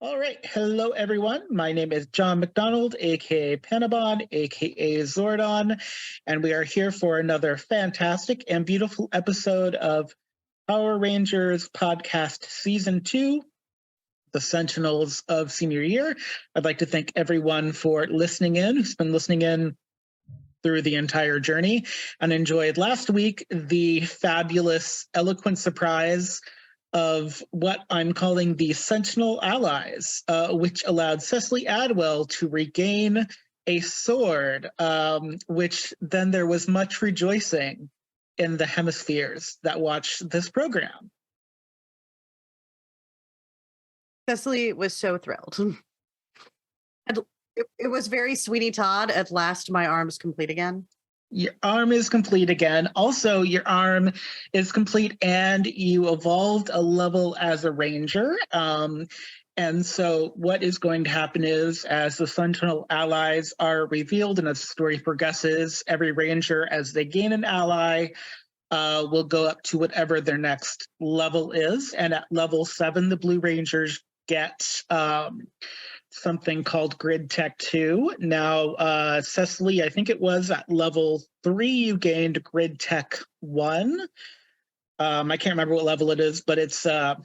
All right. Hello, everyone. My name is John McDonald, aka Panabon, aka Zordon, and we are here for another fantastic and beautiful episode of Power Rangers Podcast Season 2, the Sentinels of Senior Year. I'd like to thank everyone for listening in, who's been listening in through the entire journey, and enjoyed last week the fabulous, eloquent surprise of what I'm calling the Sentinel Allies, which allowed Cecily Adwell to regain a sword, which then there was much rejoicing in the hemispheres that watched this program. Cecily was so thrilled. It was very Sweeney Todd. At last, my arm's complete again. Your arm is complete again. Also, your arm is complete and you evolved a level as a ranger. And so what is going to happen is, as the Sentinel allies are revealed and as the story progresses, every ranger, as they gain an ally, will go up to whatever their next level is. And at level 7, the Blue Rangers get something called Grid Tech 2. Now, Cecily, I think it was at level 3 you gained Grid Tech 1. I can't remember what level it is, but it's an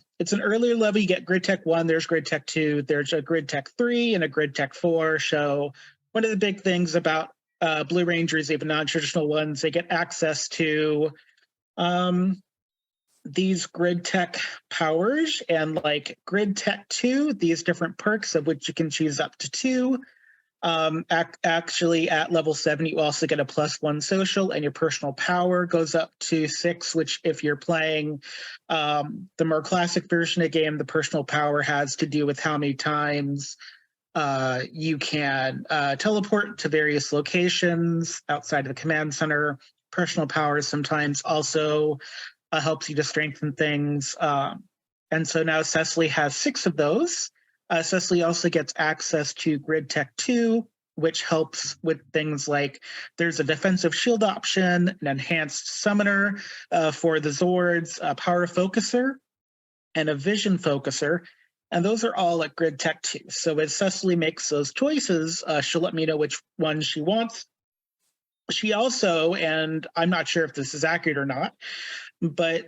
earlier level. You get Grid Tech 1, there's Grid Tech 2, there's a Grid Tech 3 and a Grid Tech 4. So one of the big things about Blue Rangers, even non-traditional ones, they get access to these Grid Tech powers, and like Grid Tech 2, these different perks of which you can choose up to 2. Actually, at level 7, you also get a +1 social, and your personal power goes up to 6, which if you're playing the more classic version of the game, the personal power has to do with how many times you can teleport to various locations outside of the command center. Personal power sometimes also helps you to strengthen things. And so now Cecily has 6 of those. Cecily also gets access to Grid Tech 2, which helps with things like there's a defensive shield option, an enhanced summoner for the Zords, a power focuser, and a vision focuser. And those are all at Grid Tech 2. So as Cecily makes those choices, she'll let me know which one she wants. She also, and I'm not sure if this is accurate or not, but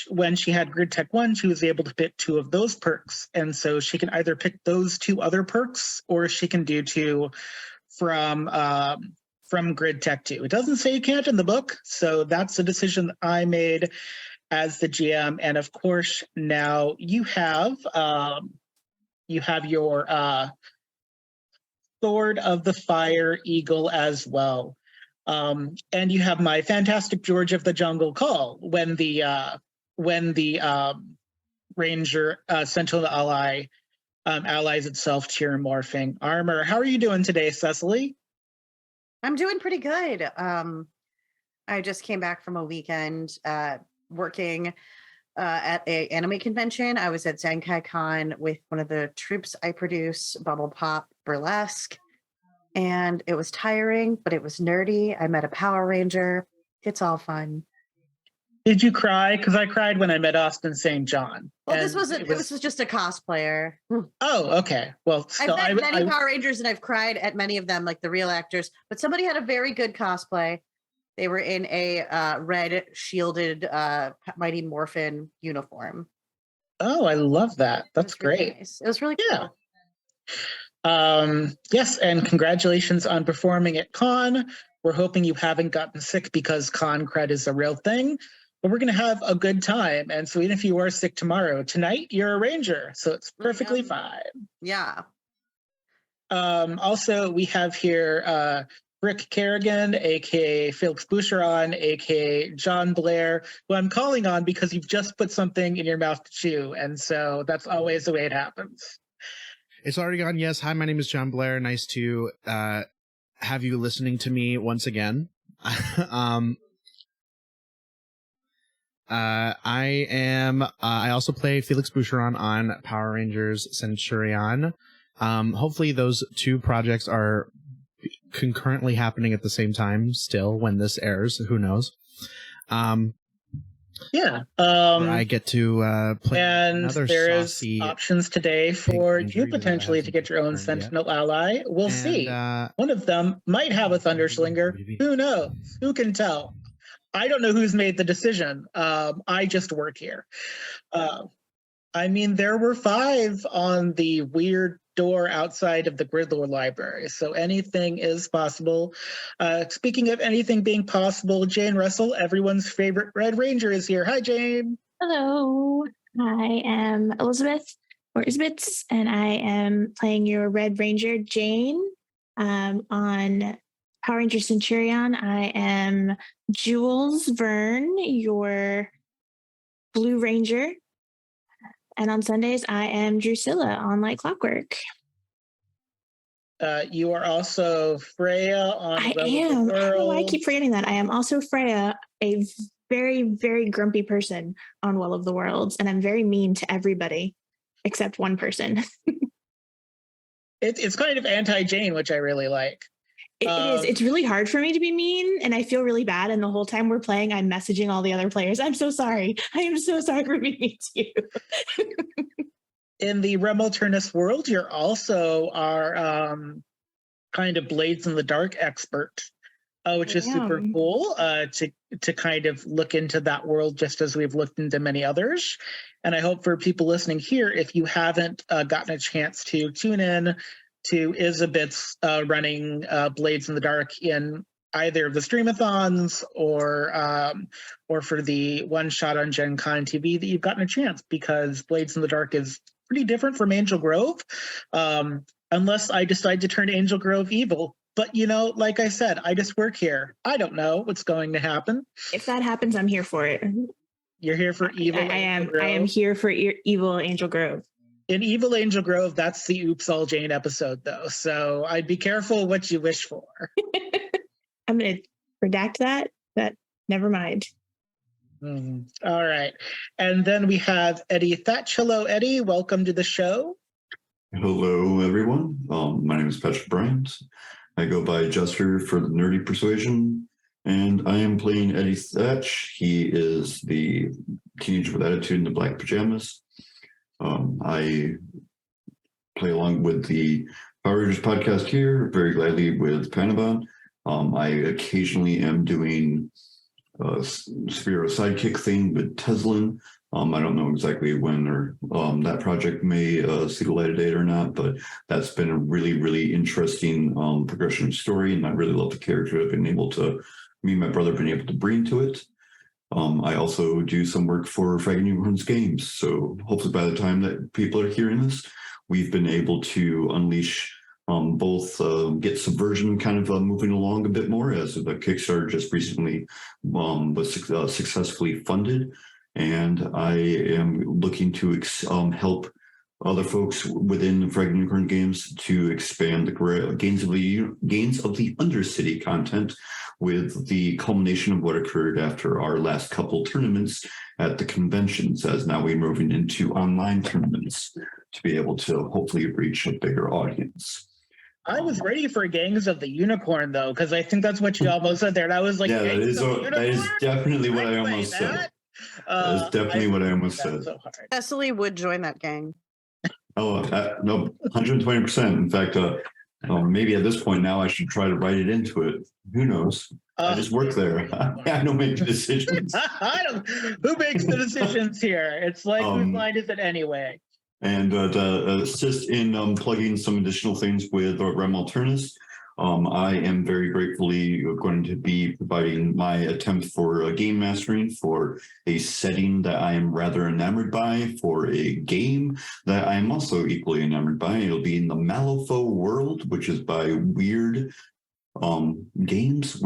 when she had Grid Tech 1, she was able to pick 2 of those perks. And so she can either pick those 2 other perks, or she can do 2 from Grid Tech 2. It doesn't say you can't in the book, so that's a decision that I made as the GM. And of course, now you have your Sword of the Fire Eagle as well. And you have my fantastic George of the Jungle call when the Ranger Sentinel ally allies itself to your morphing armor. How are you doing today, Cecily? I'm doing pretty good. I just came back from a weekend working at a anime convention. I was at Zenkai Con with one of the troops I produce, Bubble Pop Burlesque. And it was tiring, but it was nerdy. I met a Power Ranger. It's all fun. Did you cry? Because I cried when I met Austin St. John. Well, this was just a cosplayer. Oh, okay. Well, still, I've met many Power Rangers and I've cried at many of them, like the real actors. But somebody had a very good cosplay. They were in a red shielded Mighty Morphin uniform. Oh, I love that. That's great. Really nice. It was really cool. Yes, and congratulations on performing at Con. We're hoping you haven't gotten sick because Con cred is a real thing, but we're going to have a good time. And so even if you are sick tomorrow, tonight you're a ranger, so it's perfectly fine. Yeah. Also, we have here Rick Kerrigan, aka Felix Boucheron, aka John Blair, who I'm calling on because you've just put something in your mouth to chew, and so that's always the way it happens. It's already gone. Yes. Hi, my name is John Blair. Nice to have you listening to me once again. I also play Felix Boucheron on Power Rangers Centurion. Hopefully those 2 projects are concurrently happening at the same time still when this airs. Who knows? Yeah. where I get to play And another there is saucy options today for ranger, you even though it potentially to hasn't get your own confirmed yet. Sentinel ally. We'll And, see. One of them might have a Thunderslinger. Who knows? Who can tell? I don't know who's made the decision. I just work here. I mean, there were 5 on the weird door outside of the Gridlore library, so anything is possible. Speaking of anything being possible, Jane Russell, everyone's favorite Red Ranger, is here. Hi, Jane. Hello, I am Elizabeth, or Isbits, and I am playing your Red Ranger, Jane. On Power Ranger Centurion, I am Jules Verne, your Blue Ranger. And on Sundays, I am Drusilla on Like Clockwork. You are also Freya on I Well of the am. I don't know why I World. keep forgetting that. I am also Freya, a very, very grumpy person on Well of the Worlds, and I'm very mean to everybody except one person. It's kind of anti-Jane, which I really like. It is. It's really hard for me to be mean, and I feel really bad. And the whole time we're playing, I'm messaging all the other players. I'm so sorry. I am so sorry for being mean to you. In the Rem Turnus world, you're also our kind of Blades in the Dark expert, which is super cool to kind of look into that world just as we've looked into many others. And I hope for people listening here, if you haven't gotten a chance to tune in to Isabit's running Blades in the Dark in either of the streamathons or for the one shot on Gen Con TV, that you've gotten a chance, because Blades in the Dark is pretty different from Angel Grove, unless I decide to turn Angel Grove evil. But, you know, like I said, I just work here. I don't know what's going to happen. If that happens, I'm here for it. You're here for evil. I am here for evil Angel Grove. In Evil Angel Grove, that's the Oops All Jane episode, though. So I'd be careful what you wish for. I'm going to redact that, but never mind. All right. And then we have Eddy Thatch. Hello, Eddy. Welcome to the show. Hello, everyone. My name is Patrick Bryant. I go by Jester for the Nerdy Persuasion, and I am playing Eddy Thatch. He is the teenager with attitude in the black pajamas. I play along with the Power Rangers podcast here, very gladly with Panabon. I occasionally am doing a Spiro sidekick thing with Teslin. I don't know exactly when or that project may see the light of day or not, but that's been a really, really interesting progression of story, and I really love the character. I've been able to, me and my brother have been able to bring to it. I also do some work for Fragging Unicorns Games, so hopefully by the time that people are hearing this, we've been able to unleash both get Subversion kind of moving along a bit more, as the Kickstarter just recently was successfully funded. And I am looking to help other folks within Fragging Unicorn Games to expand the Gains of the Undercity content with the culmination of what occurred after our last couple tournaments at the conventions, as now we're moving into online tournaments to be able to hopefully reach a bigger audience. I was ready for Gangs of the Unicorn, though, because I think that's what you almost said there. And I was like, yeah, that is definitely what I almost said. That is definitely what I almost said. So Cecily would join that gang. Oh, no, 120%. In fact, maybe at this point now I should try to write it into it. Who knows? I just work there. I don't make the decisions. Who makes the decisions here? It's like, whose line is it anyway? And to assist in plugging some additional things with Rem Alternus, I am very gratefully going to be providing my attempt for game mastering for a setting that I am rather enamored by, for a game that I am also equally enamored by. It'll be in the Malifaux world, which is by Weird Games,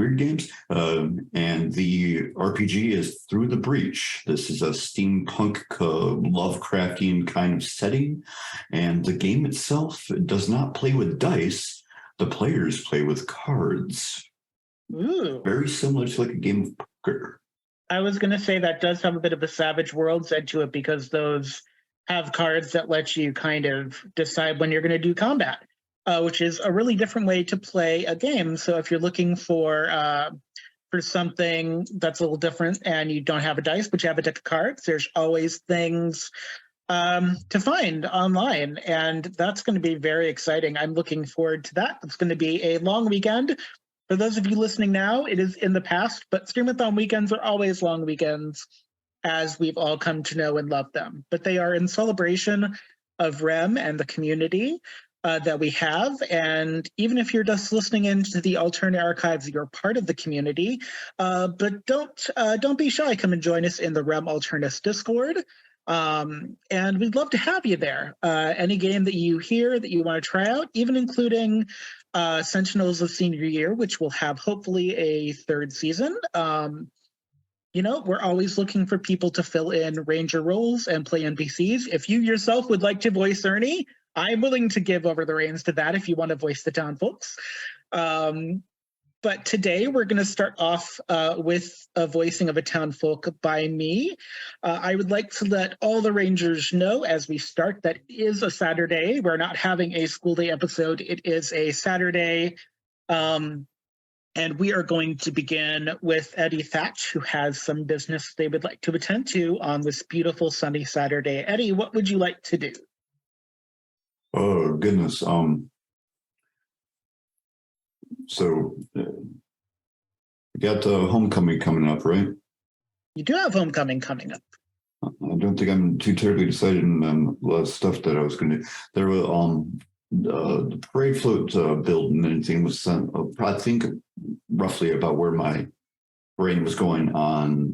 and the RPG is Through the Breach. This is a steampunk Lovecraftian kind of setting, and the game itself does not play with dice. The players play with cards. Ooh. Very similar to like a game of poker. I was going to say that does have a bit of a Savage Worlds edge to it, because those have cards that let you kind of decide when you're going to do combat, which is a really different way to play a game. So if you're looking for for something that's a little different and you don't have a dice, but you have a deck of cards, there's always things to find online. And that's going to be very exciting. I'm looking forward to that. It's going to be a long weekend. For those of you listening now, it is in the past, but Streamathon weekends are always long weekends as we've all come to know and love them. But they are in celebration of REM and the community that we have. And even if you're just listening into the alternate archives, you're part of the community. But don't be shy. Come and join us in the REM Alternus Discord. And we'd love to have you there. Any game that you hear that you want to try out, even including Sentinels of Senior Year, which will have hopefully a third season. We're always looking for people to fill in ranger roles and play NPCs. If you yourself would like to voice Ernie, I'm willing to give over the reins to that if you want to voice the town folks. But today we're going to start off with a voicing of a town folk by me. I would like to let all the Rangers know as we start that it is a Saturday. We're not having a school day episode. It is a Saturday. And we are going to begin with Eddy Thatch, who has some business they would like to attend to on this beautiful sunny Saturday. Eddy, what would you like to do? Oh, goodness. So you got homecoming coming up, right? You do have homecoming coming up. I don't think I'm too terribly decided on a lot of stuff that I was going to do. There were the parade float build and anything was sent, I think roughly about where my brain was going on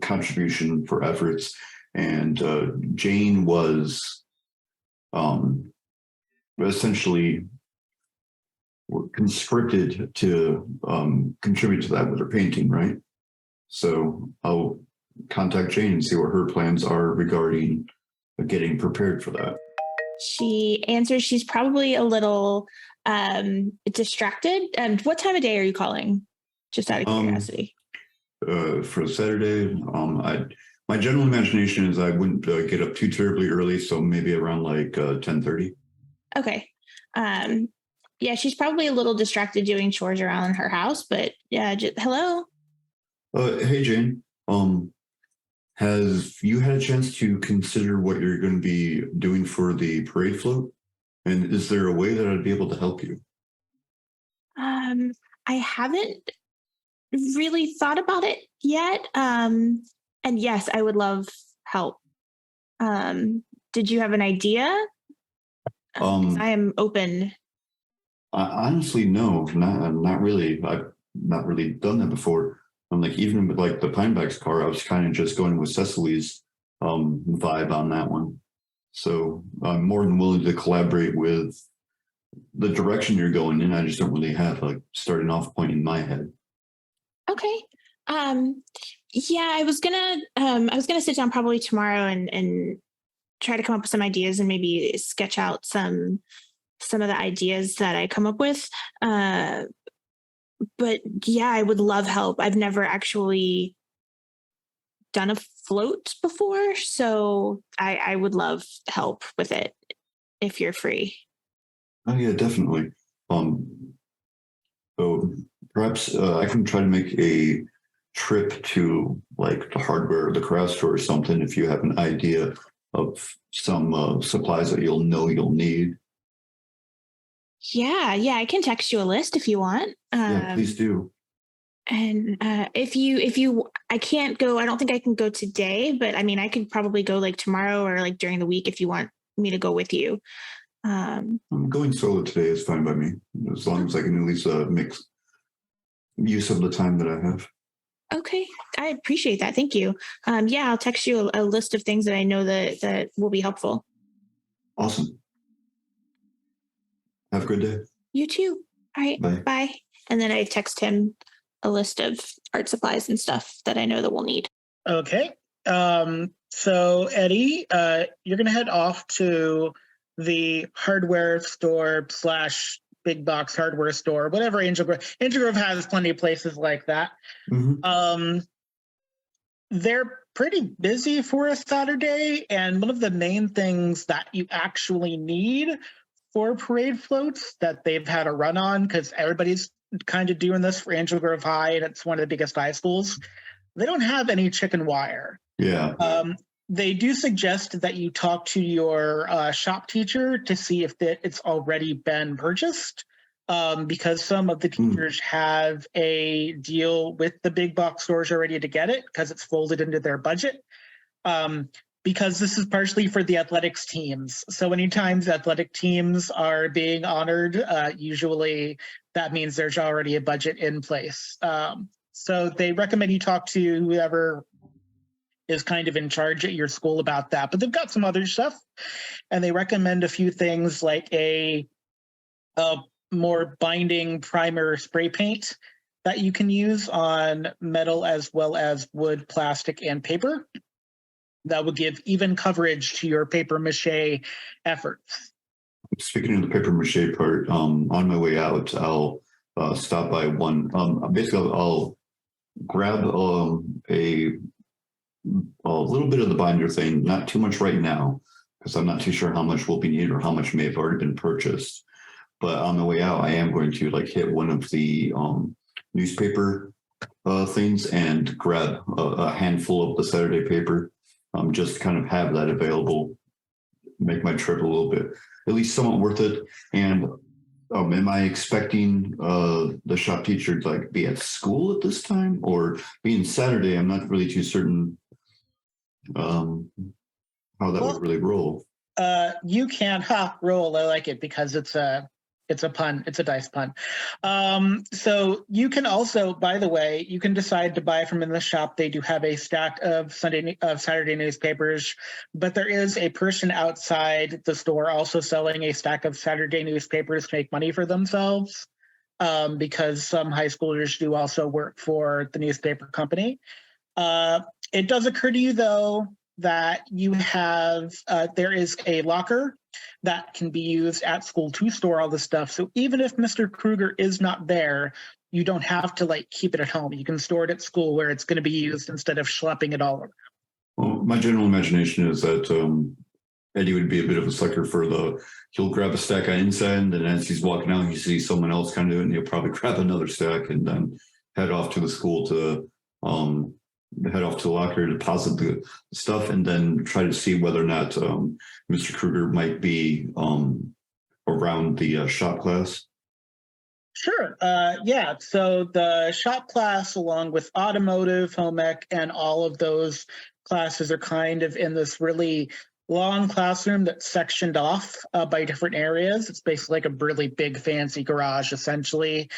contribution for efforts. And Jane was essentially conscripted to contribute to that with her painting, right? So I'll contact Jane and see what her plans are regarding getting prepared for that. She answers she's probably a little distracted. And what time of day are you calling? Just out of curiosity. For Saturday, my general imagination is I wouldn't get up too terribly early, so maybe around like 10:30. Okay. Yeah, she's probably a little distracted doing chores around her house, but yeah, hello. Hey, Jane. Have you had a chance to consider what you're going to be doing for the parade float? And is there a way that I'd be able to help you? I haven't really thought about it yet. And yes, I would love help. Did you have an idea? I am open. Honestly, no, not really. I've not really done that before. I'm like, even with like the Pinebacks car, I was kind of just going with Cecily's vibe on that one. So I'm more than willing to collaborate with the direction you're going in. I just don't really have a starting off point in my head. Okay. Yeah, I was gonna sit down probably tomorrow and try to come up with some ideas and maybe sketch out some of the ideas that I come up with. But yeah, I would love help. I've never actually done a float before, so I would love help with it if you're free. Oh yeah, definitely. So perhaps I can try to make a trip to like the hardware or the craft store or something if you have an idea of some supplies that you'll need. Yeah, I can text you a list if you want. Yeah, please do. And if you, I can't go. I don't think I can go today, but I mean, I could probably go like tomorrow or like during the week if you want me to go with you. I'm going solo today is fine by me, as long as I can at least make use of the time that I have. Okay, I appreciate that. Thank you. Yeah, I'll text you a list of things that I know that will be helpful. Awesome. Have a good day. You too. All right. Bye. And then I text him a list of art supplies and stuff that I know that we'll need. Okay. So Eddy, you're going to head off to the hardware store / big box hardware store, whatever Angel Grove has plenty of places like that. Mm-hmm. They're pretty busy for a Saturday, and one of the main things that you actually need for parade floats that they've had a run on, because everybody's kind of doing this for Angel Grove High, and it's one of the biggest high schools. They don't have any chicken wire. Yeah. They do suggest that you talk to your shop teacher to see if it's already been purchased, because some of the teachers have a deal with the big box stores already to get it because it's folded into their budget. Because this is partially for the athletics teams. So anytime the athletic teams are being honored, usually that means there's already a budget in place. So they recommend you talk to whoever is kind of in charge at your school about that. But they've got some other stuff, and they recommend a few things like a more binding primer spray paint that you can use on metal as well as wood, plastic, and paper. That would give even coverage to your paper mache efforts. Speaking of the paper mache part, on my way out, I'll stop by one. Basically, I'll grab a little bit of the binder thing, not too much right now, because I'm not too sure how much will be needed or how much may have already been purchased. But on the way out, I am going to hit one of the newspaper things and grab a handful of the Saturday paper. Just kind of have that available, make my trip a little bit, at least somewhat worth it. And am I expecting the shop teacher to be at school at this time, or being Saturday? I'm not really too certain how that would really roll. You can roll. I like it because it's a pun. It's a dice pun. So you can also, by the way, you can decide to buy from in the shop. They do have a stack of Saturday newspapers, but there is a person outside the store also selling a stack of Saturday newspapers to make money for themselves, because some high schoolers do also work for the newspaper company. It does occur to you, though, that you have there is a locker that can be used at school to store all the stuff. So even if Mr. Kruger is not there, you don't have to keep it at home. You can store it at school where it's going to be used instead of schlepping it all over. Well, my general imagination is that Eddie would be a bit of a sucker for he'll grab a stack on inside, and then as he's walking out, he sees someone else kind of do it, and he'll probably grab another stack and then head off to the school to head off to the locker, deposit the stuff, and then try to see whether or not Mr. Kruger might be around the shop class. Sure. Yeah. So the shop class, along with automotive, home ec, and all of those classes are kind of in this really long classroom that's sectioned off by different areas. It's basically like a really big fancy garage, essentially.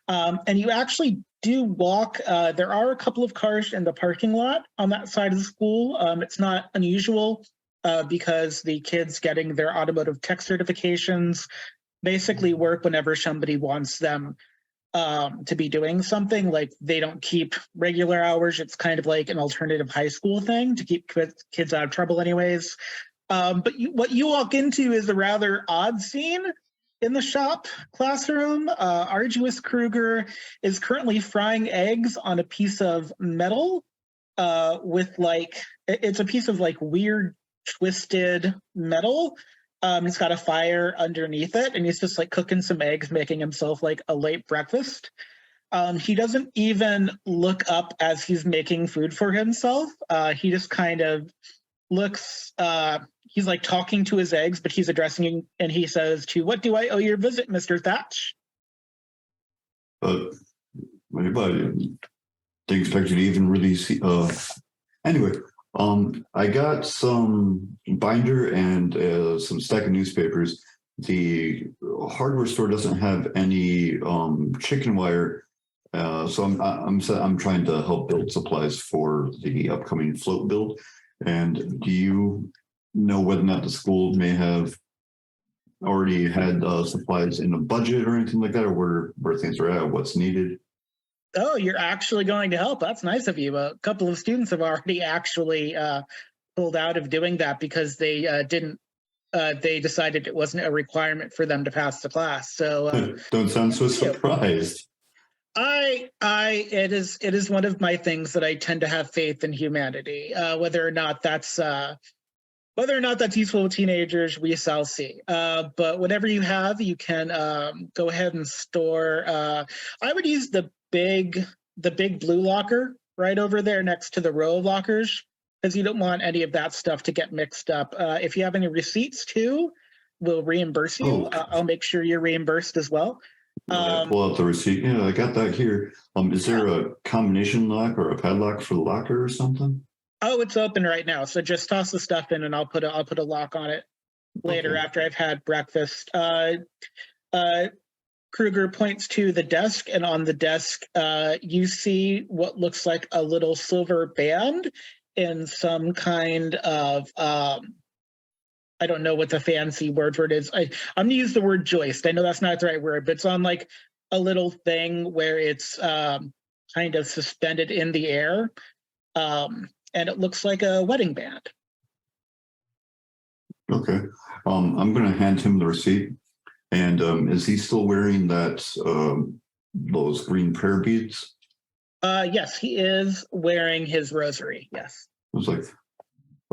And you actually do walk. There are a couple of cars in the parking lot on that side of the school. It's not unusual because the kids getting their automotive tech certifications basically work whenever somebody wants them to be doing something. They don't keep regular hours. It's kind of like an alternative high school thing to keep kids out of trouble anyways. But what you walk into is a rather odd scene in the shop classroom. Arduous Kruger is currently frying eggs on a piece of metal with it's a piece of weird twisted metal. He's got a fire underneath it, and he's just cooking some eggs, making himself a late breakfast. He doesn't even look up as he's making food for himself. He just kind of looks, he's talking to his eggs, but he's addressing him, and he says, "To what do I owe your visit, Mr. Thatch?" Anybody didn't expect you to even really see. Anyway, I got some binder and some stack of newspapers. The hardware store doesn't have any chicken wire, so I'm trying to help build supplies for the upcoming float build. And do you know whether or not the school may have already had supplies in the budget or anything like that, or where things are at, what's needed? Oh, you're actually going to help. That's nice of you. A couple of students have already actually pulled out of doing that because they didn't. They decided it wasn't a requirement for them to pass the class. So don't sound so surprised. It is one of my things that I tend to have faith in humanity, whether or not that's Whether or not that's useful with teenagers, we shall see. But whatever you have, you can go ahead and store. I would use the big blue locker right over there next to the row of lockers, because you don't want any of that stuff to get mixed up. If you have any receipts too, we'll reimburse you. Oh. I'll make sure you're reimbursed as well. Pull out the receipt. Yeah, I got that here. Is there a combination lock or a padlock for the locker or something? Oh, it's open right now. So just toss the stuff in, and I'll put a lock on it later after I've had breakfast. Kruger points to the desk, and on the desk, you see what looks like a little silver band in some kind of I don't know what the fancy word for it is. I'm going to use the word joist. I know that's not the right word, but it's on like a little thing where it's kind of suspended in the air. And it looks like a wedding band. Okay. I'm going to hand him the receipt. And is he still wearing that those green prayer beads? Yes, he is wearing his rosary. Yes. I was like,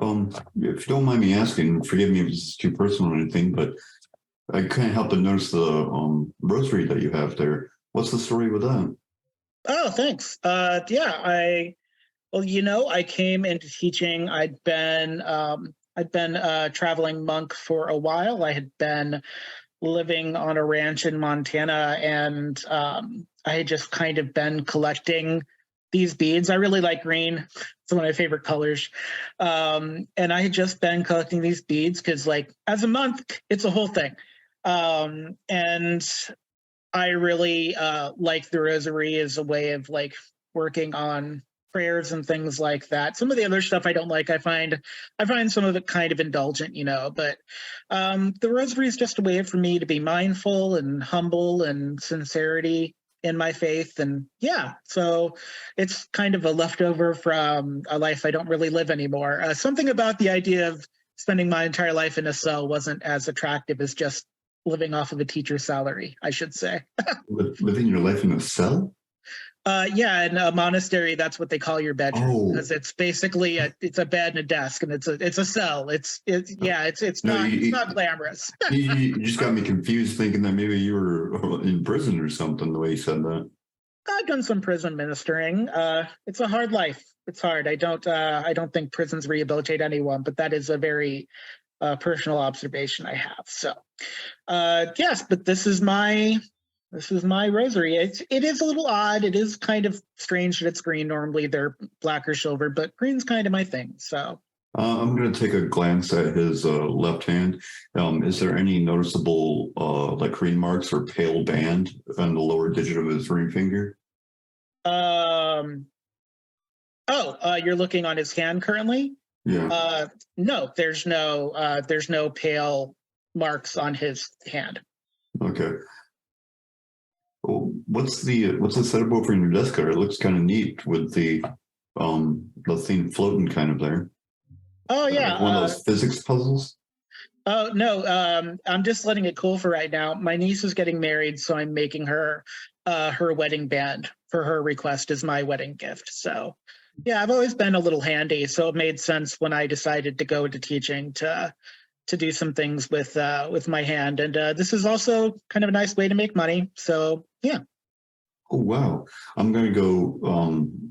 if you don't mind me asking, forgive me if this is too personal or anything, but I can't help but notice the rosary that you have there. What's the story with that? Oh, thanks. Well, I came into teaching. I'd been a traveling monk for a while. I had been living on a ranch in Montana, and I had just kind of been collecting these beads. I really like green. It's one of my favorite colors. And I had just been collecting these beads because, like, as a monk, it's a whole thing. And I really like the rosary as a way of, like, working on prayers and things like that. Some of the other stuff I don't like. I find some of it kind of indulgent, but the rosary is just a way for me to be mindful and humble and sincerity in my faith. And so it's kind of a leftover from a life I don't really live anymore. Something about the idea of spending my entire life in a cell wasn't as attractive as just living off of a teacher's salary, I should say. Living your life in a cell? In a monastery, that's what they call your bedroom, because it's basically it's a bed and a desk, and it's a cell. It's not glamorous. You just got me confused, thinking that maybe you were in prison or something. The way you said that. I've done some prison ministering. It's a hard life. It's hard. I don't think prisons rehabilitate anyone, but that is a very personal observation I have. So, yes, but this is my rosary. It is a little odd. It is kind of strange that it's green. Normally they're black or silver, but green's kind of my thing. So I'm going to take a glance at his left hand. Is there any noticeable like green marks or pale band on the lower digit of his ring finger? You're looking on his hand currently? Yeah. No, there's no pale marks on his hand. Okay. What's the setup over in your desk there? It looks kind of neat with the thing floating kind of there. Oh yeah, like one of those physics puzzles. Oh no, I'm just letting it cool for right now. My niece is getting married, so I'm making her her wedding band for her request as my wedding gift. So yeah, I've always been a little handy, so it made sense when I decided to go into teaching to do some things with my hand. And this is also kind of a nice way to make money. So yeah. Oh wow! I'm going to go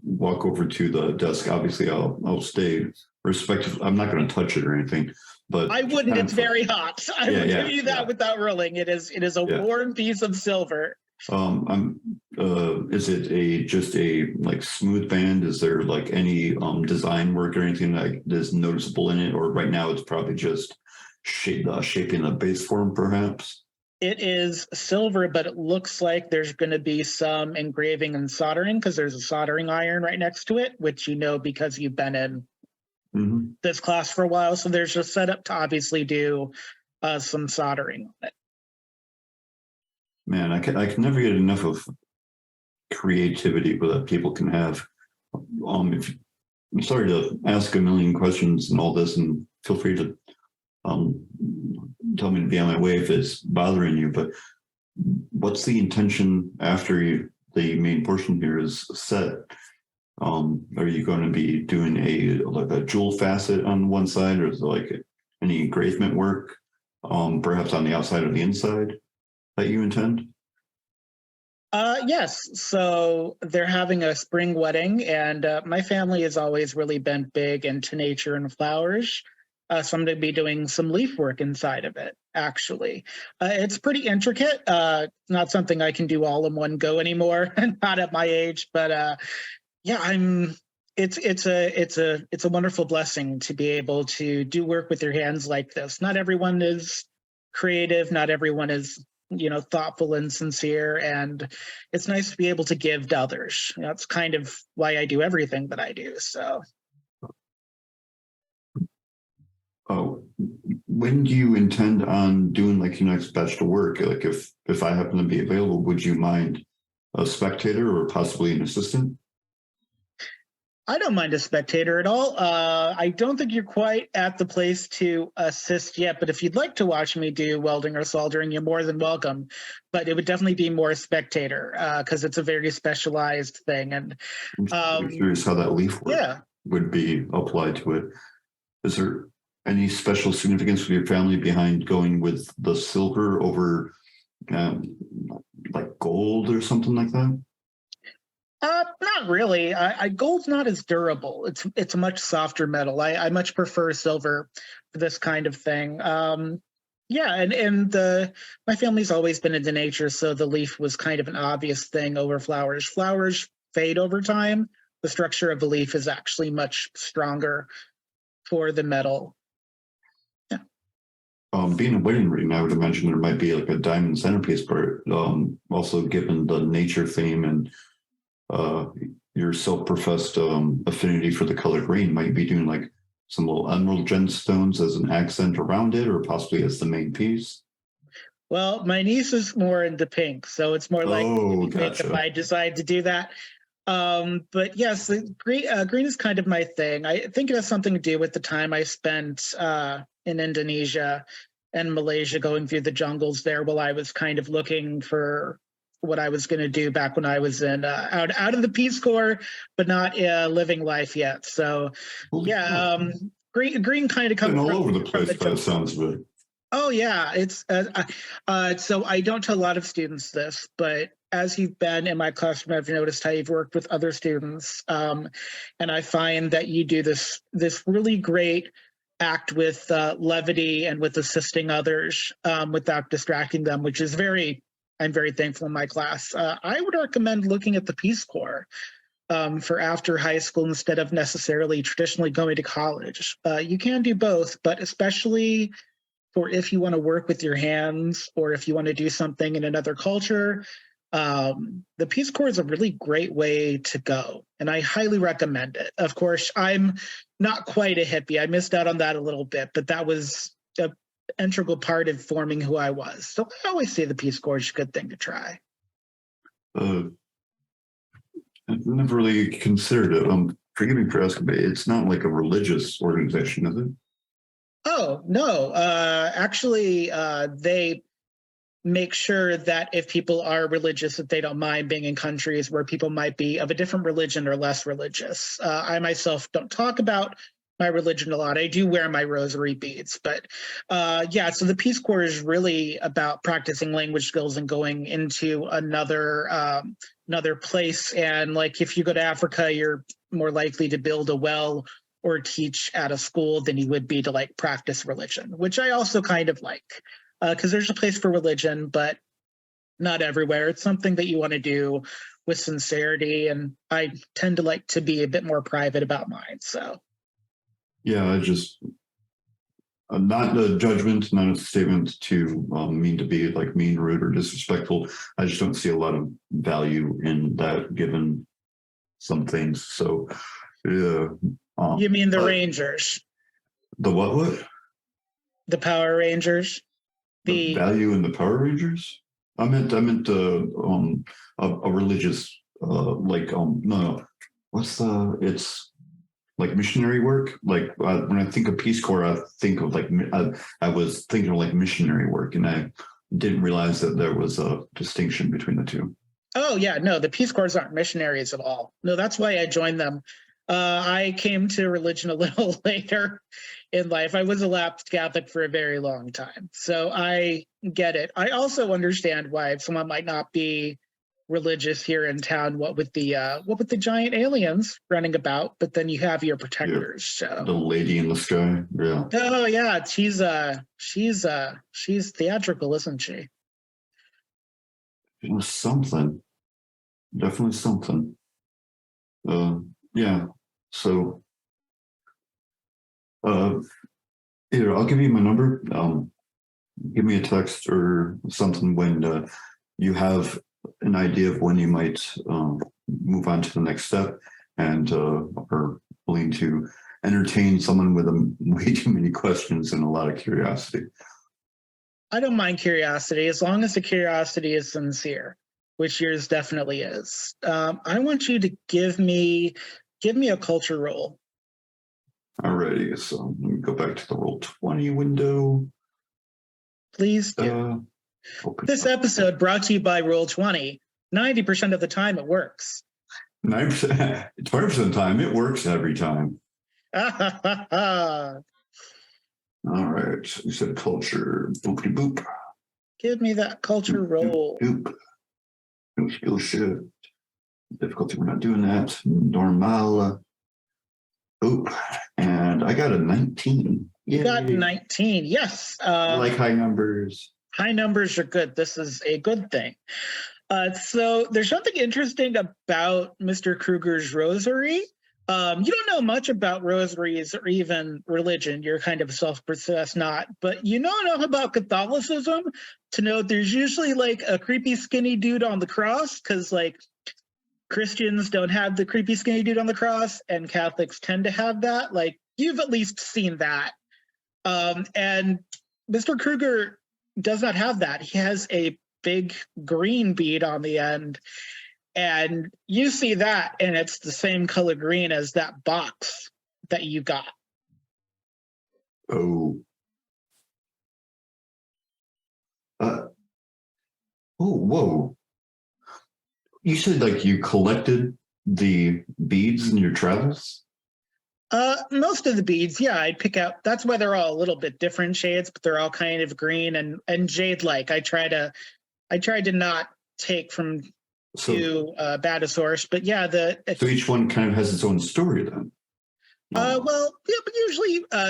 walk over to the desk. Obviously, I'll stay respectful. I'm not going to touch it or anything. But I wouldn't. It's very hot. I will give you that without rolling. It is a warm piece of silver. Is it just a like smooth band? Is there like any design work or anything that is noticeable in it? Or right now it's probably just shaping the base form, perhaps? It is silver, but it looks like there's going to be some engraving and soldering because there's a soldering iron right next to it, which because you've been in this class for a while. So there's a setup to obviously do some soldering on it. Man, I can never get enough of creativity that people can have. I'm sorry to ask a million questions and all this, and feel free to tell me to be on my way if it's bothering you, but what's the intention after the main portion here is set? Are you going to be doing a jewel facet on one side, or is it like any engravement work, perhaps on the outside or the inside that you intend? Yes. So they're having a spring wedding, and my family has always really been big into nature and flowers. So I'm going to be doing some leaf work inside of it, actually. It's pretty intricate. Not something I can do all in one go anymore, not at my age. But yeah, it's a wonderful blessing to be able to do work with your hands like this. Not everyone is creative. Not everyone is thoughtful and sincere, and it's nice to be able to give to others. That's kind of why I do everything that I do. So when do you intend on doing like your next batch of work? Like if I happen to be available, would you mind a spectator or possibly an assistant? I don't mind a spectator at all. I don't think you're quite at the place to assist yet, but if you'd like to watch me do welding or soldering, you're more than welcome. But it would definitely be more spectator because it's a very specialized thing. And I'm curious how that leaf work would be applied to it. Is there any special significance for your family behind going with the silver over like gold or something like that? Not really. Gold's not as durable. It's a much softer metal. I much prefer silver for this kind of thing. Yeah, and my family's always been into nature, so the leaf was kind of an obvious thing over flowers. Flowers fade over time. The structure of the leaf is actually much stronger for the metal. Yeah. Being a wedding ring, I would imagine there might be like a diamond centerpiece part. Also, given the nature theme and your self-professed affinity for the color green, might be doing like some little emerald gemstones as an accent around it, or possibly as the main piece. Well, my niece is more into pink, so it's more likely pink if I decide to do that. But yes, green is kind of my thing. I think it has something to do with the time I spent in Indonesia and Malaysia, going through the jungles there while I was kind of looking for what I was going to do back when I was in out of the Peace Corps, but not living life yet. So green kind of comes all over the place. That sounds good. Oh yeah, it's so I don't tell a lot of students this, but as you've been in my classroom, I've noticed how you've worked with other students, and I find that you do this really great act with levity and with assisting others without distracting them, which is I'm very thankful in my class. I would recommend looking at the Peace Corps for after high school instead of necessarily traditionally going to college. You can do both, but especially for if you want to work with your hands or if you want to do something in another culture, the Peace Corps is a really great way to go, and I highly recommend it. Of course, I'm not quite a hippie. I missed out on that a little bit, but that was a integral part of forming who I was. So I always say the Peace Corps is a good thing to try. I've never really considered it. Forgive me for asking, but it's not like a religious organization, is it? Oh, no. Actually, they make sure that if people are religious, that they don't mind being in countries where people might be of a different religion or less religious. I myself don't talk about my religion a lot. I do wear my rosary beads, but so the Peace Corps is really about practicing language skills and going into another place. And like if you go to Africa, you're more likely to build a well or teach at a school than you would be to like practice religion, which I also kind of like because there's a place for religion, but not everywhere. It's something that you want to do with sincerity, and I tend to like to be a bit more private about mine. So. Yeah, I just not a judgment, not a statement to mean to be like mean, rude, or disrespectful. I just don't see a lot of value in that given some things. So, yeah. You mean the Rangers? The what? The Power Rangers. The value in the Power Rangers? I meant a religious no. It's like missionary work. Like when I think of Peace Corps, I think of like I was thinking of like missionary work, and I didn't realize that there was a distinction between the two. Oh yeah, no, the Peace Corps aren't missionaries at all. No, that's why I joined them. I came to religion a little later in life. I was a lapsed Catholic for a very long time, so I get it. I also understand why someone might not be religious here in town. What with the giant aliens running about, but then you have your protectors. So The lady in the sky. Yeah. oh yeah, she's theatrical, isn't she? It was something. Definitely something. Yeah. So here, I'll give you my number. Give me a text or something when you have an idea of when you might move on to the next step and are willing to entertain someone with way too many questions and a lot of curiosity. I don't mind curiosity as long as the curiosity is sincere, which yours definitely is. I want you to give me a culture roll. Alrighty, so let me go back to the Roll20 window. Please do. This episode brought to you by Roll20. 90% of the time it works. 9%, 20% of the time, it works every time. All right, you said culture. Boopity boop. Give me that culture roll. Boop. No skill shift. Difficulty, we're not doing that. Normal. Boop. And I got a 19. You Yay. got 19. Yes. I like high numbers. High numbers are good. This is a good thing. So there's something interesting about Mr. Kruger's rosary. You don't know much about rosaries or even religion. You're kind of self-professed not, but you know enough about Catholicism to know there's usually like a creepy skinny dude on the cross, because like Christians don't have the creepy skinny dude on the cross and Catholics tend to have that. Like you've at least seen that. And Mr. Kruger does not have that. He has a big green bead on the end. And you see that, and it's the same color green as that box that you got. Oh. Whoa. You said like you collected the beads in your travels? Most of the beads, yeah, I'd pick out. That's why they're all a little bit different shades, but they're all kind of green and jade-like. I tried to not take from to Batasaurus, but yeah, so each one kind of has its own story then. Well, yeah, but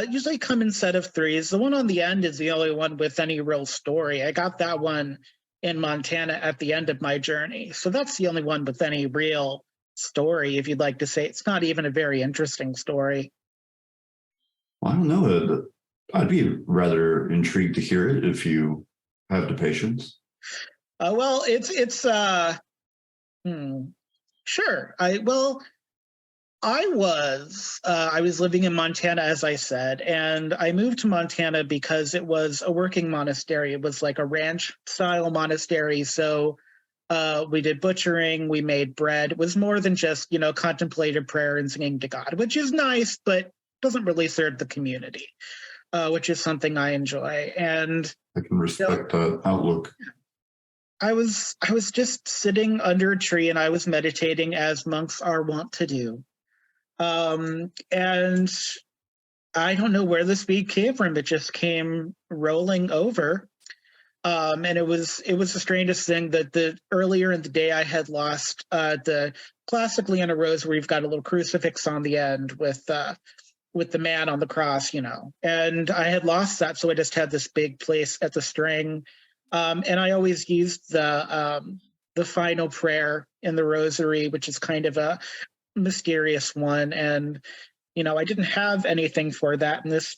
usually come in set of threes. The one on the end is the only one with any real story. I got that one in Montana at the end of my journey, so that's the only one with any real story. If you'd like to say, it's not even a very interesting story. Well, I don't know. I'd be rather intrigued to hear it if you have the patience. Well, sure. I was living in Montana, as I said, and I moved to Montana because it was a working monastery. It was like a ranch style monastery. So we did butchering, we made bread. It was more than just, contemplative prayer and singing to God, which is nice, but doesn't really serve the community, which is something I enjoy. And I can respect that outlook. I was just sitting under a tree and I was meditating as monks are wont to do. And I don't know where this bead came from. It just came rolling over. And it was the strangest thing that earlier in the day I had lost classically in a rosary, we've got a little crucifix on the end with the man on the cross, and I had lost that. So I just had this big place at the string. And I always used the final prayer in the rosary, which is kind of a mysterious one. And, I didn't have anything for that. And this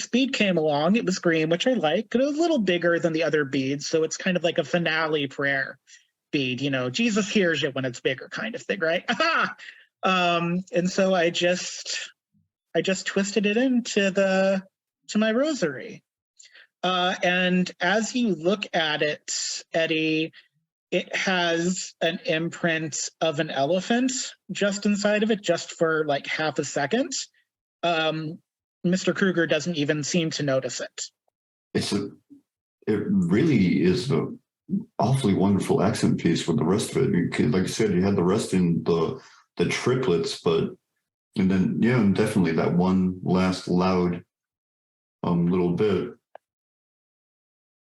bead came along. It was green, which I like. It was a little bigger than the other beads. So it's kind of like a finale prayer bead, Jesus hears you when it's bigger kind of thing, right? And so I just twisted it into my rosary. And as you look at it, Eddy, it has an imprint of an elephant just inside of it, just for like half a second. Mr. Kruger doesn't even seem to notice it. It really is an awfully wonderful accent piece with the rest of it. Like I said, you had the rest in the triplets, but And then, yeah, and definitely that one last loud little bit.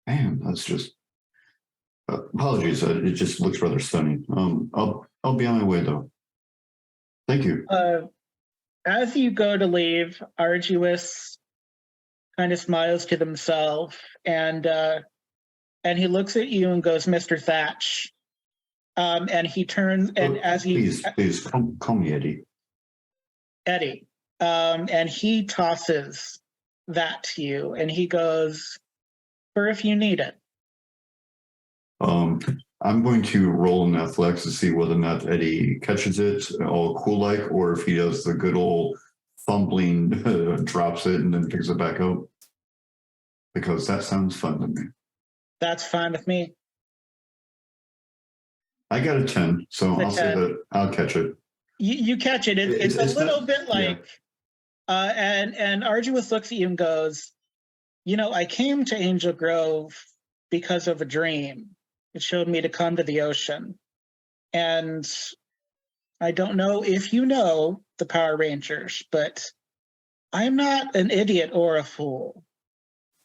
Man, that's just apologies. It just looks rather stunning. I'll be on my way though. Thank you. As you go to leave, Arduous kind of smiles to himself, and he looks at you and goes, "Mr. Thatch." And he turns, and as he please call me Eddy. Eddy, and he tosses that to you, and he goes, "For if you need it." I'm going to roll an athletics to see whether or not Eddy catches it all cool like, or if he does the good old fumbling, drops it and then picks it back up. Because that sounds fun to me. That's fine with me. I got a 10, so I'll say that I'll catch it. You catch it. It's a little bit like, and Arduous looks at you and goes, I came to Angel Grove because of a dream. It showed me to come to the ocean. And I don't know if you know the Power Rangers, but I'm not an idiot or a fool.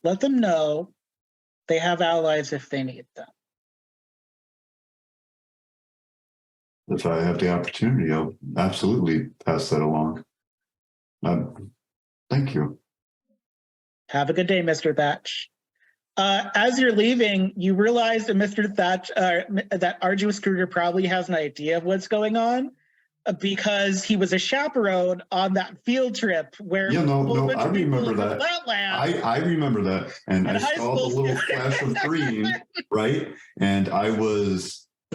Let them know they have allies if they need them. If I have the opportunity, I'll absolutely pass that along. Thank you. Have a good day, Mr. Thatch. As you're leaving, you realize that Mr. Thatch, that Arduous Kruger probably has an idea of what's going on because he was a chaperone on that field trip where I remember that. I remember that, and I saw the little flash of green, right? And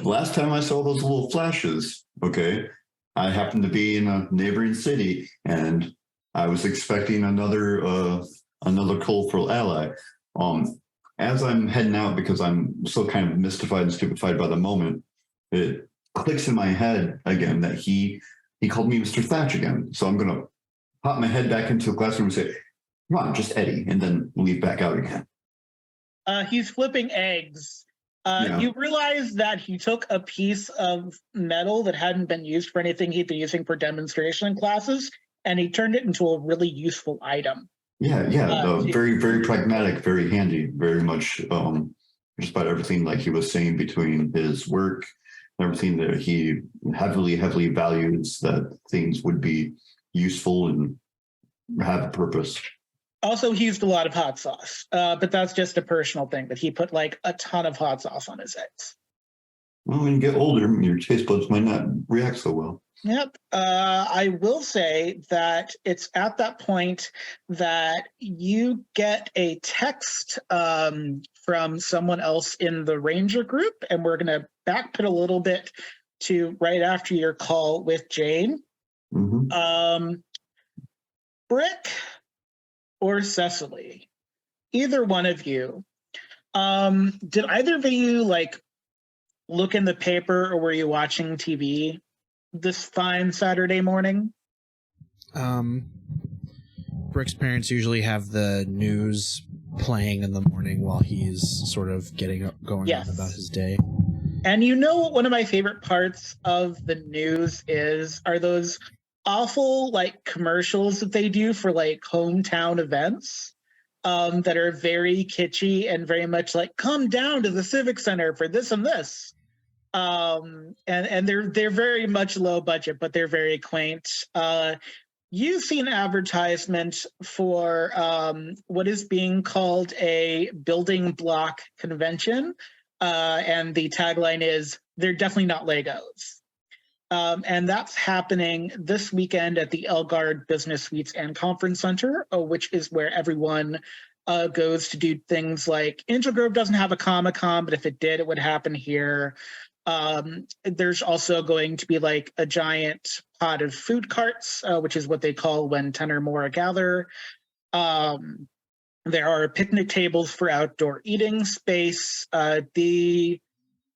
last time I saw those little flashes, okay, I happened to be in a neighboring city, and I was expecting another colorful ally. As I'm heading out, because I'm still kind of mystified and stupefied by the moment, it clicks in my head again that he called me Mr. Thatch again. So I'm going to pop my head back into the classroom and say, "Come on, just Eddy," and then leave back out again. He's flipping eggs. You realize that he took a piece of metal that hadn't been used for anything he'd been using for demonstration classes, and he turned it into a really useful item. Very, very pragmatic, very handy, very much just about everything like he was saying between his work, everything that he heavily, heavily values that things would be useful and have a purpose. Also, he used a lot of hot sauce, but that's just a personal thing, that he put like a ton of hot sauce on his eggs. Well, when you get older, your taste buds might not react so well. Yep. I will say that it's at that point that you get a text from someone else in the Ranger group, and we're going to backpedal a little bit to right after your call with Jane. Mm-hmm. Brick or Cecily, either one of you, did either of you look in the paper, or were you watching TV this fine Saturday morning? Brick's parents usually have the news playing in the morning while he's sort of going on about his day. And what one of my favorite parts of the news are those awful commercials that they do for hometown events that are very kitschy and very much come down to the Civic Center for this and this. And they're very much low budget, but they're very quaint. You've seen advertisement for what is being called a building block convention, and the tagline is, "They're definitely not Legos." And that's happening this weekend at the Elgard Business Suites and Conference Center, which is where everyone goes to do things like, Angel Grove doesn't have a Comic-Con, but if it did, it would happen here. There's also going to be a giant pot of food carts, which is what they call when 10 or more gather. There are picnic tables for outdoor eating space. The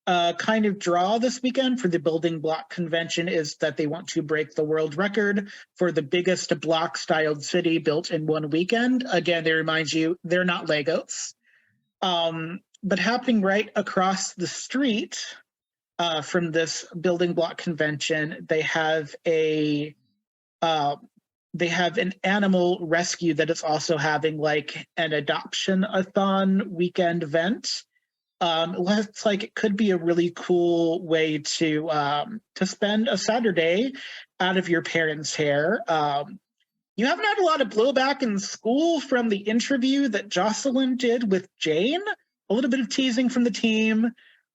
kind of draw this weekend for the Building Block Convention is that they want to break the world record for the biggest block-styled city built in one weekend. Again, they remind you, they're not Legos. But happening right across the street from this Building Block Convention, they have a they have an animal rescue that is also having like an adoption-a-thon weekend event. Looks like it could be a really cool way to spend a Saturday out of your parents' hair. You haven't had a lot of blowback in school from the interview that Jocelyn did with Jane. A little bit of teasing from the team,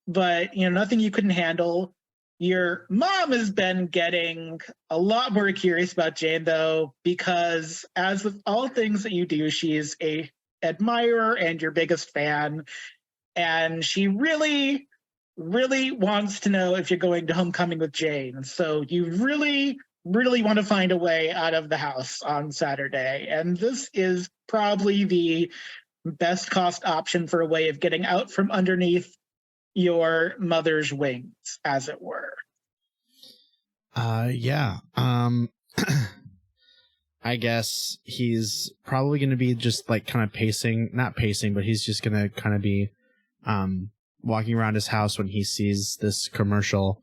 but nothing you couldn't handle. Your mom has been getting a lot more curious about Jane, though, because as with all things that you do, she's a admirer and your biggest fan. And she really, really wants to know if you're going to homecoming with Jane. So you really, really want to find a way out of the house on Saturday. And this is probably the best cost option for a way of getting out from underneath your mother's wings, as it were. Yeah. I guess he's probably going to be just like kind of not pacing, but he's just going to kind of be walking around his house when he sees this commercial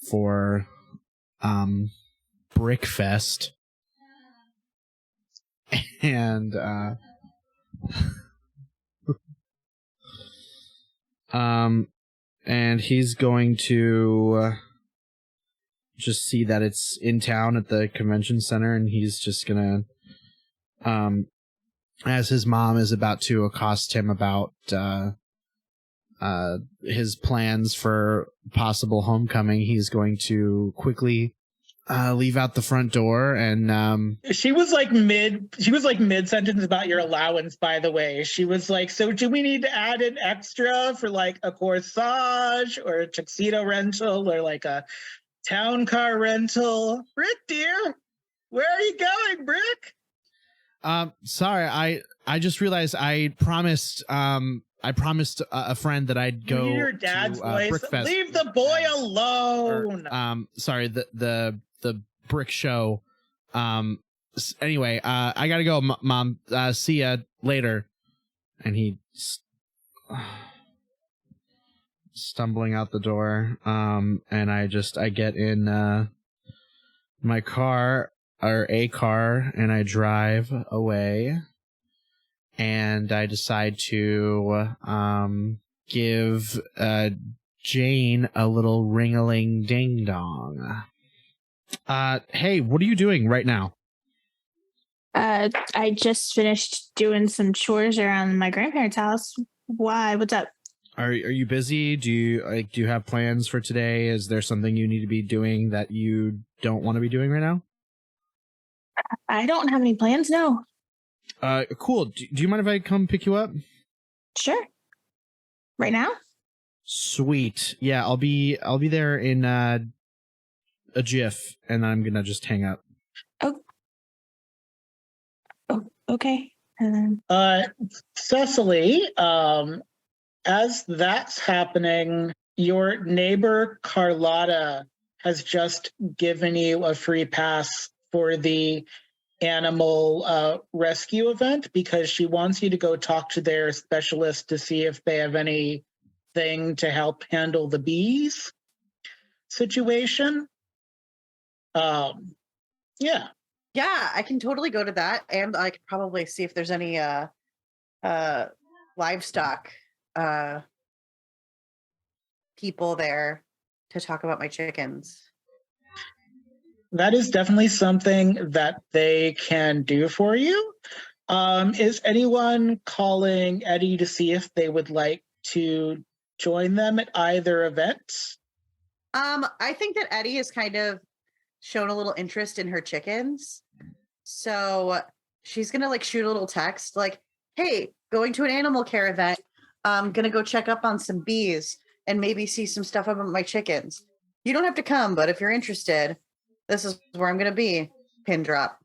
for Brickfest. And and he's going to just see that it's in town at the convention center, and he's just gonna as his mom is about to accost him about his plans for possible homecoming, he's going to quickly leave out the front door. And she was like mid sentence about your allowance, by the way. She was like, so do we need to add an extra for like a corsage or a tuxedo rental or like a town car rental? Brick, dear, where are you going, Brick? Sorry, I just realized I promised a friend that I'd go your dad's to voice. Brickfest. Leave the boy alone. Sorry, the brick show. Anyway, I gotta go, Mom. See ya later. And he stumbling out the door. And I get in my car, or a car, and I drive away. And I decide to give Jane a little ring-a-ling ding-dong. Hey, what are you doing right now? I just finished doing some chores around my grandparents' house. Why? What's up? Are you busy? Do you have plans for today? Is there something you need to be doing that you don't want to be doing right now? I don't have any plans, no. Cool. Do you mind if I come pick you up? Sure. Right now? Sweet. Yeah, I'll be there in a jiff, and I'm gonna just hang up. Oh, okay. And Cecily, as that's happening, your neighbor Carlotta has just given you a free pass for the animal rescue event because she wants you to go talk to their specialist to see if they have anything to help handle the bees situation. Yeah, I can totally go to that, and I could probably see if there's any livestock people there to talk about my chickens. That is definitely something that they can do for you. Is anyone calling Eddy to see if they would like to join them at either event? I think that Eddy has kind of shown a little interest in her chickens. So she's going to like shoot a little text like, hey, going to an animal care event. I'm going to go check up on some bees and maybe see some stuff about my chickens. You don't have to come, but if you're interested, this is where I'm going to be. Pin drop.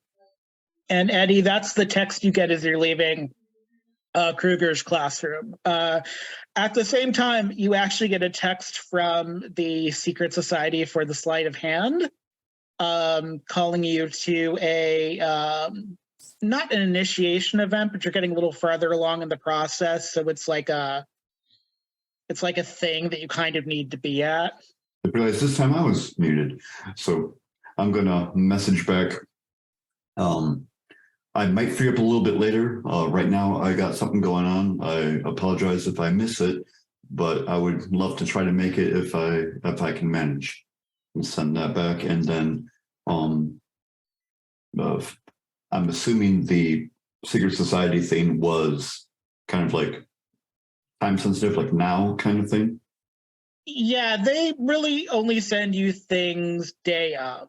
And Eddy, that's the text you get as you're leaving Kruger's classroom. At the same time, you actually get a text from the Secret Society for the Sleight of Hand, calling you to a not an initiation event, but you're getting a little farther along in the process. So it's like a thing that you kind of need to be at. I realized this time I was muted, so I'm gonna message back. I might free up a little bit later. Right now, I got something going on. I apologize if I miss it, but I would love to try to make it if I can manage. And send that back, and then I'm assuming the Secret Society thing was kind of like time sensitive, like now kind of thing. Yeah, they really only send you things day of.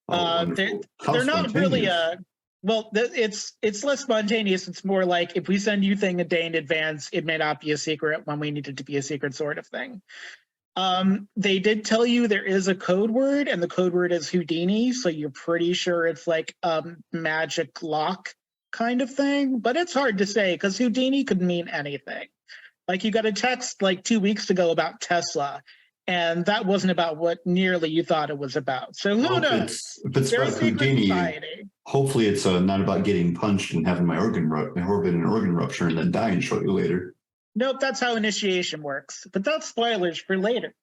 They're not really it's less spontaneous. It's more like if we send you thing a day in advance, it may not be a secret when we need it to be a secret sort of thing. They did tell you there is a code word, and the code word is Houdini, so you're pretty sure it's like a magic lock kind of thing, but it's hard to say because Houdini could mean anything. Like you got a text like 2 weeks ago about Tesla, and that wasn't about what nearly you thought it was about. So who knows? If it's about Houdini, hopefully it's not about getting punched and having my organ rupture and then dying shortly later. Nope, that's how initiation works. But that's spoilers for later.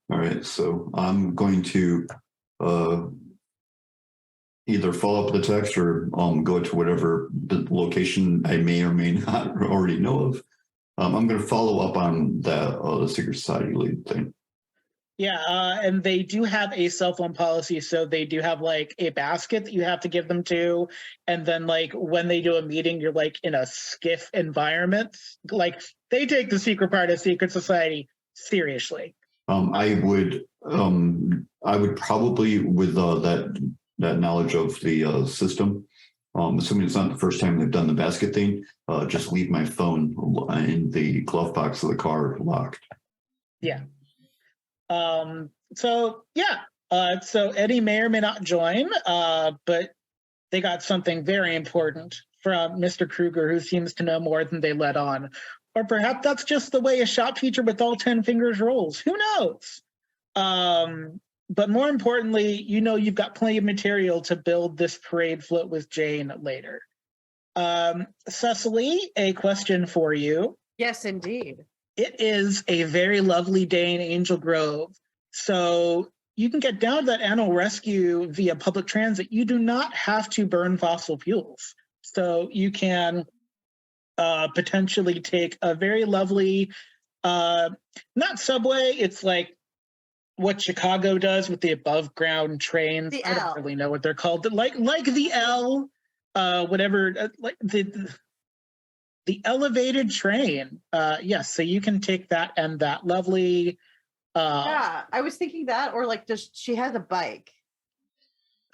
All right, so I'm going to either follow up the text or go to whatever the location I may or may not already know of. I'm going to follow up on that the Secret Society lead thing. Yeah, and they do have a cell phone policy, so they do have like a basket that you have to give them to, and then like when they do a meeting, you're like in a skiff environment. Like they take the secret part of Secret Society seriously. I would probably with that knowledge of the system, assuming it's not the first time they've done the basket thing, just leave my phone in the glove box of the car locked. Yeah. So Eddy may or may not join, but they got something very important from Mr. Kruger, who seems to know more than they let on. Or perhaps that's just the way a shop teacher with all 10 fingers rolls. Who knows? But more importantly, you've got plenty of material to build this parade float with Jane later. Cecily, a question for you. Yes, indeed. It is a very lovely day in Angel Grove. So you can get down to that animal rescue via public transit. You do not have to burn fossil fuels. So you can potentially take a very lovely, not subway, it's like what Chicago does with the above ground trains. I don't really know what they're called. Like the L, whatever, like the elevated train. Yes, so you can take that and that lovely. Yeah, I was thinking that, or like, she has a bike?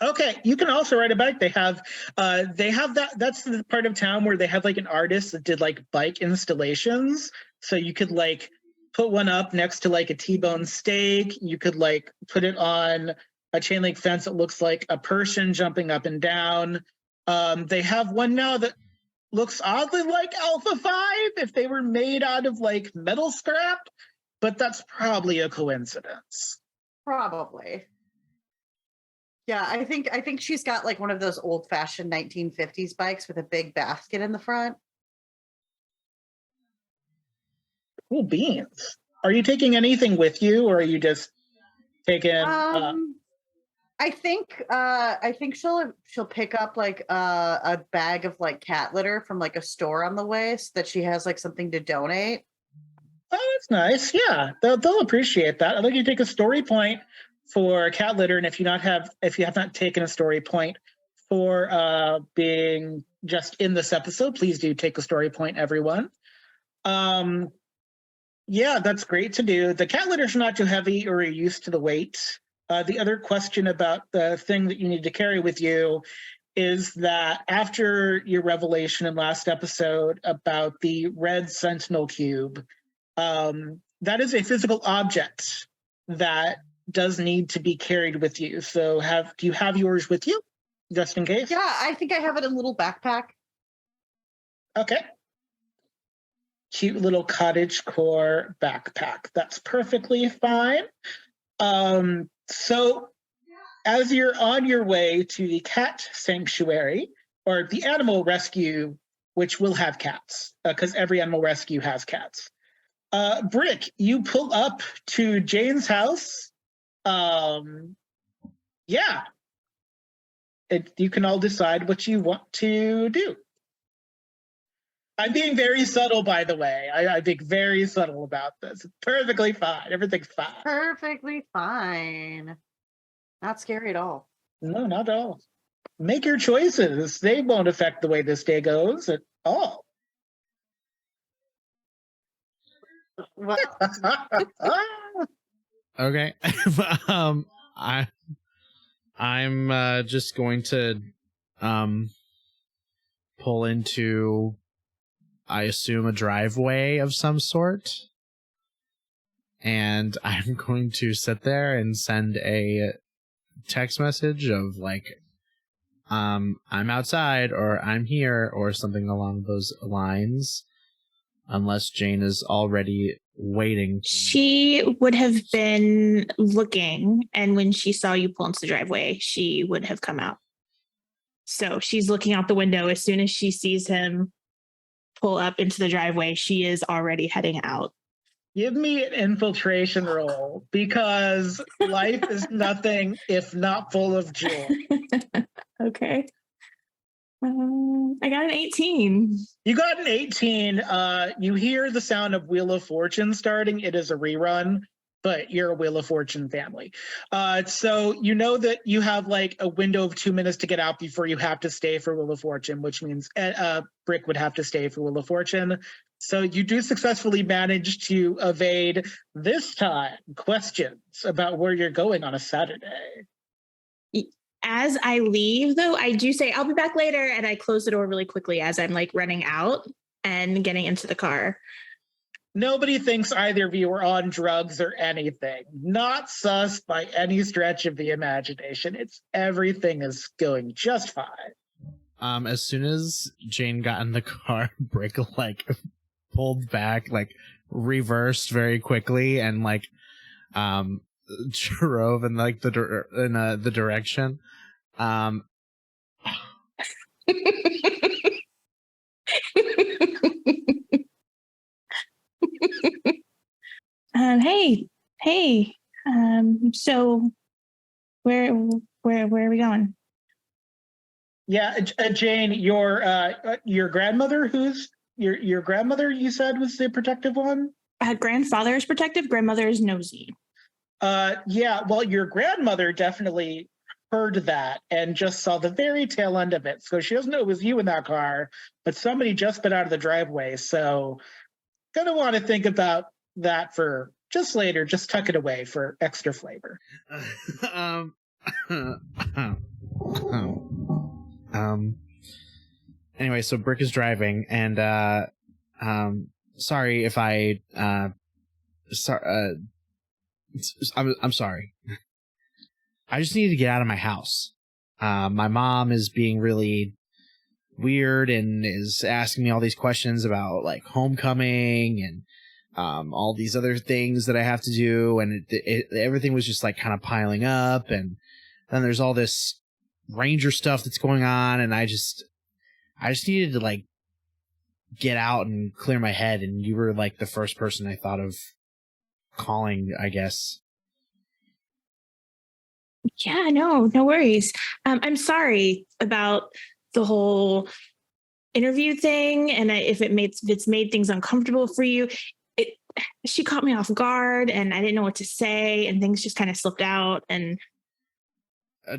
Okay, you can also ride a bike. They have that. That's the part of town where they have like an artist that did like bike installations. So you could like put one up next to like a T-bone steak. You could like put it on a chain link fence that looks like a person jumping up and down. They have one now that looks oddly like Alpha 5 if they were made out of like metal scrap, but that's probably a coincidence. Probably. Yeah, I think she's got like one of those old-fashioned 1950s bikes with a big basket in the front. Cool beans. Are you taking anything with you, or are you just taking? I think she'll pick up like a bag of like cat litter from like a store on the way, so that she has like something to donate. Oh, that's nice. Yeah, they'll appreciate that. I'd like you to take a story point for cat litter, and if you have not taken a story point for being just in this episode, please do take a story point, everyone. Yeah, that's great to do. The cat litter's not too heavy, or you're used to the weight. The other question about the thing that you need to carry with you is that after your revelation in last episode about the red Sentinel cube, that is a physical object that does need to be carried with you. So do you have yours with you, just in case? Yeah, I think I have it in a little backpack. Okay. Cute little cottagecore backpack. That's perfectly fine. So as you're on your way to the cat sanctuary, or the animal rescue, which will have cats, because every animal rescue has cats. Brick, you pull up to Jane's house. Yeah. you can all decide what you want to do. I'm being very subtle, by the way. I'm being very subtle about this. It's perfectly fine. Everything's fine. Perfectly fine. Not scary at all. No, not at all. Make your choices. They won't affect the way this day goes at all. Well, Okay. I'm just going to pull into, I assume, a driveway of some sort. And I'm going to sit there and send a text message of like, I'm outside, or I'm here, or something along those lines. Unless Jane is already waiting. She would have been looking, and when she saw you pull into the driveway, she would have come out. So she's looking out the window. As soon as she sees him pull up into the driveway, she is already heading out. Give me an infiltration roll, because life is nothing if not full of joy. Okay. I got an 18. You got an 18. You hear the sound of Wheel of Fortune starting. It is a rerun, but you're a Wheel of Fortune family. So you know that you have like a window of 2 minutes to get out before you have to stay for Wheel of Fortune, which means Brick would have to stay for Wheel of Fortune. So you do successfully manage to evade, this time, questions about where you're going on a Saturday. As I leave, though, I do say, I'll be back later. And I close the door really quickly as I'm like running out and getting into the car. Nobody thinks either of you are on drugs or anything. Not sus by any stretch of the imagination. Everything is going just fine. As soon as Jane got in the car, Brick like pulled back, like reversed very quickly, and like drove in like the direction. Hey. So where are we going? Yeah, Jane, your grandmother, who's your grandmother, you said was the protective one? Grandfather is protective, grandmother is nosy. Yeah, well, your grandmother definitely heard that and just saw the very tail end of it. So she doesn't know it was you in that car, but somebody just been out of the driveway. So gonna want to think about that for just later. Just tuck it away for extra flavor. Anyway, so Brick is driving, and sorry if I I'm sorry. I just need to get out of my house. My mom is being really weird and is asking me all these questions about like homecoming and all these other things that I have to do, and everything was just like kind of piling up, and then there's all this ranger stuff that's going on, and I just needed to like get out and clear my head, and you were like the first person I thought of calling, I guess. Yeah, no worries. I'm sorry about the whole interview thing, and if it's made things uncomfortable for you. She caught me off guard, and I didn't know what to say, and things just kind of slipped out. And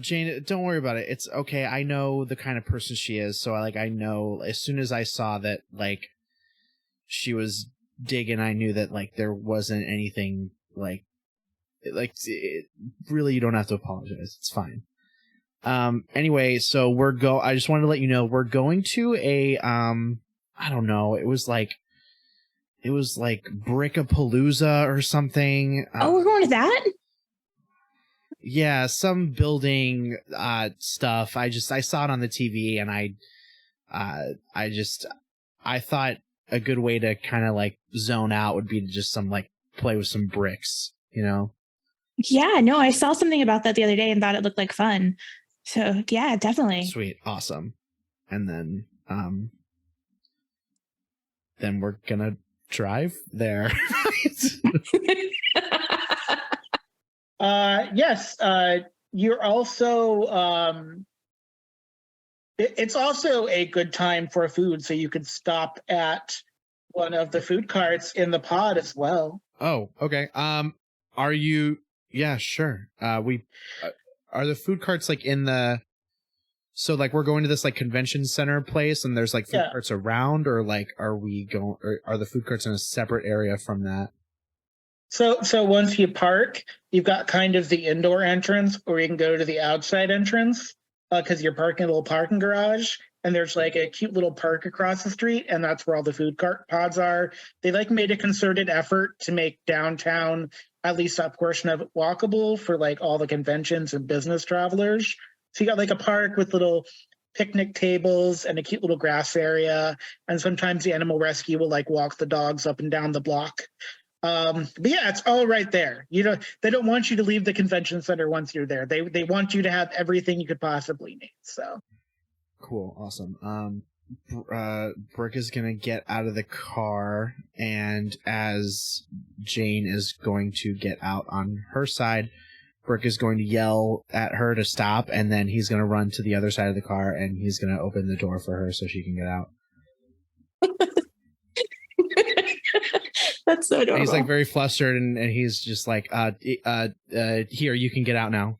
Jane, don't worry about it. It's okay. I know the kind of person she is, so I know as soon as I saw that like she was digging, I knew that like there wasn't anything like really, you don't have to apologize. It's fine. Anyway, so I just wanted to let you know we're going to a I don't know. It was like Brickapalooza or something. we're going to that? Yeah, some building stuff. I saw it on the TV, and I thought a good way to kind of like zone out would be to just play with some bricks, you know? Yeah, no, I saw something about that the other day and thought it looked like fun. So yeah, definitely. Sweet, awesome. And then we're gonna drive there. Yes. You're also It's also a good time for food, so you could stop at one of the food carts in the pod as well. Oh, okay. Are you? Yeah, sure. Are the food carts like in the? So like we're going to this like convention center place, and there's like food carts around, or like are we going? Or are the food carts in a separate area from that? So once you park, you've got kind of the indoor entrance, or you can go to the outside entrance because you're parking a little parking garage, and there's like a cute little park across the street, and that's where all the food cart pods are. They like made a concerted effort to make downtown, at least that portion of it, walkable for like all the conventions and business travelers. So you got like a park with little picnic tables and a cute little grass area, and sometimes the animal rescue will like walk the dogs up and down the block. But yeah, it's all right there. You know, they don't want you to leave the convention center once you're there. They want you to have everything you could possibly need. So cool, awesome. Brooke is gonna get out of the car, and as Jane is going to get out on her side, Brooke is going to yell at her to stop, and then he's gonna run to the other side of the car, and he's gonna open the door for her so she can get out. That's so adorable. And he's like very flustered, and he's just like, here, you can get out now.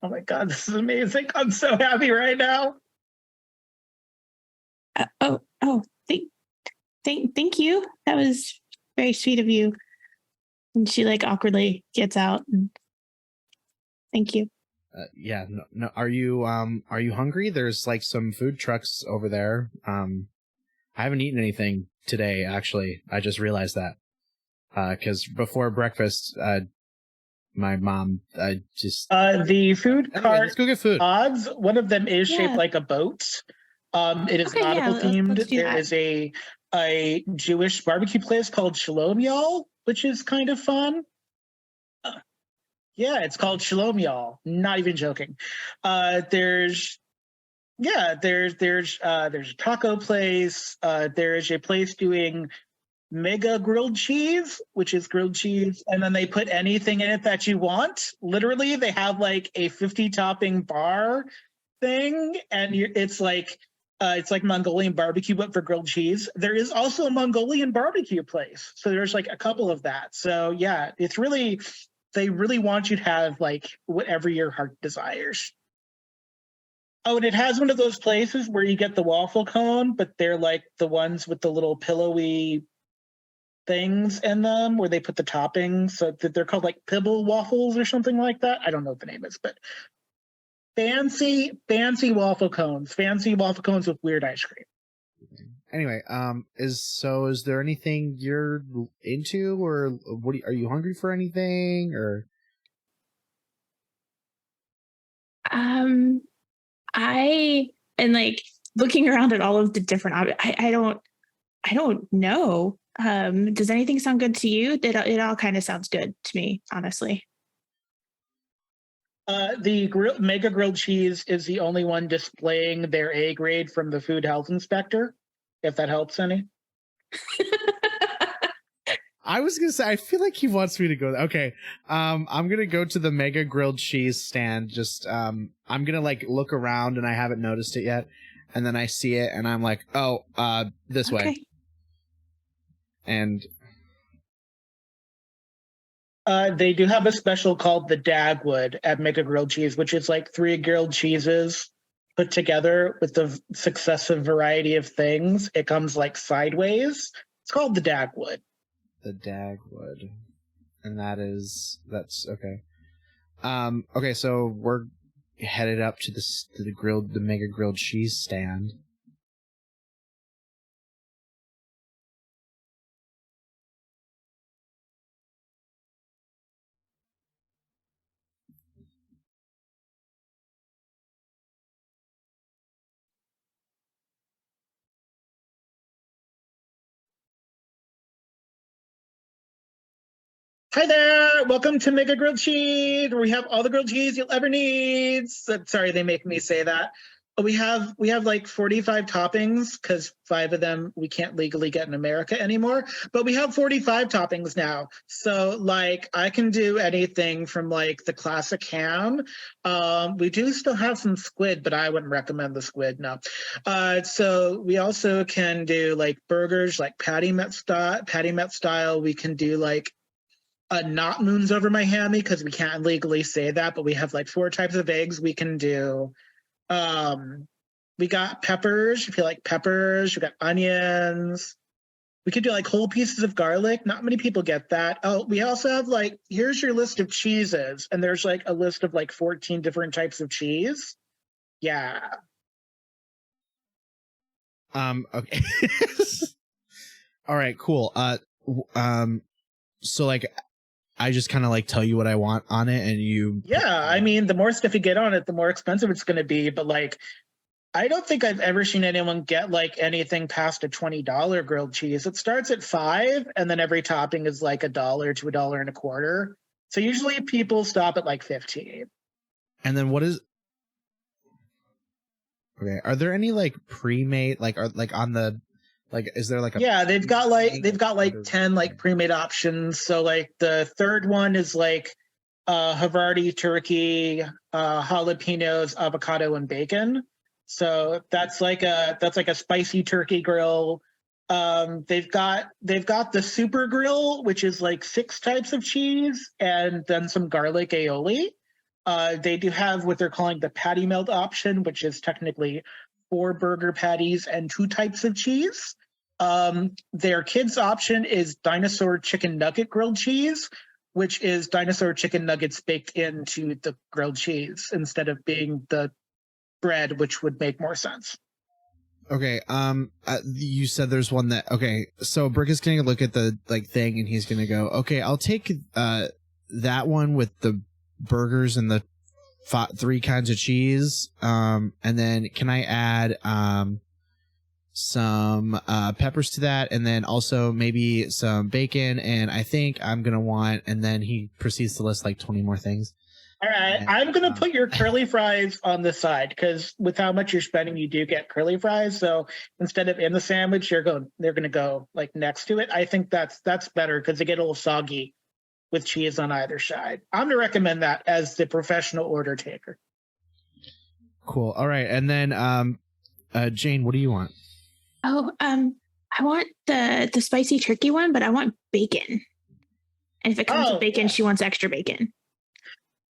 oh my god, this is amazing. I'm so happy right now. Thank you. That was very sweet of you. And she like awkwardly gets out. And thank you. Yeah, no. Are you hungry? There's like some food trucks over there. I haven't eaten anything today, actually. I just realized that. Because before breakfast, my mom just... the food cart let's go get food. pods, one of them is shaped like a boat. It is nautical themed. There is a Jewish barbecue place called Shalom Y'all, which is kind of fun. Yeah, it's called Shalom Y'all. Not even joking. There's a taco place. There is a place doing mega grilled cheese, which is grilled cheese, and then they put anything in it that you want. Literally, they have like a 50 topping bar thing, and it's like Mongolian barbecue but for grilled cheese. There is also a Mongolian barbecue place, so there's like a couple of that. So yeah, it's really, they really want you to have like whatever your heart desires. Oh, and it has one of those places where you get the waffle cone, but they're like the ones with the little pillowy things in them where they put the toppings. So they're called like Pibble waffles or something like that. I don't know what the name is, but fancy waffle cones. Fancy waffle cones with weird ice cream. Anyway, is there anything you're into, or are you hungry for anything, or? I and like looking around at all of the different objects. I don't know. Does anything sound good to you? It all kind of sounds good to me, honestly. The mega grilled cheese is the only one displaying their A grade from the food health inspector, if that helps any. I was gonna say, I feel like he wants me to go. Okay, I'm gonna go to the mega grilled cheese stand. Just I'm gonna like look around, and I haven't noticed it yet, and then I see it, and I'm like, oh, this way. And they do have a special called the Dagwood at Mega Grilled Cheese, which is like 3 grilled cheeses put together with the successive variety of things. It comes like sideways. It's called the Dagwood. The Dagwood, and that's okay. Okay, so we're headed up to the mega grilled cheese stand. Hi there! Welcome to Mega Grilled Cheese, where we have all the grilled cheese you'll ever need. Sorry, they make me say that. We have like 45 toppings because 5 of them we can't legally get in America anymore. But we have 45 toppings now. So like I can do anything from like the classic ham. We do still have some squid, but I wouldn't recommend the squid. No. So we also can do like burgers, like patty met style. We can do like not moons over my hammy because we can't legally say that, but we have like 4 types of eggs we can do. We got peppers, if you like peppers. We got onions. We could do like whole pieces of garlic. Not many people get that. Oh, we also have like, here's your list of cheeses. And there's like a list of like 14 different types of cheese. Yeah. Okay. All right, cool. So like I just kind of like tell you what I want on it and you. Yeah, I mean, the more stuff you get on it, the more expensive it's going to be. But like, I don't think I've ever seen anyone get like anything past a $20 grilled cheese. It starts at $5, and then every topping is like $1 to $1.25. So usually people stop at like 15. And then what is? Okay, are there any like pre-made like are like on the? Like, is there like a... Yeah, they've got like 10 like pre-made options. So like the third one is like Havarti turkey, jalapenos, avocado, and bacon. So that's like a spicy turkey grill. They've got the super grill, which is like 6 types of cheese and then some garlic aioli. They do have what they're calling the patty melt option, which is technically 4 burger patties and 2 types of cheese. Their kids option is dinosaur chicken nugget grilled cheese, which is dinosaur chicken nuggets baked into the grilled cheese instead of being the bread, which would make more sense. Okay. You said there's one that. Okay. So Brick is gonna look at the like thing and he's gonna go, okay, I'll take that one with the burgers and the 3 kinds of cheese. And then can I add some peppers to that, and then also maybe some bacon, and I think I'm gonna want, and then he proceeds to list like 20 more things. All right, And, I'm gonna put your curly fries on the side because with how much you're spending, you do get curly fries. So instead of in the sandwich, they're gonna go like next to it. I think that's better because they get a little soggy with cheese on either side. I'm gonna recommend that as the professional order taker. Cool. All right, and then Jane, what do you want? Oh, I want the spicy turkey one, but I want bacon. And if it comes with bacon, she wants extra bacon.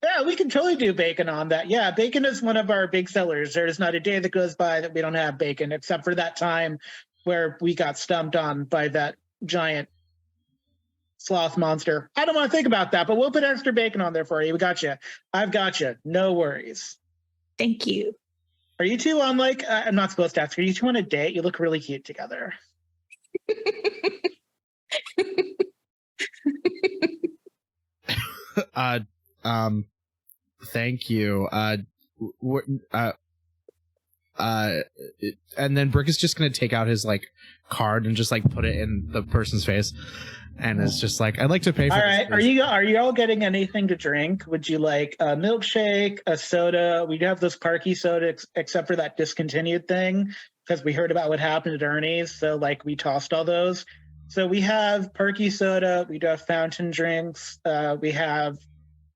Yeah, we can totally do bacon on that. Yeah, bacon is one of our big sellers. There's not a day that goes by that we don't have bacon, except for that time where we got stumped on by that giant sloth monster. I don't want to think about that, but we'll put extra bacon on there for you. We got you. I've got you. No worries. Thank you. Are you two on like, I'm not supposed to ask, are you two on a date? You look really cute together. Thank you. And then Brick is just gonna take out his like card and just like put it in the person's face, and it's just like, I'd like to pay for. All right, are you all getting anything to drink? Would you like a milkshake, a soda? We do have those Parky soda, except for that discontinued thing, because we heard about what happened at Ernie's. So like we tossed all those. So we have Parky soda. We do have fountain drinks. We have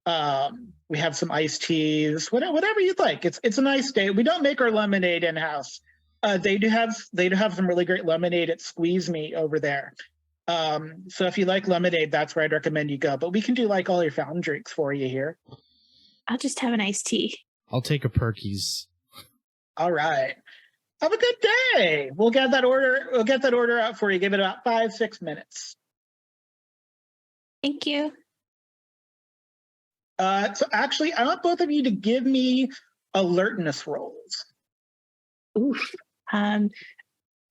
some iced teas. Whatever you'd like. It's a nice day. We don't make our lemonade in house. They do have some really great lemonade at Squeeze Me over there. So if you like lemonade, that's where I'd recommend you go. But we can do like all your fountain drinks for you here. I'll just have an iced tea. I'll take a Perky's. All right. Have a good day. We'll get that order out for you. Give it about 5-6 minutes. Thank you. So actually, I want both of you to give me alertness rolls. Oof.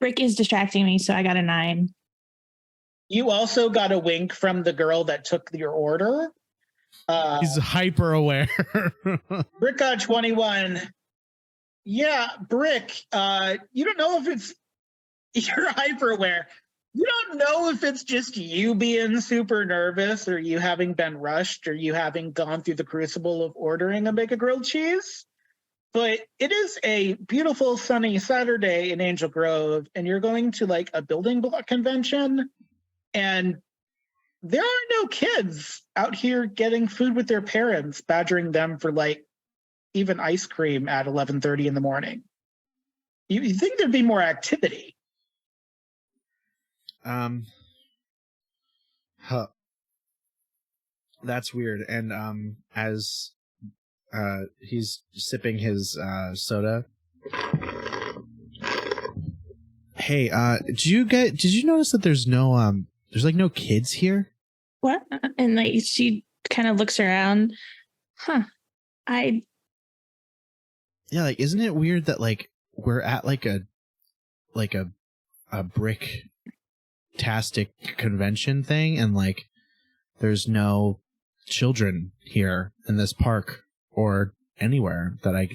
Rick is distracting me, so I got a 9. You also got a wink from the girl that took your order. He's hyper aware. Brick got 21. Yeah, Brick, you don't know if you're hyper aware. You don't know if it's just you being super nervous or you having been rushed or you having gone through the crucible of ordering a big grilled cheese. But it is a beautiful sunny Saturday in Angel Grove, and you're going to like a building block convention, and there are no kids out here getting food with their parents, badgering them for like even ice cream at 11:30 in the morning. You think there'd be more activity? Huh. That's weird. And as he's sipping his soda. Hey, did you notice that there's no there's no kids here? What? And like she kind of looks around. Huh. Yeah, like isn't it weird that like we're at like a brick-tastic convention thing and like there's no children here in this park or anywhere that I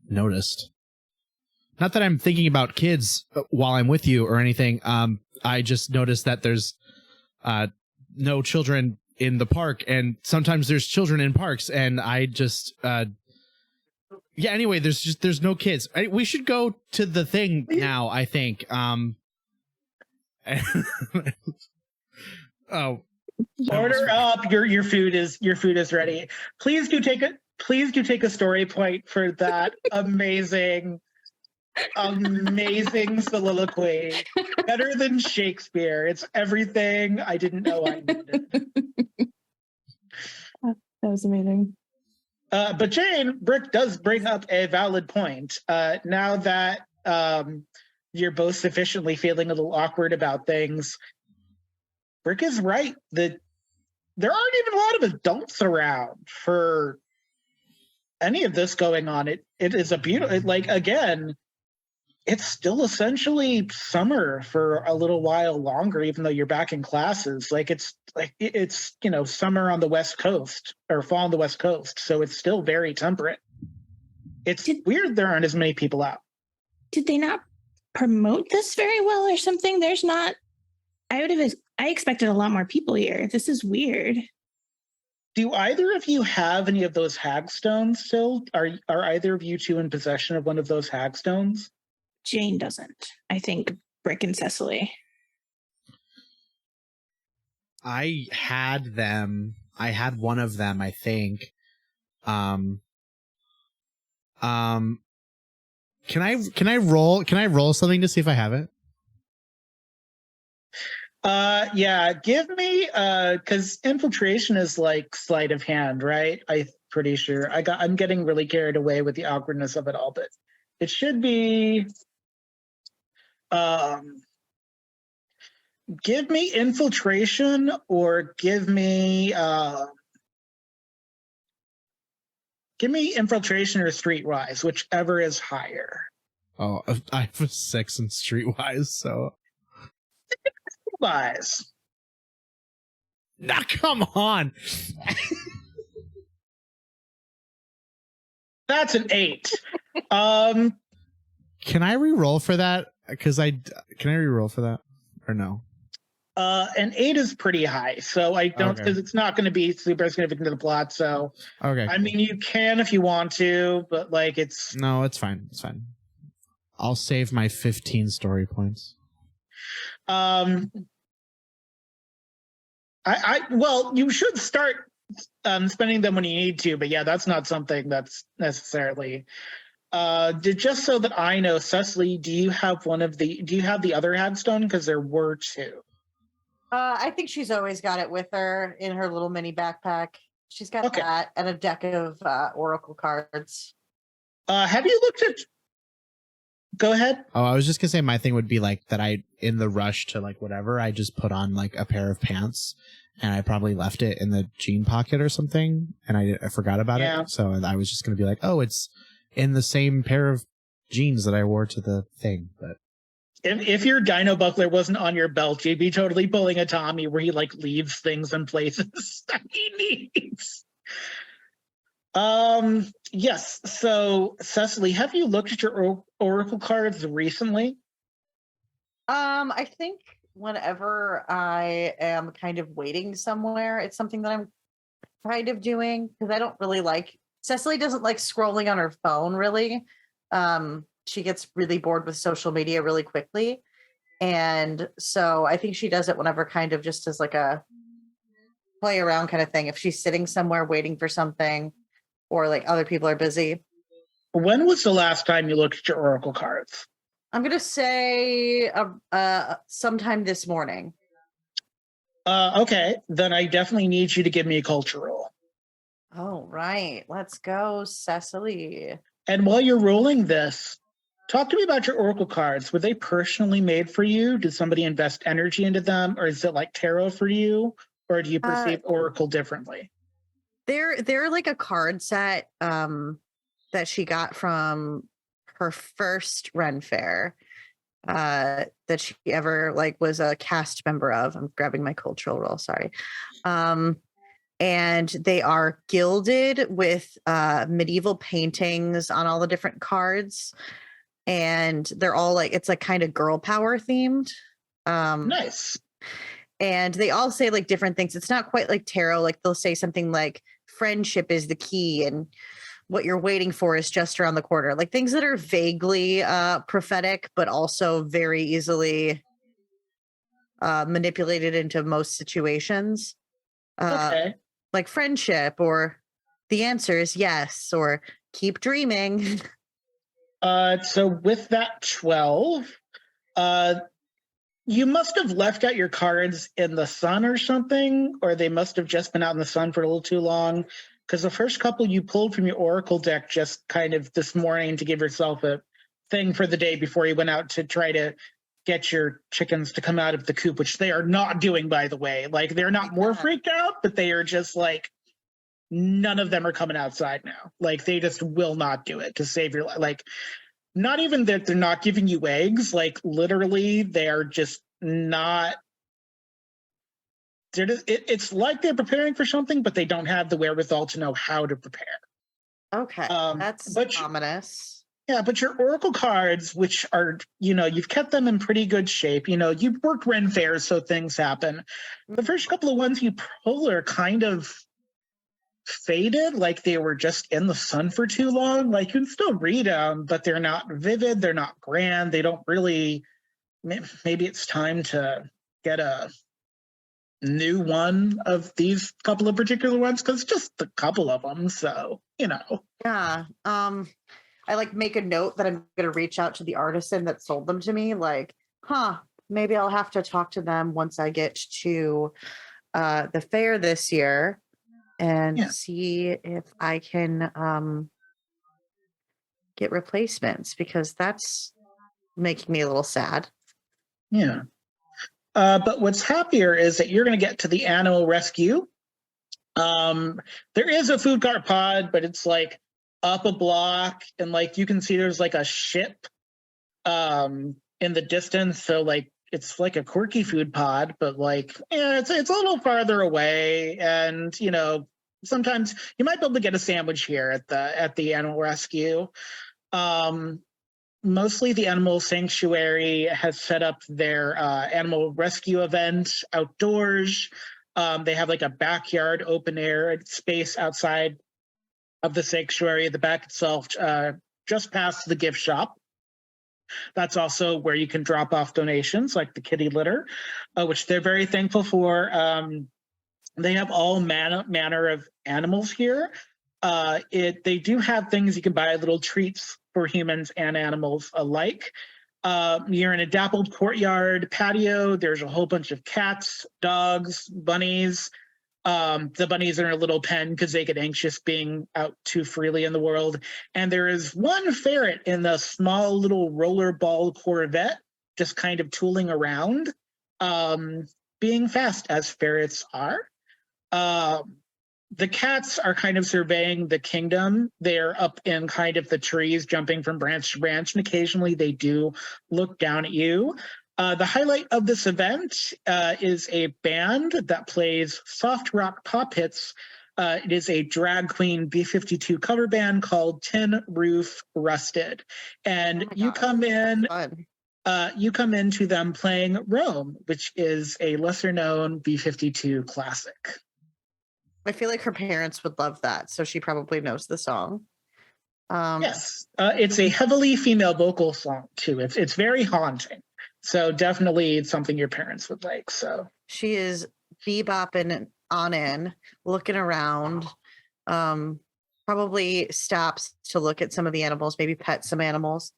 noticed. Not that I'm thinking about kids while I'm with you or anything. I just noticed that there's no children in the park, and sometimes there's children in parks, and I just yeah. Anyway, there's no kids. We should go to the thing now, I think. Oh. Order up. Your food is ready. Please do take a story point for that amazing soliloquy. Better than Shakespeare. It's everything I didn't know I needed. That was amazing. But Jane, Brick does bring up a valid point. Now that you're both sufficiently feeling a little awkward about things, Brick is right that there aren't even a lot of adults around for any of this going on. It is a beautiful, like, again, it's still essentially summer for a little while longer, even though you're back in classes. It's summer on the West Coast or fall on the West Coast. So it's still very temperate. It's weird there aren't as many people out. Did they not promote this very well or something? There's not, I expected a lot more people here. This is weird. Do either of you have any of those hagstones still? Are either of you two in possession of one of those hagstones? Jane doesn't. I think Brick and Cecily. I had them. I had one of them, I think. Can I roll something to see if I have it? Yeah, give me because infiltration is like sleight of hand, right? I'm pretty sure. I'm getting really carried away with the awkwardness of it all, but it should be give me infiltration or give me infiltration or streetwise, whichever is higher. Oh, I have a 6 in streetwise, so Wise. nah, come on. That's an 8. Can I re-roll for that? Can I re-roll for that or no? An 8 is pretty high, so I don't because it's not going to be super significant to the plot. So okay, I mean, you can if you want to, but like it's it's fine. It's fine. I'll save my 15 story points. Well, you should start spending them when you need to, but yeah, that's not something that's necessarily. Just so that I know, Cecily, do you have the other hagstone? Because there were 2. I think she's always got it with her in her little mini backpack. She's got that and a deck of oracle cards. Have you looked at? Go ahead. Oh, I was just gonna say my thing would be like that. I in the rush to like whatever, I just put on like a pair of pants, and I probably left it in the jean pocket or something, and I forgot about it. So I was just gonna be like, oh, it's in the same pair of jeans that I wore to the thing. But if your dino buckler wasn't on your belt, you'd be totally pulling a Tommy where he like leaves things in places that he needs. Yes. So Cecily, have you looked at your oracle cards recently? I think whenever I am kind of waiting somewhere, it's something that I'm kind of doing because I don't really like Cecily doesn't like scrolling on her phone really. She gets really bored with social media really quickly. And so I think she does it whenever kind of just as like a play around kind of thing. If she's sitting somewhere waiting for something or like other people are busy. When was the last time you looked at your Oracle cards? I'm going to say sometime this morning. Okay, then I definitely need you to give me a culture roll. Oh, right. Let's go, Cecily. And while you're rolling this, talk to me about your Oracle cards. Were they personally made for you? Did somebody invest energy into them? Or is it like tarot for you? Or do you perceive Oracle differently? They're like a card set that she got from her first Ren Fair that she ever like was a cast member of. I'm grabbing my cultural roll, sorry. And they are gilded with medieval paintings on all the different cards. And they're all like, it's like kind of girl power themed. Nice. And they all say like different things. It's not quite like tarot. Like they'll say something like friendship is the key and what you're waiting for is just around the corner. Like things that are vaguely prophetic, but also very easily manipulated into most situations. Okay. Like friendship, or the answer is yes, or keep dreaming. So with that 12, you must have left out your cards in the sun or something, or they must have just been out in the sun for a little too long. Because the first couple you pulled from your Oracle deck just kind of this morning to give yourself a thing for the day before you went out to try to get your chickens to come out of the coop, which they are not doing, by the way. Like, they're not more freaked out, but they are just like, none of them are coming outside now. Like, they just will not do it to save your life. Like, not even that they're not giving you eggs, like literally they are just not. It's like they're preparing for something, but they don't have the wherewithal to know how to prepare. Okay, that's ominous. Yeah, but your Oracle cards, which are, you've kept them in pretty good shape. You've worked Ren Fairs, so things happen. The first couple of ones you pull are kind of faded, like they were just in the sun for too long. Like, you can still read them, but they're not vivid, they're not grand, they don't really. Maybe it's time to get a new one of these couple of particular ones, because just a couple of them, so yeah. I like make a note that I'm gonna reach out to the artisan that sold them to me, like, maybe I'll have to talk to them once I get to the fair this year and see if I can get replacements, because that's making me a little sad. Yeah. But what's happier is that you're going to get to the animal rescue. There is a food cart pod, but it's like up a block, and like you can see there's like a ship in the distance. So like it's like a quirky food pod, but like it's a little farther away, and sometimes you might be able to get a sandwich here at the animal rescue. Mostly the animal sanctuary has set up their animal rescue event outdoors. They have like a backyard open air space outside of the sanctuary, the back itself, just past the gift shop. That's also where you can drop off donations like the kitty litter, which they're very thankful for. They have all manner of animals here. They do have things you can buy, little treats for humans and animals alike. You're in a dappled courtyard patio. There's a whole bunch of cats, dogs, bunnies. The bunnies are in a little pen because they get anxious being out too freely in the world. And there is one ferret in the small little rollerball Corvette, just kind of tooling around, being fast as ferrets are. The cats are kind of surveying the kingdom. They're up in kind of the trees, jumping from branch to branch, and occasionally they do look down at you. The highlight of this event is a band that plays soft rock pop hits. It is a drag queen B-52 cover band called Tin Roof Rusted. And you come in. You come into them playing Rome, which is a lesser known B-52 classic. I feel like her parents would love that, so she probably knows the song. Yes, it's a heavily female vocal song too. It's very haunting. So definitely it's something your parents would like. So she is bebopping on in, looking around. Probably stops to look at some of the animals, maybe pet some animals.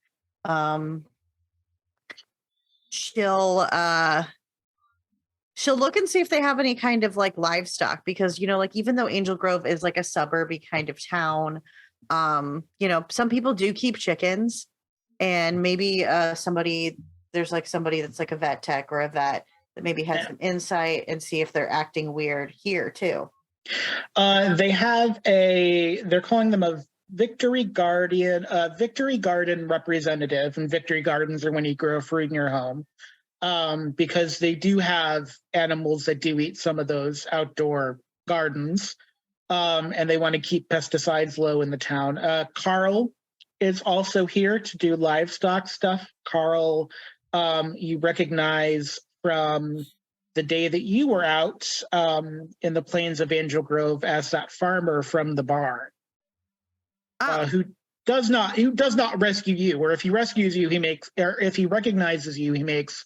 She'll look and see if they have any kind of like livestock, because like even though Angel Grove is like a suburby kind of town, some people do keep chickens, and maybe there's like somebody that's like a vet tech or a vet that maybe has some insight and see if they're acting weird here too. They're calling them a Victory Garden representative, and Victory Gardens are when you grow fruit in your home. Because they do have animals that do eat some of those outdoor gardens, and they want to keep pesticides low in the town. Carl is also here to do livestock stuff. Carl, you recognize from the day that you were out in the plains of Angel Grove as that farmer from the barn, who does not rescue you, or if he rescues you, if he recognizes you, he makes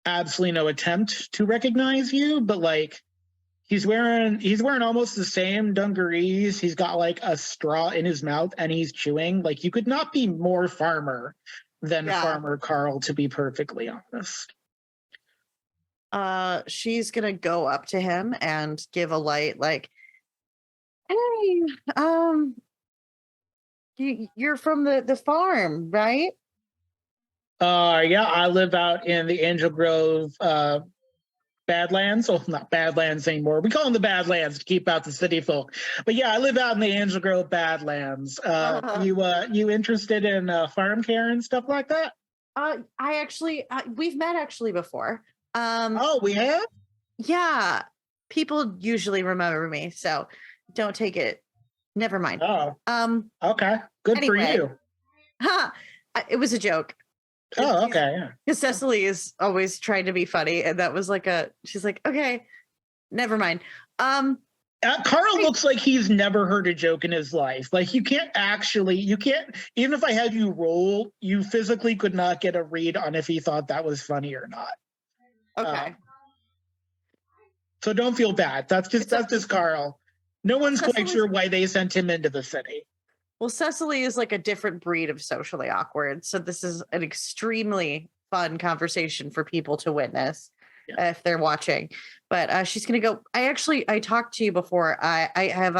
absolutely no attempt to recognize you. But like he's wearing almost the same dungarees. He's got like a straw in his mouth and he's chewing. Like you could not be more farmer than Farmer Carl, to be perfectly honest. She's gonna go up to him and give a light like, hey, you're from the farm, right? Yeah, I live out in the Angel Grove Badlands. Oh, not Badlands anymore. We call them the Badlands to keep out the city folk. But yeah, I live out in the Angel Grove Badlands. You interested in farm care and stuff like that? We've met actually before. Oh, we have? Yeah. People usually remember me, so don't take it. Never mind. Oh. Okay. Good for you. It was a joke. Oh, okay. Yeah. Because Cecily is always trying to be funny, and that was like she's like, okay, never mind. Carl looks like he's never heard a joke in his life. Like you can't, even if I had you roll, you physically could not get a read on if he thought that was funny or not. Okay. So don't feel bad. That's just Carl. No one's quite sure why they sent him into the city. Well, Cecily is like a different breed of socially awkward. So this is an extremely fun conversation for people to witness if they're watching. But she's going to go. I talked to you before. I have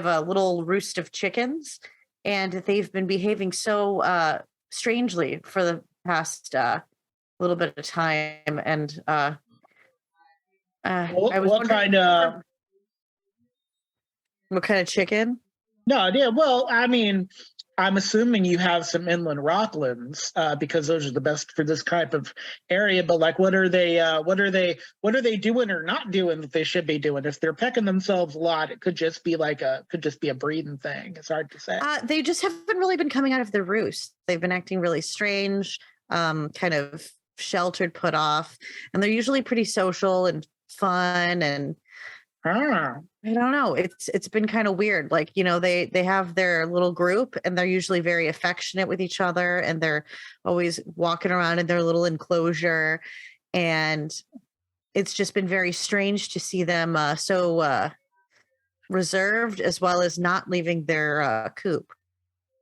a little roost of chickens, and they've been behaving so strangely for the past little bit of time. And I was what kind of chicken? No, yeah. Well, I mean, I'm assuming you have some inland rocklands because those are the best for this type of area. But like, what are they doing or not doing that they should be doing? If they're pecking themselves a lot, it could just be a breeding thing. It's hard to say. They just haven't really been coming out of their roost. They've been acting really strange, kind of sheltered, put off, and they're usually pretty social and fun and. I don't know. It's been kind of weird. Like, they have their little group and they're usually very affectionate with each other, and they're always walking around in their little enclosure. And it's just been very strange to see them so reserved, as well as not leaving their coop.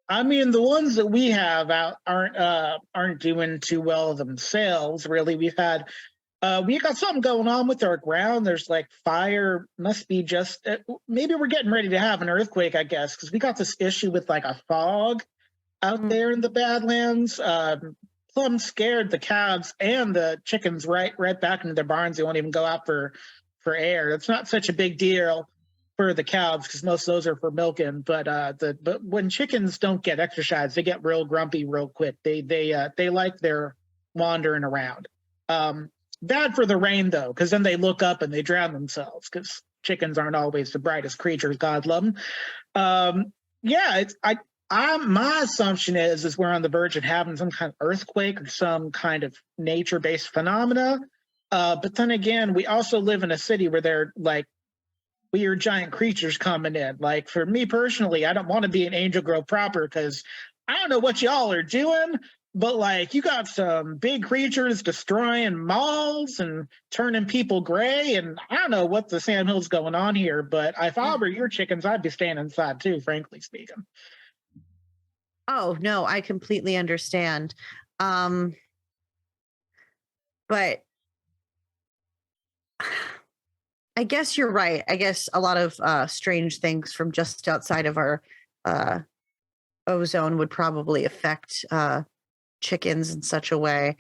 I mean, the ones that we have out aren't doing too well themselves, really. We got something going on with our ground. There's like fire, must be just, maybe we're getting ready to have an earthquake, I guess, because we got this issue with like a fog out there in the Badlands. Plum scared the calves and the chickens right back into their barns. They won't even go out for air. It's not such a big deal for the calves because most of those are for milking. But when chickens don't get exercise, they get real grumpy real quick. They like their wandering around. Bad for the rain, though, because then they look up and they drown themselves because chickens aren't always the brightest creatures. God love them. My assumption is we're on the verge of having some kind of earthquake or some kind of nature-based phenomena. But then again, we also live in a city where they're like weird giant creatures coming in. Like for me personally, I don't want to be an Angel Grove proper because I don't know what y'all are doing, but like you got some big creatures destroying malls and turning people gray, and I don't know what the Sam Hill's going on here. But if I were your chickens, I'd be staying inside too, frankly speaking. Oh no, I completely understand. But I guess you're right. I guess a lot of strange things from just outside of our ozone would probably affect chickens in such a way.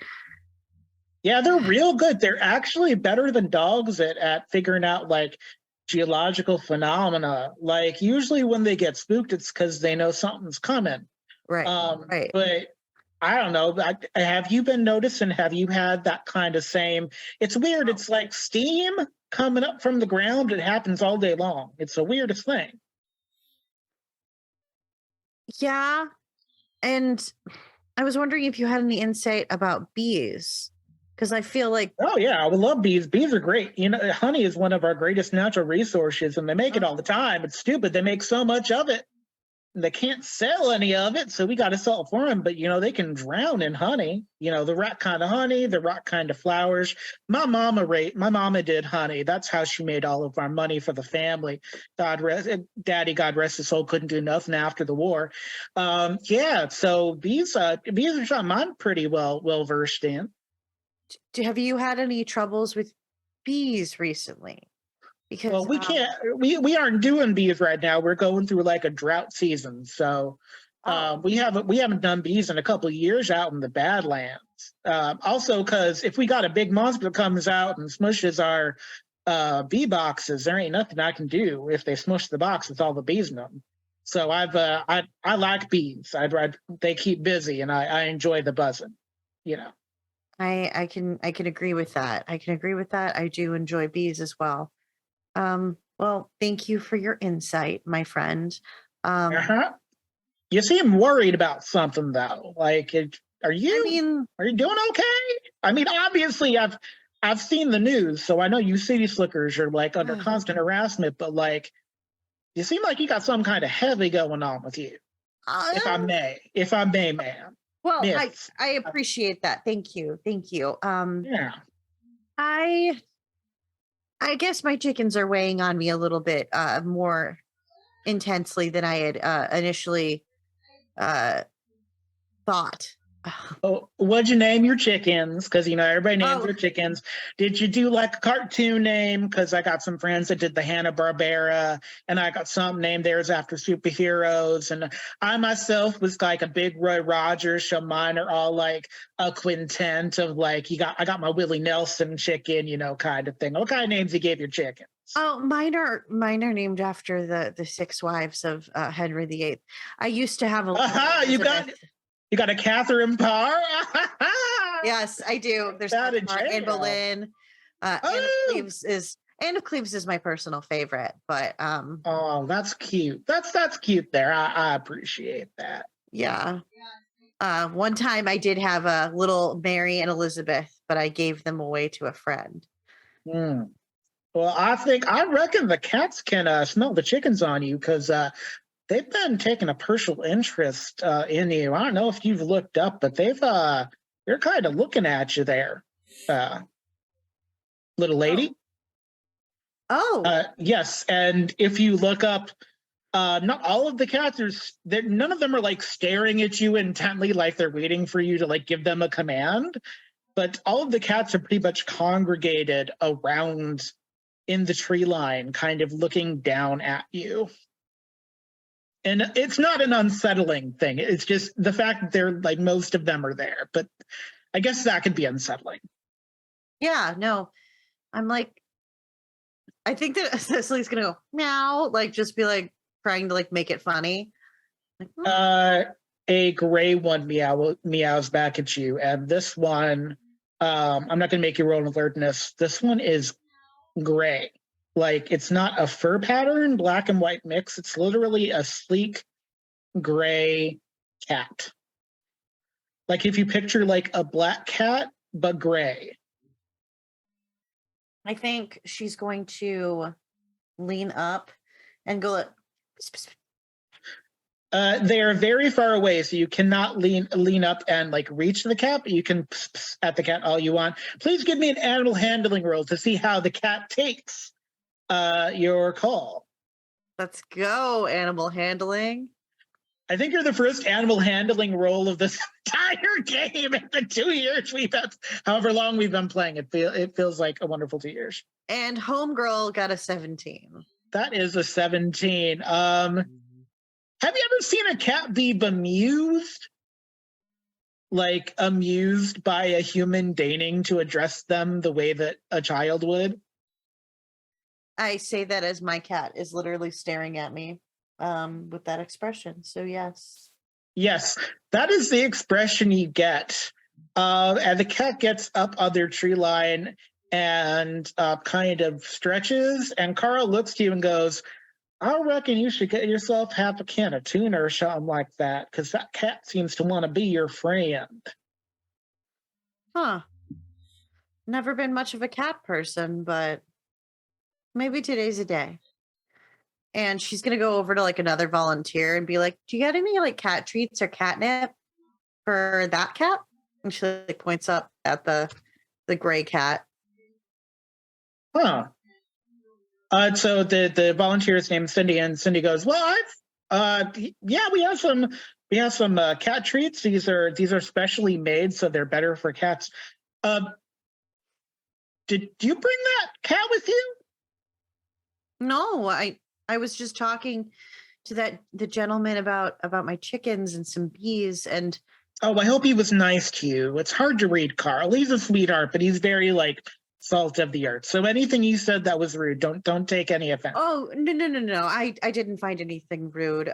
Yeah, they're real good. They're actually better than dogs at figuring out like geological phenomena. Like usually when they get spooked, it's because they know something's coming. Right. Right. But I don't know. Have you been noticing? Have you had that kind of same? It's weird. It's like steam coming up from the ground. It happens all day long. It's the weirdest thing. Yeah. And I was wondering if you had any insight about bees. Because I feel like, Oh yeah, I would love bees. Bees are great. You know, honey is one of our greatest natural resources, and they make it all the time. It's stupid. They make so much of it. They can't sell any of it, so we got to sell it for them. But you know, they can drown in honey. You know, the right kind of honey, the right kind of flowers. My mama did honey. That's how she made all of our money for the family. Daddy, God rest his soul, couldn't do nothing after the war. Yeah, so bees are something I'm pretty well versed in. have you had any troubles with bees recently? Because Well, we can't. We aren't doing bees right now. We're going through like a drought season, so we haven't done bees in a couple of years out in the Badlands. Also, because if we got a big monster that comes out and smushes our bee boxes, there ain't nothing I can do if they smush the box with all the bees in them. So I like bees. They keep busy, and I enjoy the buzzing. You know. I can agree with that. I can agree with that. I do enjoy bees as well. Well, thank you for your insight, my friend. You seem worried about something though. Like, are you doing okay? I mean, obviously, I've seen the news, so I know you city slickers are like under constant harassment. But like, you seem like you got some kind of heavy going on with you. If I may, ma'am. Well, yes. I appreciate that. Thank you. Yeah. I guess my chickens are weighing on me a little bit more intensely than I had initially thought. Oh, what'd you name your chickens? Because you know everybody names their chickens. Did you do like a cartoon name? Because I got some friends that did the Hanna-Barbera, and I got some named theirs after superheroes. And I myself was like a big Roy Rogers, so mine are all like a quintet of like I got my Willie Nelson chicken, you know, kind of thing. What kind of names you gave your chickens? Oh, mine are named after the six wives of Henry VIII. I used to have a You got a Catherine Parr? Yes, I do. There's Anne Boleyn. Anne of Cleves is my personal favorite, but oh, that's cute. That's cute there. I appreciate that. Yeah. One time I did have a little Mary and Elizabeth, but I gave them away to a friend. Well, I reckon the cats can smell the chickens on you because they've been taking a personal interest in you. I don't know if you've looked up, but they're kind of looking at you there, little lady. Yes, and if you look up, not all of the cats none of them are like staring at you intently, like they're waiting for you to like give them a command. But all of the cats are pretty much congregated around in the tree line, kind of looking down at you. And it's not an unsettling thing. It's just the fact that they're like most of them are there. But I guess that could be unsettling. Yeah, no. I'm like, I think that Cecily's gonna go meow, like just be like trying to like make it funny. Like, a gray one meows back at you, and this one, I'm not gonna make you roll an alertness. This one is gray. Like it's not a fur pattern, black and white mix. It's literally a sleek gray cat. Like if you picture like a black cat, but gray. I think she's going to lean up and go like, They are very far away, so you cannot lean up and like reach the cat, but you can at the cat all you want. Please give me an animal handling roll to see how the cat takes your call. let's go, animal handling. I think you're the first animal handling role of this entire game in the 2 years we've had, however long we've been playing. It feels like a wonderful 2 years. And homegirl got a 17. That is a 17. Have you ever seen a cat be bemused? Like amused by a human deigning to address them the way that a child would? I say that as my cat is literally staring at me with that expression. So yes. Yes, that is the expression you get. And the cat gets up on their tree line and kind of stretches. And Carl looks to you and goes, I reckon you should get yourself half a can of tuna or something like that, because that cat seems to want to be your friend. Huh. Never been much of a cat person, but maybe today's a day. And she's going to go over to like another volunteer and be like, do you got any like cat treats or catnip for that cat? And she like points up at the gray cat. Huh. So the volunteer's named Cindy, and Cindy goes, well, yeah, we have some cat treats. These are specially made, so they're better for cats. Did you bring that cat with you? No, I was just talking to the gentleman about my chickens and some bees, and Oh, I hope he was nice to you. It's hard to read Carl. He's a sweetheart, but he's very like salt of the earth. So anything you said that was rude, don't take any offense. oh no. I didn't find anything rude.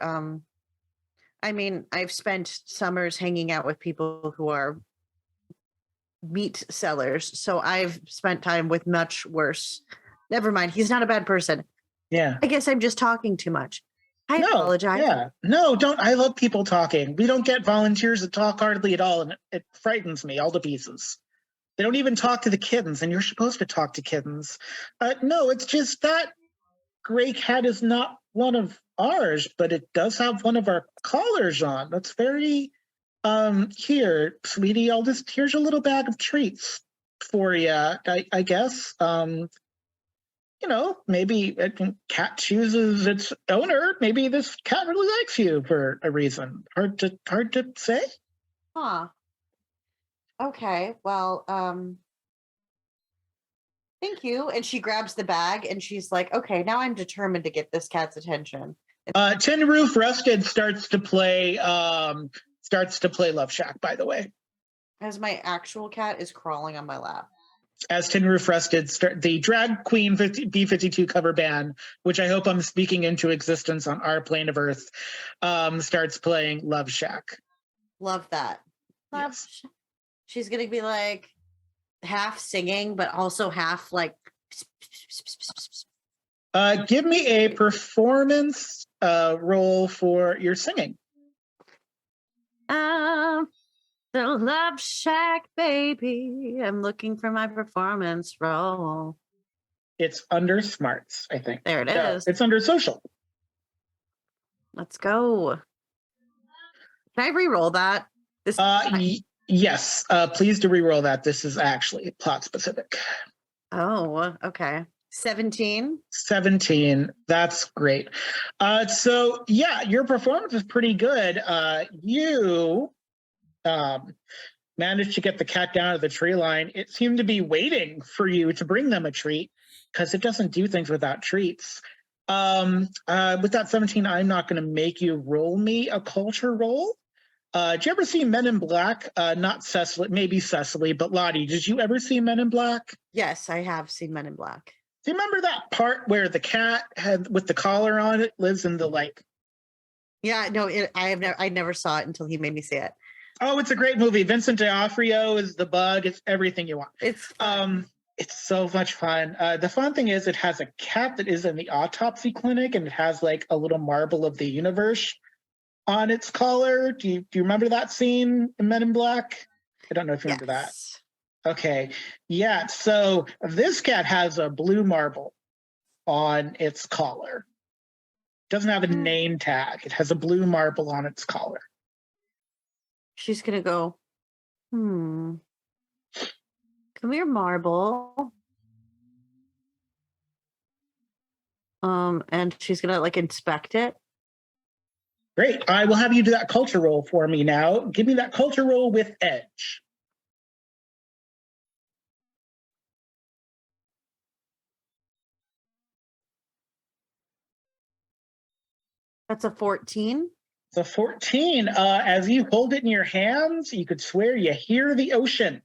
I mean, I've spent summers hanging out with people who are meat sellers, so I've spent time with much worse. Never mind, he's not a bad person. Yeah. I guess I'm just talking too much. I apologize. Yeah. No, don't. I love people talking. We don't get volunteers that talk hardly at all, and it frightens me all to pieces. They don't even talk to the kittens, and you're supposed to talk to kittens. No, it's just that gray cat is not one of ours, but it does have one of our collars on. That's very, here, sweetie, here's a little bag of treats for you, I guess. Maybe a cat chooses its owner. Maybe this cat really likes you for a reason. Hard to say. Huh. Okay. Well, thank you. And she grabs the bag and she's like, okay, now I'm determined to get this cat's attention. Tin Roof Rusted starts to play Love Shack, by the way. As my actual cat is crawling on my lap. As Tin Roof Rusted, the Drag Queen B-52 cover band, which I hope I'm speaking into existence on our plane of Earth, starts playing Love Shack. Love that. Yes. She's going to be like half singing, but also half like. Give me a performance roll for your singing. The Love Shack, baby. I'm looking for my performance role. It's under smarts, I think. There it is. It's under social. Let's go. Can I re-roll that? Yes. Please do re-roll that. This is actually plot specific. Oh, okay. 17. 17. That's great. So yeah, your performance is pretty good. You managed to get the cat down to the tree line. It seemed to be waiting for you to bring them a treat because it doesn't do things without treats. With that 17, I'm not going to make you roll me a culture roll. Did you ever see Men in Black? Not Cecily, maybe Cecily, but Lottie, did you ever see Men in Black? Yes, I have seen Men in Black. Do you remember that part where the cat with the collar on it lives in the like? Yeah, no, I never saw it until he made me see it. Oh, it's a great movie. Vincent D'Onofrio is the bug. It's everything you want. It's so much fun. The fun thing is it has a cat that is in the autopsy clinic, and it has like a little marble of the universe on its collar. Do you remember that scene in Men in Black? I don't know if you remember that. Okay. Yeah. So this cat has a blue marble on its collar. Doesn't have a name tag. It has a blue marble on its collar. She's gonna go, come here, marble. And she's gonna like inspect it. Great. I will have you do that culture roll for me now. Give me that culture roll with edge. That's a 14. So 14, as you hold it in your hands, you could swear you hear the ocean.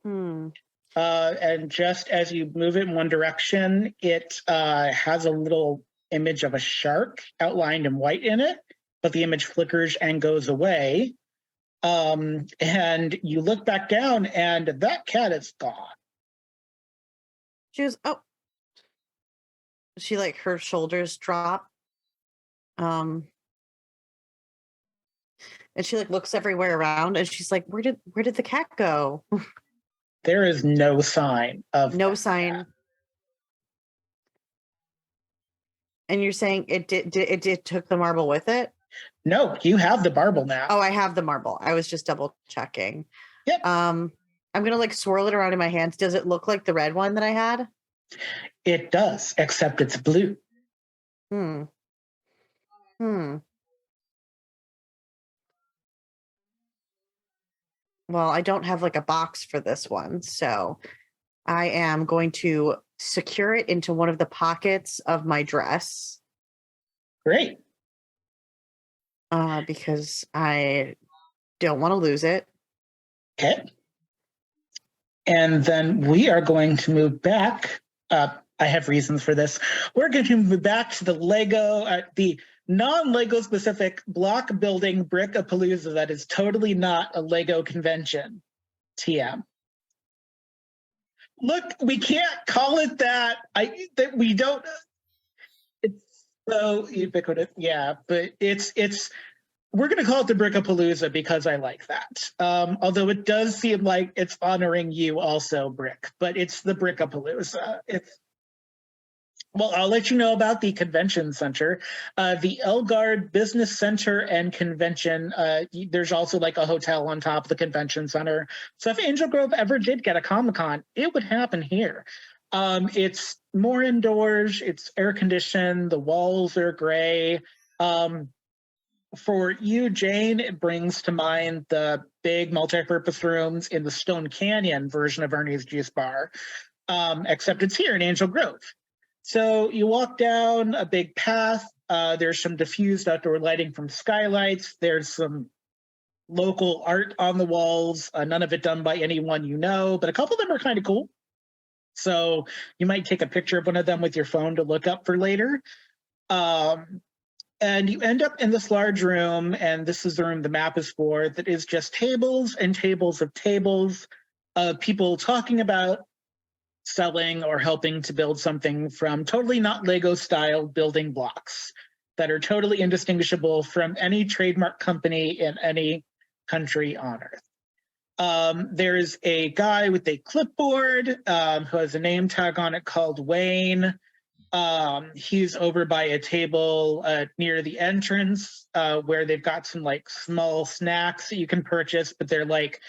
And just as you move it in one direction, it has a little image of a shark outlined in white in it, but the image flickers and goes away. And you look back down and that cat is gone. She goes, oh. She like her shoulders drop. And she like looks everywhere around and she's like, where did the cat go? There is no sign of no sign. Cat. And you're saying it took the marble with it? No, you have the marble now. Oh, I have the marble. I was just double checking. Yep. I'm gonna like swirl it around in my hands. Does it look like the red one that I had? It does, except it's blue. Well, I don't have like a box for this one, so I am going to secure it into one of the pockets of my dress. Great. Because I don't want to lose it. Okay. And then we are going to move back. I have reasons for this. We're going to move back to the Lego, the non-Lego specific block building Brick-a-Palooza that is totally not a Lego convention. TM. Look, we can't call it that. That we don't. It's so ubiquitous. Yeah, but it's. We're going to call it the Brick-a-Palooza because I like that. Although it does seem like it's honoring you also, Brick, but it's the Brick-a-Palooza. Well, I'll let you know about the convention center. The Elgard Business Center and Convention. There's also like a hotel on top of the convention center. So if Angel Grove ever did get a Comic-Con, it would happen here. It's more indoors. It's air conditioned. The walls are gray. For you, Jane, it brings to mind the big multi-purpose rooms in the Stone Canyon version of Ernie's Juice Bar, except it's here in Angel Grove. So you walk down a big path. There's some diffused outdoor lighting from skylights. There's some local art on the walls, none of it done by anyone you know, but a couple of them are kind of cool. So you might take a picture of one of them with your phone to look up for later. And you end up in this large room, and this is the room the map is for, that is just tables and tables of tables of people talking about selling or helping to build something from totally not Lego style building blocks that are totally indistinguishable from any trademark company in any country on Earth. There's a guy with a clipboard who has a name tag on it called Wayne. He's over by a table near the entrance where they've got some like small snacks that you can purchase, but they're like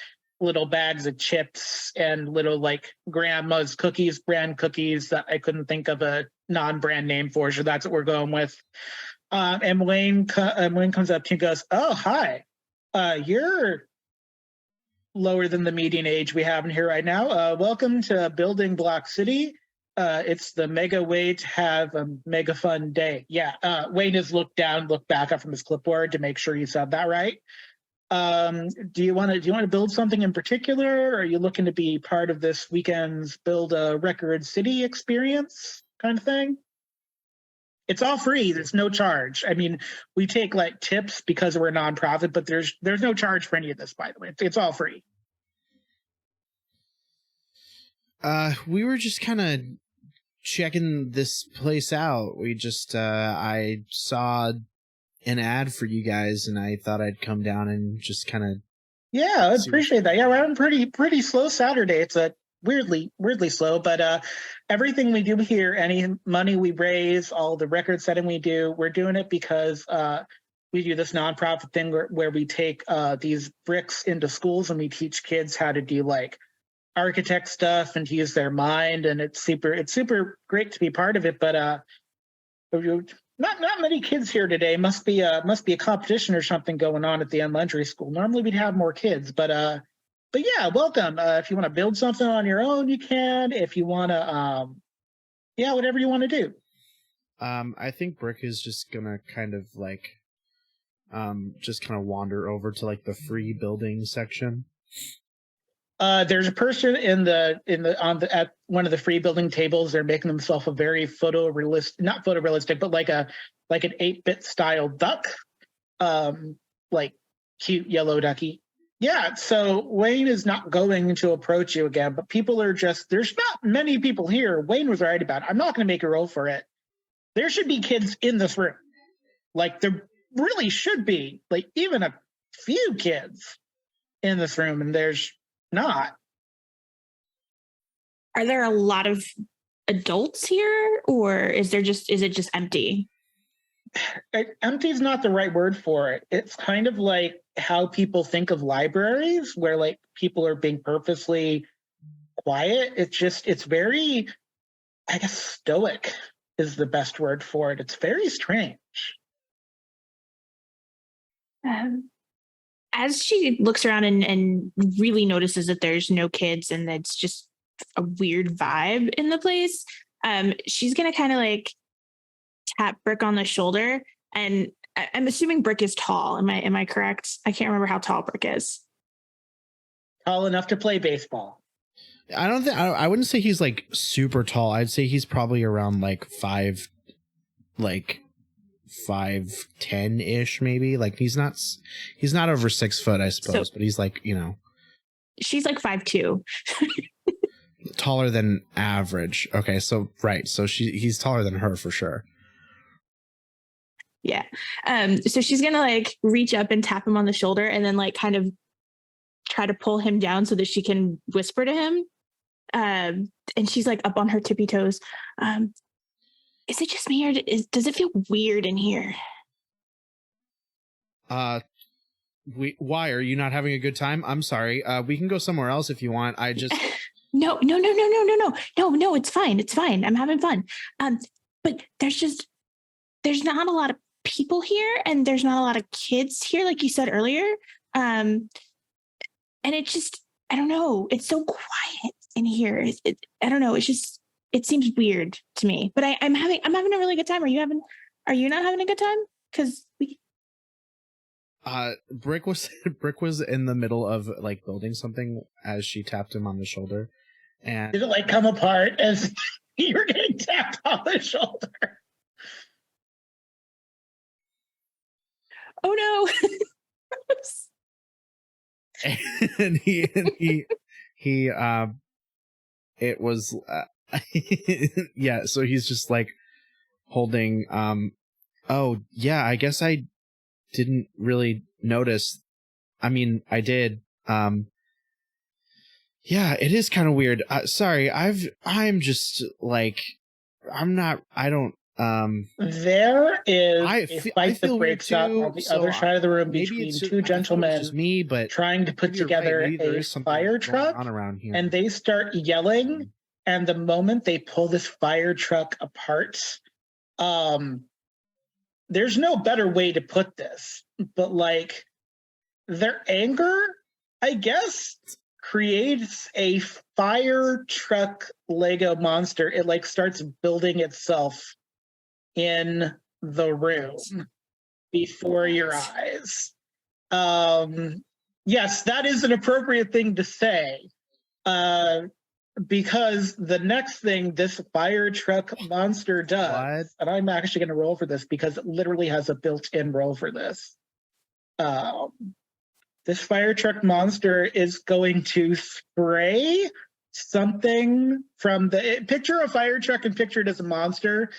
little bags of chips and little like grandma's cookies, brand cookies that I couldn't think of a non-brand name for, so that's what we're going with. And Wayne comes up to you and goes, "Oh, hi. You're lower than the median age we have in here right now. Welcome to Building Block City. It's the mega way to have a mega fun day." Yeah, Wayne has looked back up from his clipboard to make sure you said that right. Do you want to build something in particular? Or are you looking to be part of this weekend's Build a Record City experience kind of thing? It's all free. There's no charge. I mean, we take like tips because we're a nonprofit, but there's no charge for any of this, by the way. It's all free. We were just kind of checking this place out. We just I saw an ad for you guys, and I thought I'd come down and just kind of. Yeah, I appreciate that. Yeah, we're having pretty slow Saturday. It's a weirdly slow. But everything we do here, any money we raise, all the record setting we do, we're doing it because we do this nonprofit thing where we take these bricks into schools and we teach kids how to do like architect stuff and to use their mind, and it's super great to be part of it. But not many kids here today. Must be a competition or something going on at the elementary school. Normally we'd have more kids, but yeah, welcome. If you want to build something on your own, you can. If you want to, whatever you want to do. I think Brick is just gonna kind of like, just kind of wander over to like the free building section. There's a person at one of the free building tables. They're making themselves a very not photorealistic, but like an 8-bit style duck, like cute yellow ducky. Yeah. So Wayne is not going to approach you again, but people are there's not many people here. Wayne was right about it. I'm not going to make a roll for it. There should be kids in this room. Like there really should be like even a few kids in this room, and there's not. Are there a lot of adults here, or is it just empty? Empty is not the right word for it. It's kind of like how people think of libraries, where like people are being purposely quiet. It's very, I guess, stoic is the best word for it. It's very strange. As she looks around and really notices that there's no kids and that's just a weird vibe in the place, she's gonna kind of like tap Brick on the shoulder, and I'm assuming Brick is tall. Am I correct? I can't remember how tall Brick is. Tall enough to play baseball. I wouldn't say he's like super tall. I'd say he's probably around like 5'10" maybe. Like he's not over 6 foot, I suppose, but he's like, she's like 5'2". Taller than average. Okay, so right. So he's taller than her for sure. Yeah. So she's gonna like reach up and tap him on the shoulder and then like kind of try to pull him down so that she can whisper to him. And she's like up on her tippy toes. Is it just me, or does it feel weird in here? Why are you not having a good time? I'm sorry. We can go somewhere else if you want. I just No, it's fine. It's fine. I'm having fun. But there's not a lot of people here, and there's not a lot of kids here, like you said earlier. And it just, I don't know. It's so quiet in here. I don't know. It seems weird to me, but I'm having a really good time. Are you not having a good time? Because Brick was in the middle of like building something as she tapped him on the shoulder, and did it like come apart as you were getting tapped on the shoulder? Oh no. and he it was yeah, so he's just like holding oh yeah, I guess I didn't really notice. I mean, I did. Yeah, it is kind of weird. Sorry, I'm just like I don't there is a fight that breaks out on the other side of the room between two gentlemen trying to put together a fire truck, and they start yelling, and the moment they pull this fire truck apart, there's no better way to put this, but like their anger, I guess, creates a fire truck Lego monster. It like starts building itself in the room before your eyes. Yes, that is an appropriate thing to say, because the next thing this fire truck monster does, and I'm actually going to roll for this because it literally has a built-in roll for this. This fire truck monster is going to spray something from picture a fire truck and picture it as a monster.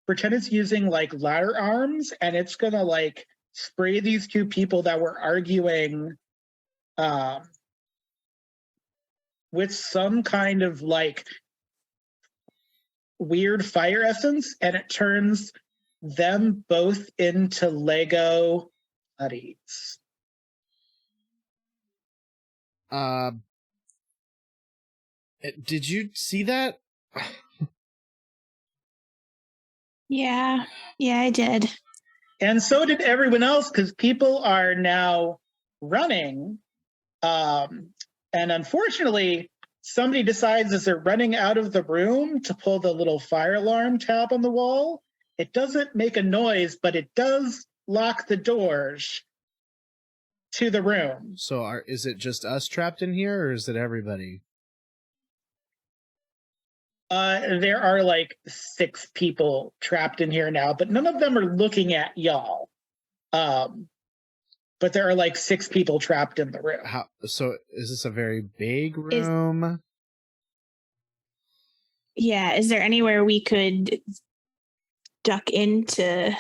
Pretend it's using like ladder arms, and it's gonna like spray these two people that were arguing with some kind of like weird fire essence, and it turns them both into Lego buddies. Did you see that? Yeah, I did. And so did everyone else, because people are now running. And unfortunately, somebody decides as they're running out of the room to pull the little fire alarm tab on the wall. It doesn't make a noise, but it does lock the doors to the room. So is it just us trapped in here, or is it everybody? There are like 6 people trapped in here now, but none of them are looking at y'all. But there are like 6 people trapped in the room. So is this a very big room? Is there anywhere we could duck into?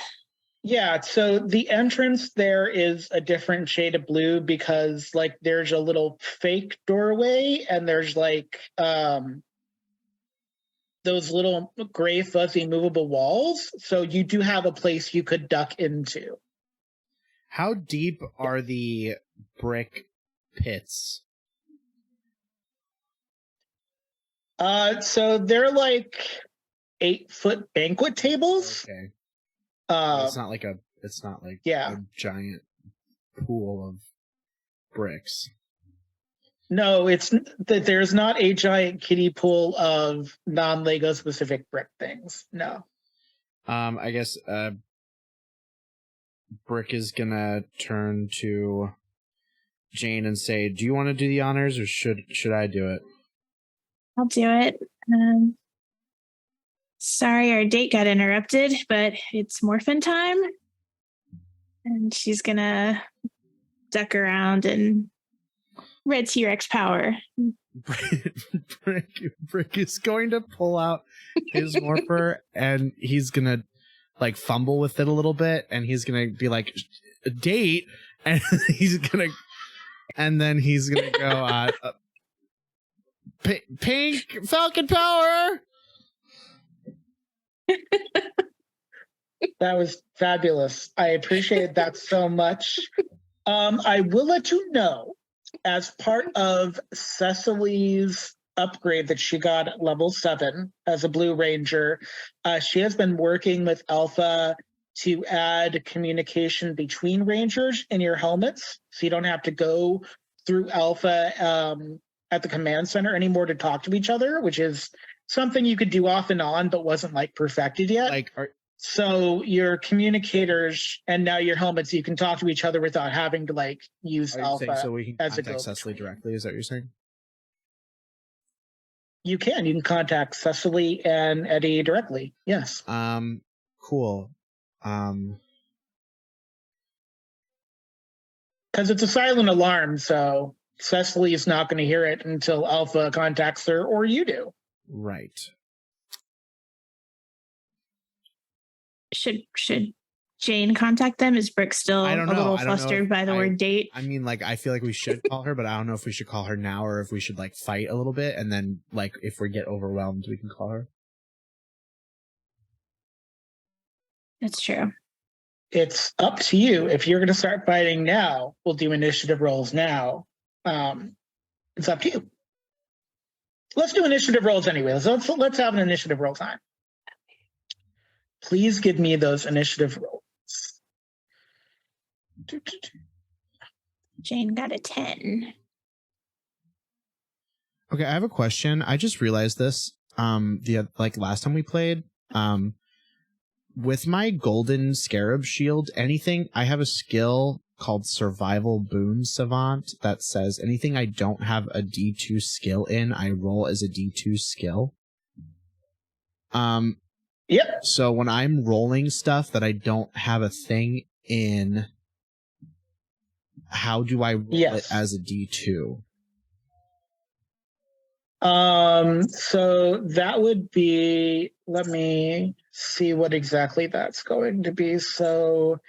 Yeah, so the entrance there is a different shade of blue because like there's a little fake doorway and there's like those little gray fuzzy movable walls. So you do have a place you could duck into. How deep are the brick pits? So they're like 8-foot banquet tables. Okay. It's not like a giant pool of bricks. No, it's that there's not a giant kiddie pool of non-Lego specific brick things. No. I guess Brick is gonna turn to Jane and say, "Do you want to do the honors, or should I do it?" I'll do it. Sorry, our date got interrupted, but it's morphin time. And she's gonna duck around and red T-Rex power. Brick is going to pull out his morpher and he's gonna like fumble with it a little bit, and he's gonna be like, "A date," and then he's gonna go pink Falcon power. That was fabulous. I appreciate that so much. I will let you know, as part of Cecily's upgrade that she got at level 7 as a Blue Ranger, she has been working with Alpha to add communication between Rangers in your helmets, so you don't have to go through Alpha at the command center anymore to talk to each other, which is something you could do off and on, but wasn't like perfected yet. So your communicators and now your helmets, you can talk to each other without having to like use Alpha. So we can as contact Cecily directly? Is that what you're saying? You can contact Cecily and Eddy directly. Yes. Cool. Because it's a silent alarm, so Cecily is not going to hear it until Alpha contacts her or you do. Right. Should Jane contact them? Is Brick still a little flustered by the word date? I mean, like, I feel like we should call her, but I don't know if we should call her now or if we should like fight a little bit, and then like if we get overwhelmed, we can call her. That's true. It's up to you. If you're going to start fighting now, we'll do initiative rolls now. It's up to you. Let's do initiative rolls anyway. Let's have an initiative roll time. Please give me those initiative rolls. Jane got a 10. Okay, I have a question. I just realized this. Last time we played, with my golden scarab shield, I have a skill called Survival Boon Savant that says anything I don't have a D2 skill in, I roll as a D2 skill. Yep. So when I'm rolling stuff that I don't have a thing in, how do I roll it as a D2? So that would be, let me see what exactly that's going to be. So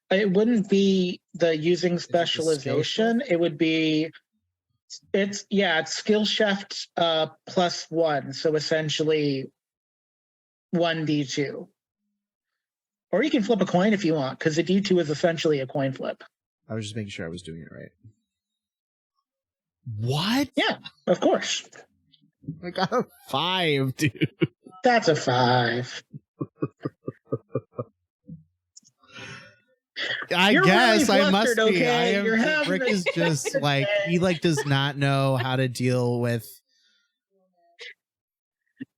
it wouldn't be the using specialization. It would be It's skill shift +1, so essentially 1d2. Or you can flip a coin if you want, because the d2 is essentially a coin flip. I was just making sure I was doing it right. What? Yeah, of course. I got a 5, dude. That's a 5. I You're guess really I must flustered, be. okay? I am. You're having Rick a is just like he does not know how to deal with.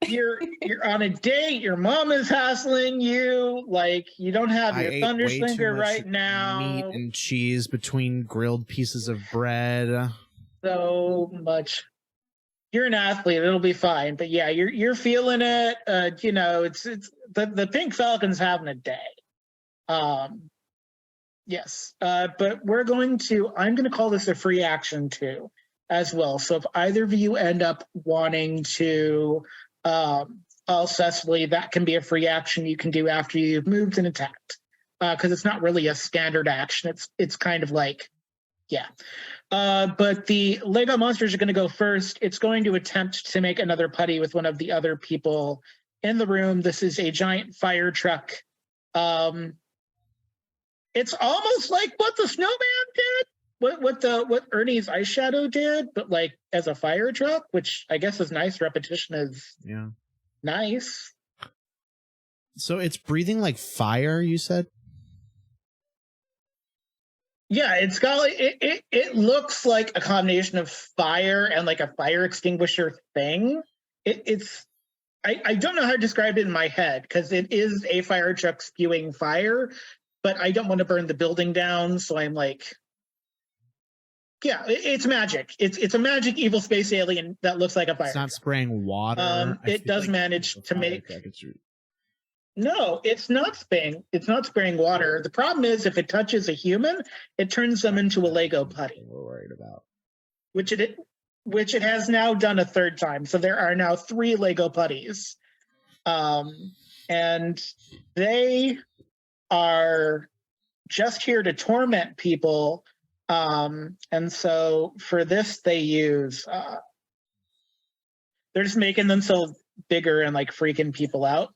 You're on a date. Your mom is hassling you. Like you don't have I your ate way too thunderslinger much right now. meat and cheese between grilled pieces of bread. So much. You're an athlete. It'll be fine. But yeah, you're feeling it. It's the Pink Falcon's having a day. Yes. But I'm going to call this a free action too, as well. So if either of you end up wanting to Cecily, that can be a free action you can do after you've moved and attacked. Because it's not really a standard action. It's kind of like, yeah. But the Lego monsters are going to go first. It's going to attempt to make another putty with one of the other people in the room. This is a giant fire truck. It's almost like what the snowman did, what Ernie's ice shadow did, but like as a fire truck, which I guess is nice. Repetition is nice. So it's breathing like fire, you said? Yeah, it's got like it looks like a combination of fire and like a fire extinguisher thing. I don't know how to describe it in my head because it is a fire truck spewing fire, but I don't want to burn the building down, so I'm like, yeah, it's magic. It's a magic evil space alien that looks like a fire. It's not truck. spraying water. It does manage to make. Truck. No, it's not spraying. It's not spraying water. The problem is if it touches a human, it turns them into a Lego putty. We're worried about. Which it has now done a third time. So there are now 3 Lego putties. And they are just here to torment people. And so for this, they use, they're just making themselves bigger and like freaking people out.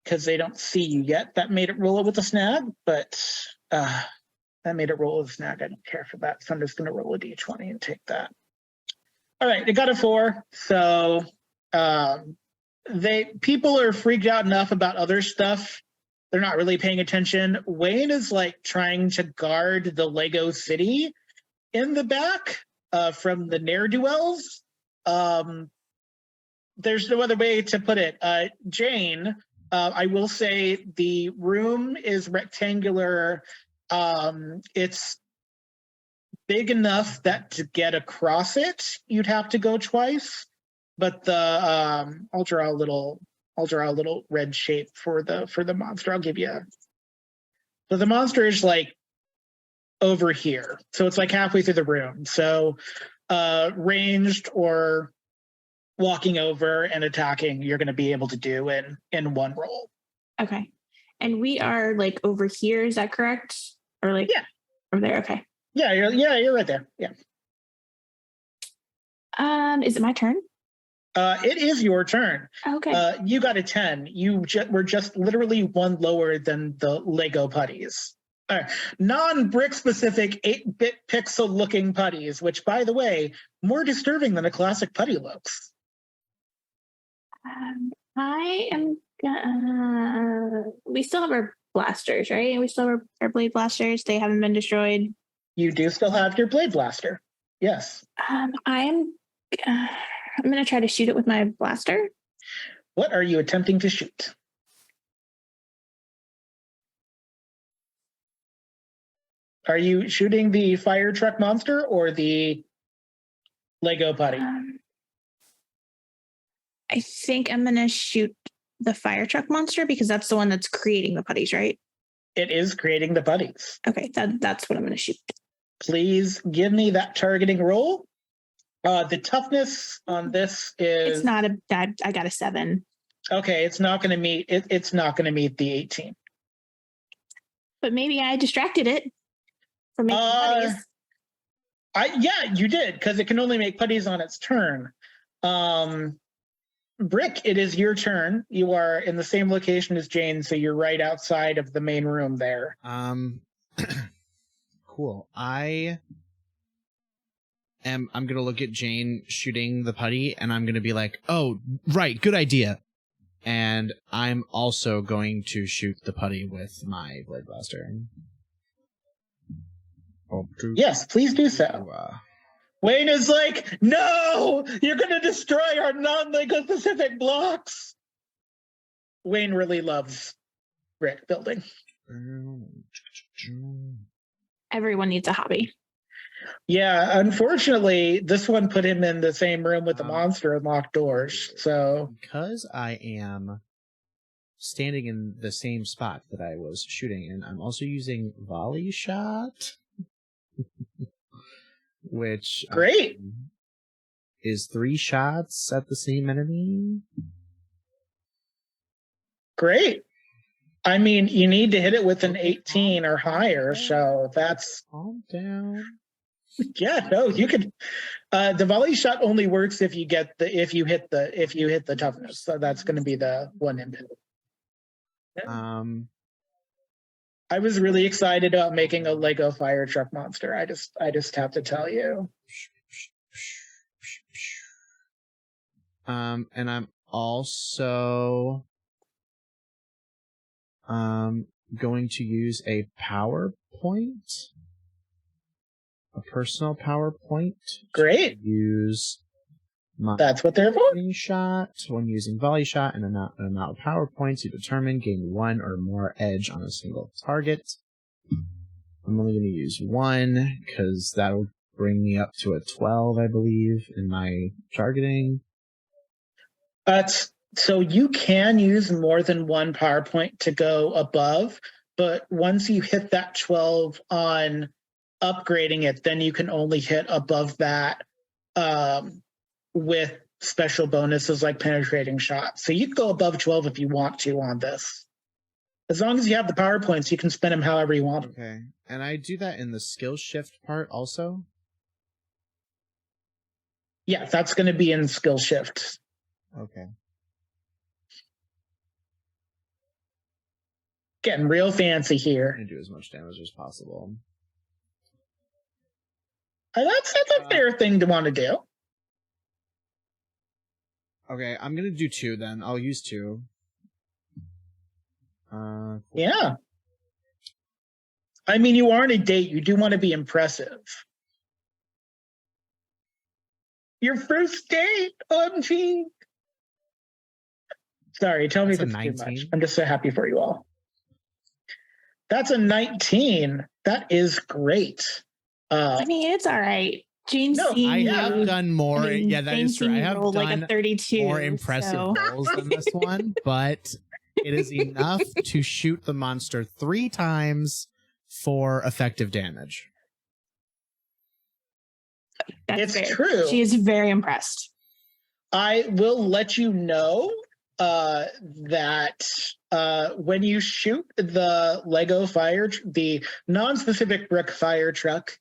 Because they don't see you yet. That made it roll with a snag, but that made it roll with a snag. I don't care for that. So I'm just going to roll a d20 and take that. All right, they got a 4. So people are freaked out enough about other stuff. They're not really paying attention. Wayne is like trying to guard the Lego city in the back from the ne'er-do-wells. There's no other way to put it. Jane, I will say the room is rectangular. It's big enough that to get across it, you'd have to go twice. But the I'll draw a little red shape for the monster. I'll give you. So the monster is like over here. So it's like halfway through the room. So ranged or walking over and attacking, you're going to be able to do in one roll. Okay. And we are like over here, is that correct? Or like over there? Okay. Yeah, you're right there. Yeah. Is it my turn? It is your turn. Okay. You got a 10. You were just literally one lower than the Lego putties. All right. Non-brick specific 8-bit pixel looking putties, which by the way, more disturbing than a classic putty looks. I am we still have our blasters, right? We still have our blade blasters. They haven't been destroyed. You do still have your blade blaster. Yes. I'm going to try to shoot it with my blaster. What are you attempting to shoot? Are you shooting the fire truck monster or the Lego putty? I think I'm going to shoot the fire truck monster because that's the one that's creating the putties, right? It is creating the putties. Okay, that's what I'm going to shoot. Please give me that targeting roll. The toughness on this is... It's not I got a 7. Okay, it's not going to meet. It's not going to meet the 18. But maybe I distracted it from making putties. Yeah, you did, because it can only make putties on its turn. Brick, it is your turn. You are in the same location as Jane, so you're right outside of the main room there. Cool. I'm gonna look at Jane shooting the putty, and I'm gonna be like, "Oh, right, good idea." And I'm also going to shoot the putty with my blade blaster. Yes, please do so. Wayne is like, no, you're going to destroy our non-Lego specific blocks. Wayne really loves brick building. Everyone needs a hobby. Yeah, unfortunately, this one put him in the same room with the monster and locked doors. So because I am standing in the same spot that I was shooting in, I'm also using volley shot. Which great is 3 shots at the same enemy. Great. I mean, you need to hit it with an 18 or higher, so that's calm down. Yeah, no, you could. The volley shot only works if you hit the toughness. So that's going to be the one input. I was really excited about making a Lego fire truck monster. I just have to tell you. And I'm also going to use a PowerPoint, a personal PowerPoint. Great. Use that's what they're for. Shot when using volley shot and amount of power points you determine gain 1 or more edge on a single target. I'm only going to use 1 because that'll bring me up to a 12, I believe, in my targeting. So you can use more than 1 power point to go above, but once you hit that 12 on upgrading it, then you can only hit above that with special bonuses like penetrating shots. So you can go above 12 if you want to on this. As long as you have the power points, you can spend them however you want. Okay. And I do that in the skill shift part also? Yeah, that's going to be in skill shift. Okay. Getting real fancy here. I'm going to do as much damage as possible. That's a fair thing to want to do. Okay, I'm going to do 2 then. I'll use 2. Yeah. I mean, you are on a date. You do want to be impressive. Your first date, OMG. Sorry, tell me if it's too much. I'm just so happy for you all. That's a 19. That is great. I mean, it's all right. Jane's I have done more. Yeah, that is true. I have done like a 32, more impressive rolls than this one, but it is enough to shoot the monster 3 times for effective damage. That's it's true. She is very impressed. I will let you know that when you shoot the Lego the non-specific brick fire truck,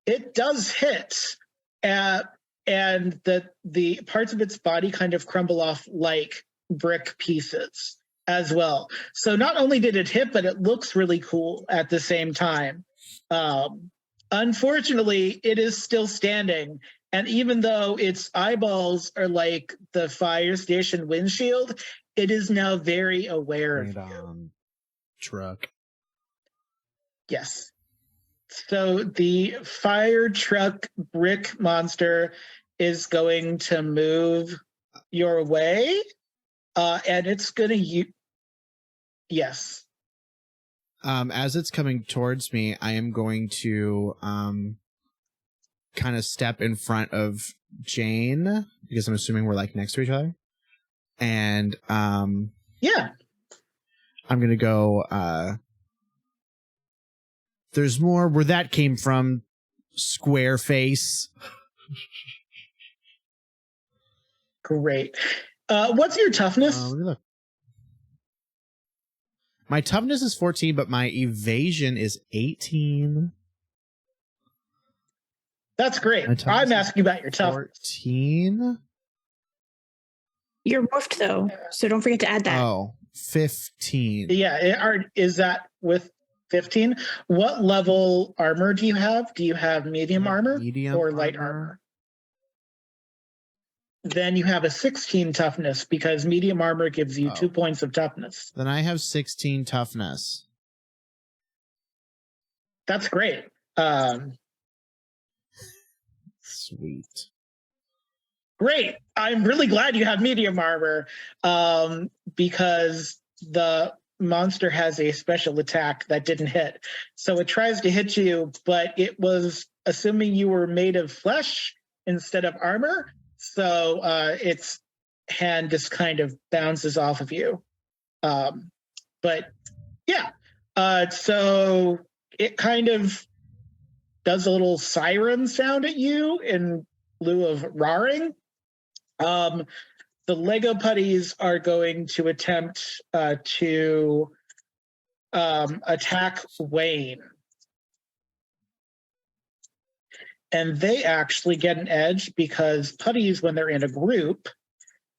it does hit, and the parts of its body kind of crumble off like brick pieces as well. So not only did it hit, but it looks really cool at the same time. Unfortunately, it is still standing. And even though its eyeballs are like the fire station windshield, it is now very aware of you. Truck. Yes. So the fire truck brick monster is going to move your way, and it's going to yes. As it's coming towards me, I am going to kind of step in front of Jane because I'm assuming we're like next to each other, and yeah, I'm gonna go. There's more where that came from, square face. Great. What's your toughness? Let me look. My toughness is 14, but my evasion is 18. That's great. My toughness I'm is asking about your toughness. 14. You're morphed though, so don't forget to add that. Oh, 15. Yeah, is that with 15? What level armor do you have? Do you have medium armor Medium or light armor? Then you have a 16 toughness because medium armor gives you 2 points of toughness. Then I have 16 toughness. That's great. Sweet. Great. I'm really glad you have medium armor because the monster has a special attack that didn't hit. So it tries to hit you, but it was assuming you were made of flesh instead of armor. So its hand just kind of bounces off of you. But yeah, so it kind of does a little siren sound at you in lieu of roaring. The Lego putties are going to attempt to attack Wayne. And they actually get an edge because putties, when they're in a group,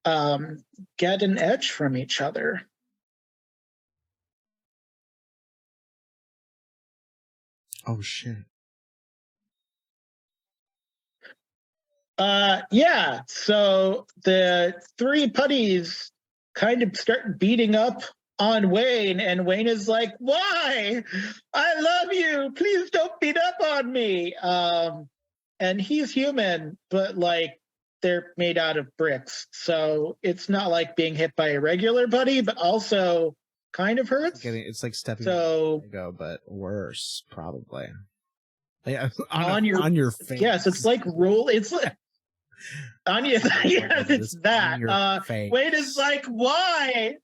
get an edge from each other. Oh, shit. Yeah, so the 3 putties kind of start beating up on Wayne, and Wayne is like, why? I love you. Please don't beat up on me. And he's human, but like they're made out of bricks. So it's not like being hit by a regular putty, but also kind of hurts. It's like stepping So Lego, but worse, probably. Yeah, on your face. Yes, it's like roll. It's like on your. Yes, it's that. Wayne is like, why?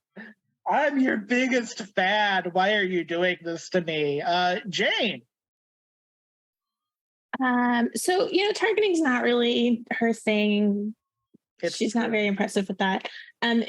I'm your biggest fan. Why are you doing this to me, Jane? So targeting's not really her thing. She's not very impressive with that.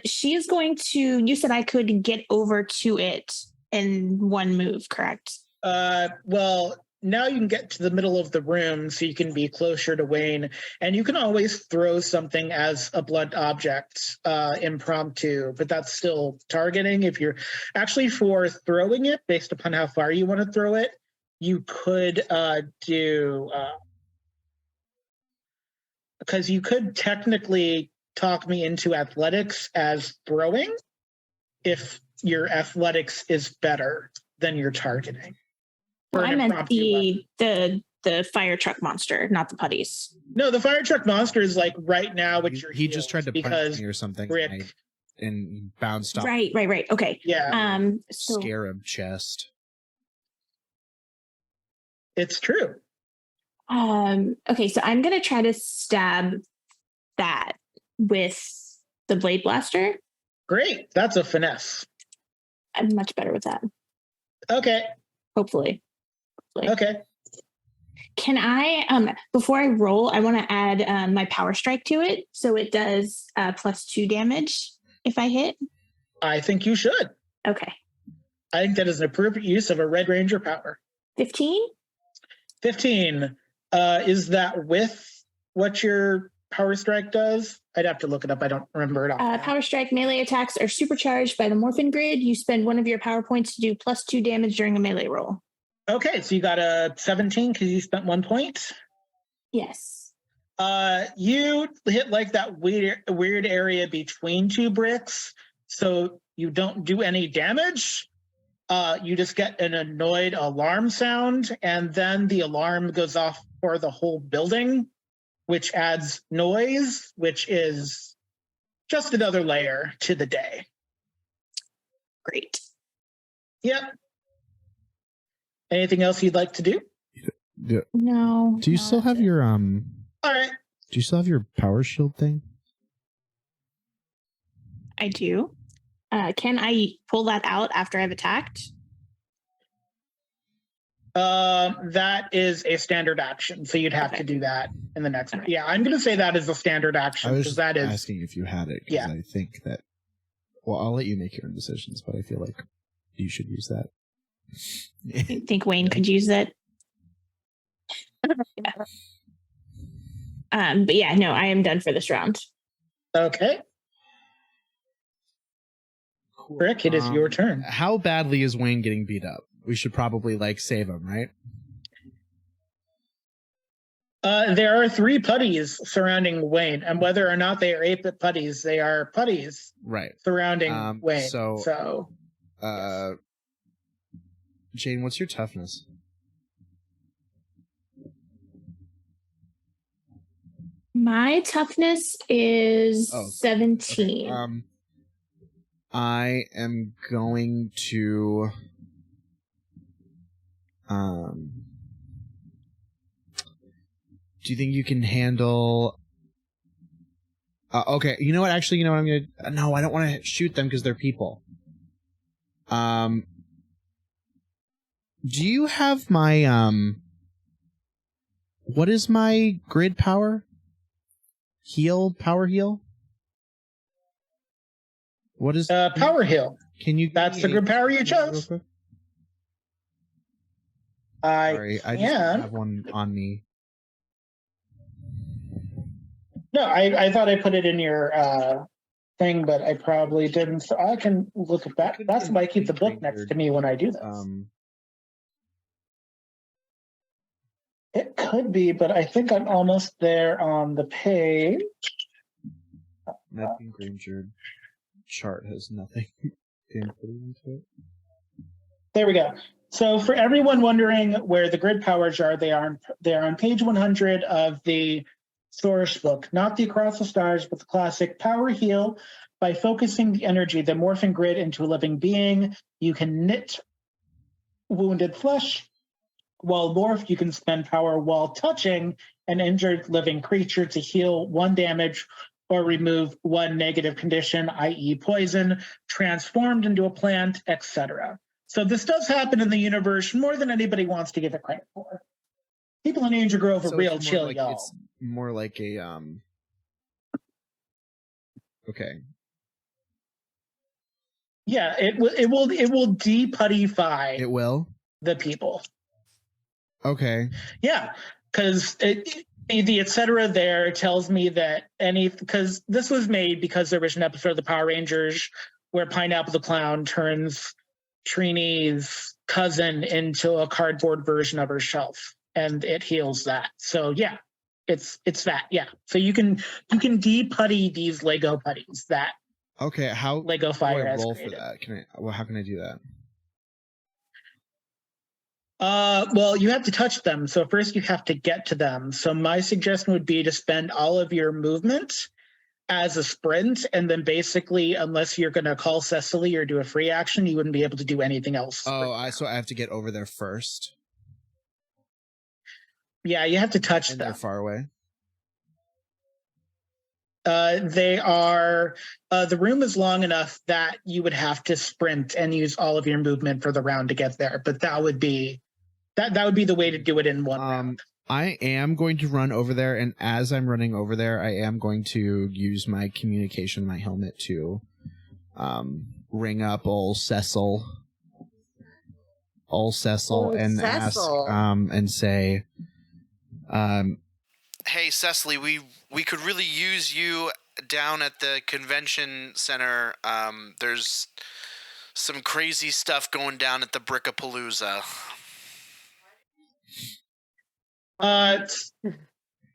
She is going to. You said I could get over to it in one move, correct? Well, now you can get to the middle of the room, so you can be closer to Wayne, and you can always throw something as a blunt object, impromptu. But that's still targeting. If you're actually for throwing it, based upon how far you want to throw it. You could do because you could technically talk me into athletics as throwing if your athletics is better than your targeting. Well, I meant the fire truck monster, not the putties. No, the fire truck monster is like right now with your he just tried to punch me or something and bounced off. Right. Okay. Yeah. So, scare him chest. It's true. Okay, so I'm gonna try to stab that with the blade blaster. Great. That's a finesse. I'm much better with that. Okay. Hopefully. Okay. Can I before I roll, I want to add my power strike to it, so it does +2 damage if I hit. I think you should. Okay. I think that is an appropriate use of a Red Ranger power. 15? 15. Is that with what your power strike does? I'd have to look it up. I don't remember it all. Power strike melee attacks are supercharged by the Morphin Grid. You spend one of your power points to do +2 damage during a melee roll. Okay, so you got a 17 because you spent 1 point. Yes. You hit like that weird area between 2 bricks, so you don't do any damage. You just get an annoyed alarm sound, and then the alarm goes off for the whole building, which adds noise, which is just another layer to the day. Great. Yep. Anything else you'd like to do? Yeah. No. Do you still have your All right. Do you still have your power shield thing? I do. Can I pull that out after I've attacked? That is a standard action, so you'd have to do that in the next one. Yeah, I'm going to say that is a standard action. I was just that is asking if you had it, because I think that. Well, I'll let you make your own decisions, but I feel like you should use that. I think Wayne could use it. Yeah. But yeah, no, I am done for this round. Okay. Rick, it is your turn. How badly is Wayne getting beat up? We should probably save him, right? There are 3 putties surrounding Wayne, and whether or not they are 8-bit putties, they are putties Right. surrounding Wayne. So Jane, what's your toughness? My toughness is 17. Okay. I am going to do you think you can handle okay, you know what, actually, I'm gonna no, I don't want to shoot them because they're people. Do you have my what is my grid power? Power heal? What is power heal? Can you? That's the grid power you chose. Sorry, I just don't have one on me. No, I thought I put it in your thing, but I probably didn't. So I can look at that. That's why I keep the book next to me when I do this. It could be, but I think I'm almost there on the page. Medicine Granger chart has nothing input into it. There we go. So for everyone wondering where the grid powers are, they are on page 100 of the source book, not the Across the Stars, but the classic Power Heal. By focusing the energy, the morphing grid into a living being, you can knit wounded flesh. While morphed, you can spend power while touching an injured living creature to heal 1 damage or remove 1 negative condition, i.e. poison, transformed into a plant, etc. So this does happen in the universe more than anybody wants to give it credit for. People in Angel Grove are real chill, y'all. It's more like a okay. Yeah, it will de-puttify. It will the people. Okay. Yeah, because the etc. there tells me that because this was made because there was an episode of the Power Rangers where Pineapple the Clown turns Trini's cousin into a cardboard version of herself, and it heals that. So yeah, it's that. Yeah, so you can de-putty these Lego putties that. Okay, how Lego Fire do I has roll created. for that? How can I do that? Well, you have to touch them. So first you have to get to them. So my suggestion would be to spend all of your movement as a sprint. And then basically, unless you're going to call Cecily or do a free action, you wouldn't be able to do anything else. So I have to get over there first. Yeah, you have to touch them. them. They're far away. They are, the room is long enough that you would have to sprint and use all of your movement for the round to get there. But that would be the way to do it in one round. I am going to run over there, and as I'm running over there, I am going to use my communication, my helmet, to ring up old Cecil, and ask and say, hey, Cecily, we could really use you down at the convention center. There's some crazy stuff going down at the Brickapalooza.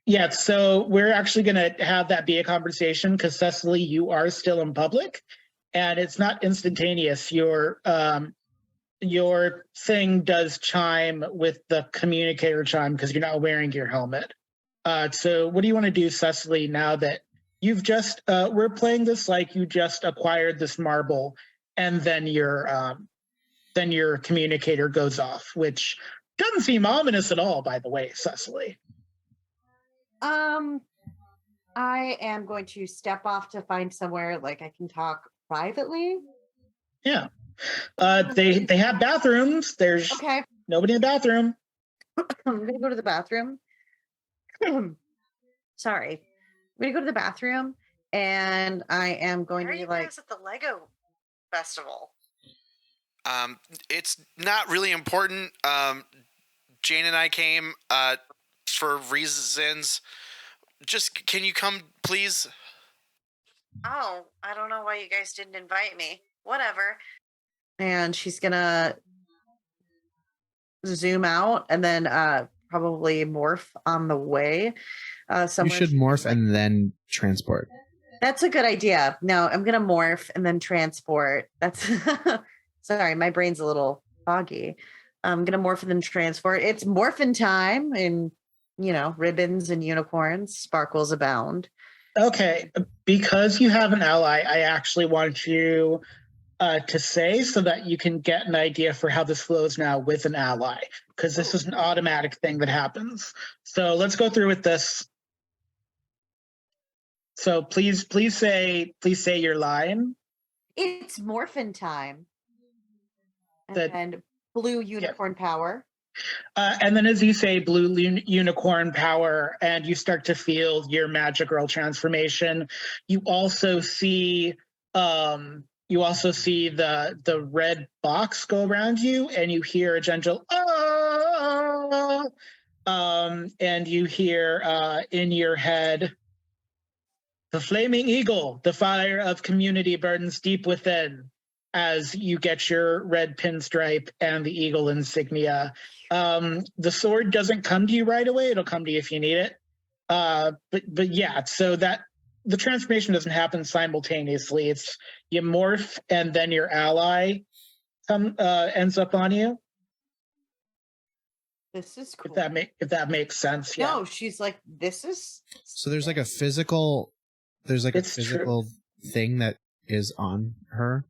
Yeah, so we're actually going to have that be a conversation because Cecily, you are still in public, and it's not instantaneous. Your thing does chime with the communicator chime because you're not wearing your helmet. So what do you want to do, Cecily, now that you've just we're playing this like you just acquired this marble, and then your communicator goes off, which doesn't seem ominous at all, by the way, Cecily. I am going to step off to find somewhere like I can talk privately. Yeah. They have bathrooms. There's nobody in the bathroom. I'm going to go to the bathroom. Sorry. I'm going to go to the bathroom, and I am going to be like... at the Lego festival? It's not really important. Jane and I came for reasons. just can you come, please? Oh, I don't know why you guys didn't invite me. Whatever. And she's gonna zoom out and then probably morph on the way. You Somewhere should she's morph like, and then transport. that's a good idea. No, I'm gonna morph and then transport. That's sorry, my brain's a little foggy. I'm gonna morph and then transport. It's morphin' time, and ribbons and unicorns, sparkles abound. Okay, because you have an ally, I actually want you to say so that you can get an idea for how this flows now with an ally, because this is an automatic thing that happens. So let's go through with this. So please say your line. It's morphin' time. And That- then blue unicorn power. And then as you say blue unicorn power and you start to feel your magic girl transformation, you also see the red box go around you, and you hear a gentle "ah," and you hear in your head, "The flaming eagle, the fire of community burns deep within," as you get your red pinstripe and the eagle insignia. The sword doesn't come to you right away. It'll come to you if you need it. But yeah, so that the transformation doesn't happen simultaneously. It's you morph and then your ally ends up on you. This is cool. If that makes sense. Yeah. No, she's like, this is. So there's like a physical It's true. thing that is on her.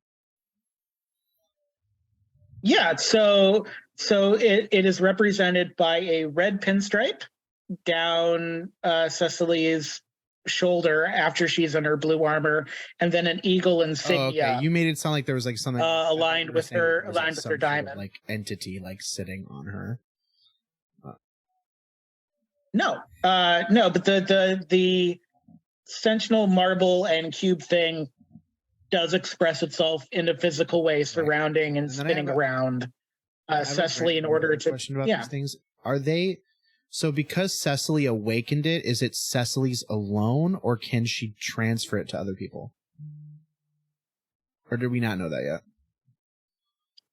Yeah, so it is represented by a red pinstripe down Cecily's shoulder after she's in her blue armor, and then an eagle insignia. Okay, you made it sound like there was like something aligned with her some sort of, diamond. like entity like sitting on her. No, but the Sentinel marble and cube thing does express itself in a physical way, surrounding and spinning around Cecily in order to. Question about these things: are they so because Cecily awakened it? Is it Cecily's alone, or can she transfer it to other people? Or did we not know that yet?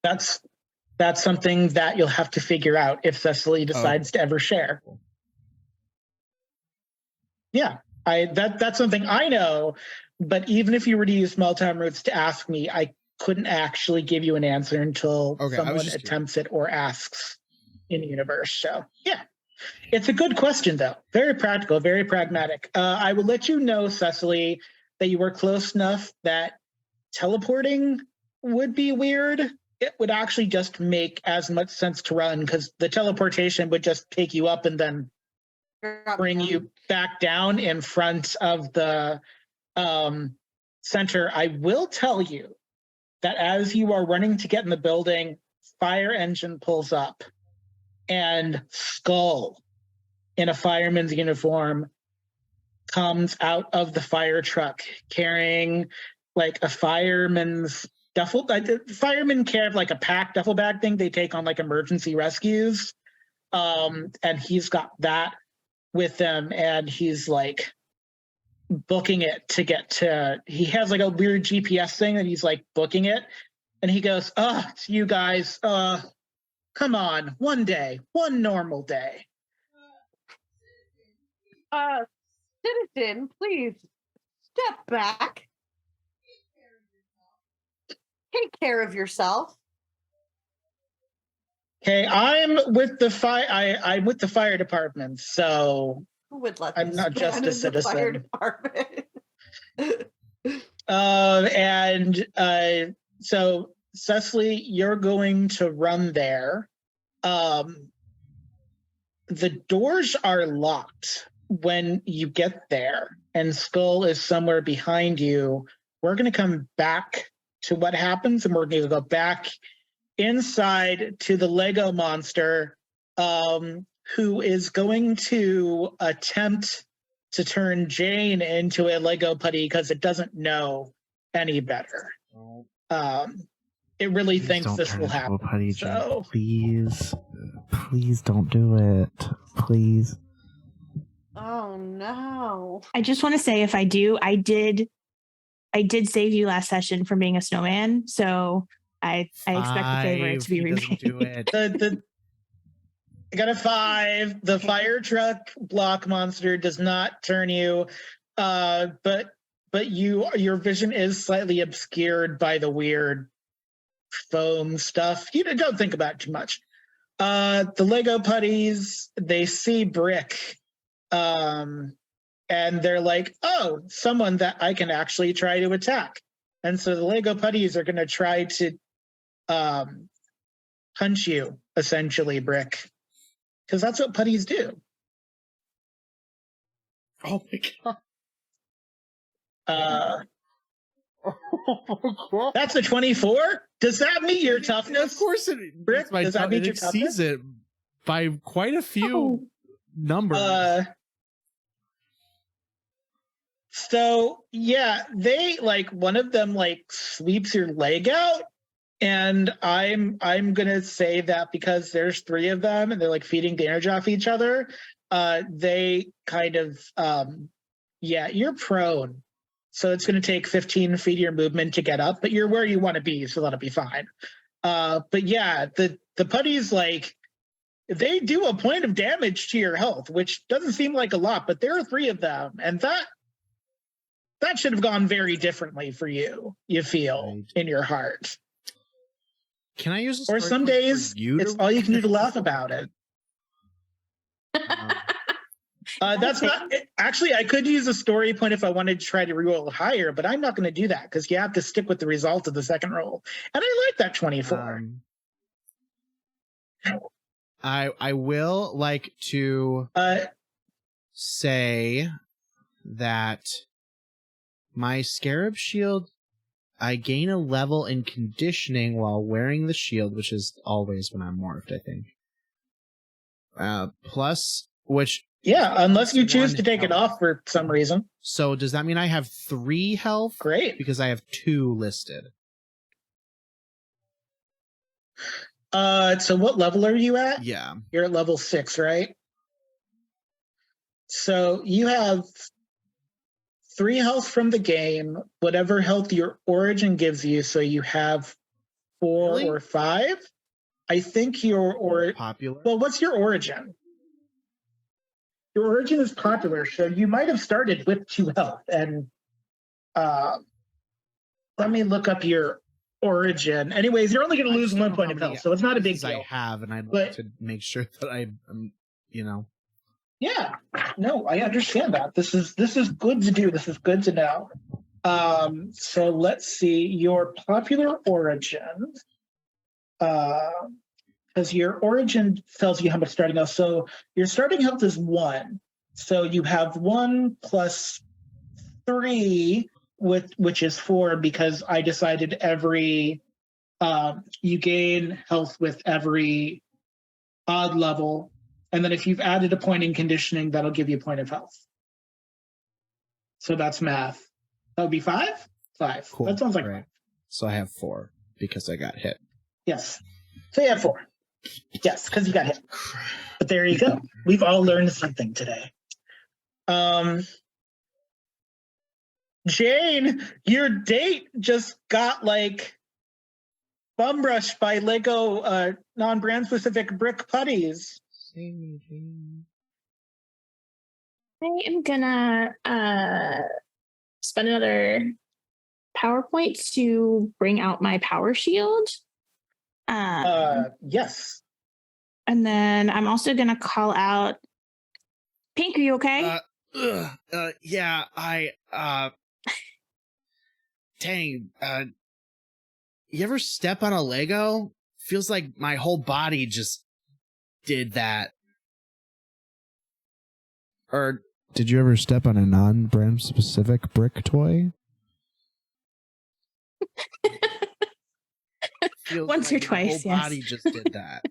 That's something that you'll have to figure out if Cecily decides to ever share. Yeah, that's something I know. But even if you were to use small time roots to ask me, I couldn't actually give you an answer until someone attempts it or asks in the universe. So yeah, it's a good question though. Very practical, very pragmatic. I will let you know, Cecily, that you were close enough that teleporting would be weird. It would actually just make as much sense to run, because the teleportation would just take you up and then bring you back down in front of the center. I will tell you that as you are running to get in the building, fire engine pulls up, and Skull in a fireman's uniform comes out of the fire truck carrying like a fireman's duffel. Firemen carry like a pack duffel bag thing they take on like emergency rescues, and he's got that with them, and he's like booking it to get to. He has like a weird GPS thing that he's like booking it, and he goes, it's you guys, come on, one normal day. Citizen, please step back. Take care of yourself. Okay, I'm with the I'm with the fire department, so who would let I'm not just a citizen. Fire department. So Cecily, you're going to run there. The doors are locked when you get there, and Skull is somewhere behind you. We're going to come back to what happens, and we're going to go back inside to the Lego monster, who is going to attempt to turn Jane into a Lego putty because it doesn't know any better. It really thinks this will happen. Putty, so please don't do it. Please. Oh no. I just want to say, if I do, I did save you last session from being a snowman, so I expect the favor to be He doesn't do repaid. it. I got a 5. The fire truck block monster does not turn you, but your vision is slightly obscured by the weird foam stuff. You don't think about it too much. The Lego putties, they see Brick, and they're like, "Oh, someone that I can actually try to attack." And so the Lego putties are going to try to punch you, essentially, Brick. Because that's what putties do. Oh my god. That's a 24? Does that meet your toughness? Of course it Brick, does that meet your exceeds toughness? it by quite a few numbers. So yeah, they one of them sweeps your leg out, and I'm gonna say that because there's 3 of them and they're feeding the energy off each other, they kind of you're prone. So it's gonna take 15 feet of your movement to get up, but you're where you want to be, so that'll be fine. But yeah, the putties they do a point of damage to your health, which doesn't seem like a lot, but there are 3 of them, and that should have gone very differently for you. You feel in your heart. Can I use a Or story some point for days you to- it's all you can do to laugh about it. That's not actually. I could use a story point if I wanted to try to reroll it higher, but I'm not going to do that because you have to stick with the result of the second roll. And I like that 24. I will like to say that my Scarab Shield, I gain a level in conditioning while wearing the shield, which is always when I'm morphed, I think. Plus, which... Yeah, unless you choose to take health. it off for some reason. So does that mean I have 3 health? Great. Because I have 2 listed. So what level are you at? Yeah. You're at level 6, right? So you have 3 health from the game, whatever health your origin gives you, so you have 4 Really? or 5. I think your Popular. Well, what's your origin? Your origin is popular, so you might have started with 2 health. And let me look up your origin. Anyways, you're only going to lose 1 point of health, so it's not a big deal. I have, and I'd But- like to make sure that I'm, Yeah, no, I understand that. This is good to do. This is good to know. So let's see your popular origin. Because your origin tells you how much starting health. So your starting health is 1. So you have 1 plus 3, which is 4, because I decided every you gain health with every odd level. And then if you've added a point in conditioning, that'll give you a point of health. So that's math. That would be 5? 5. cool. That sounds like right. So I have 4 because I got hit. Yes. So you have 4. Yes, because you got hit. But there you go. We've all learned something today. Jane, your date just got bum brushed by Lego non-brand specific brick putties. Save me, Jane. I am gonna spend another PowerPoint to bring out my power shield. Yes. And then I'm also gonna call out Pink, are you okay? Yeah, dang, you ever step on a Lego? Feels like my whole body just did that. Or Did you ever step on a non-brand specific brick toy? feels Once like or twice, my whole yes. body just did that.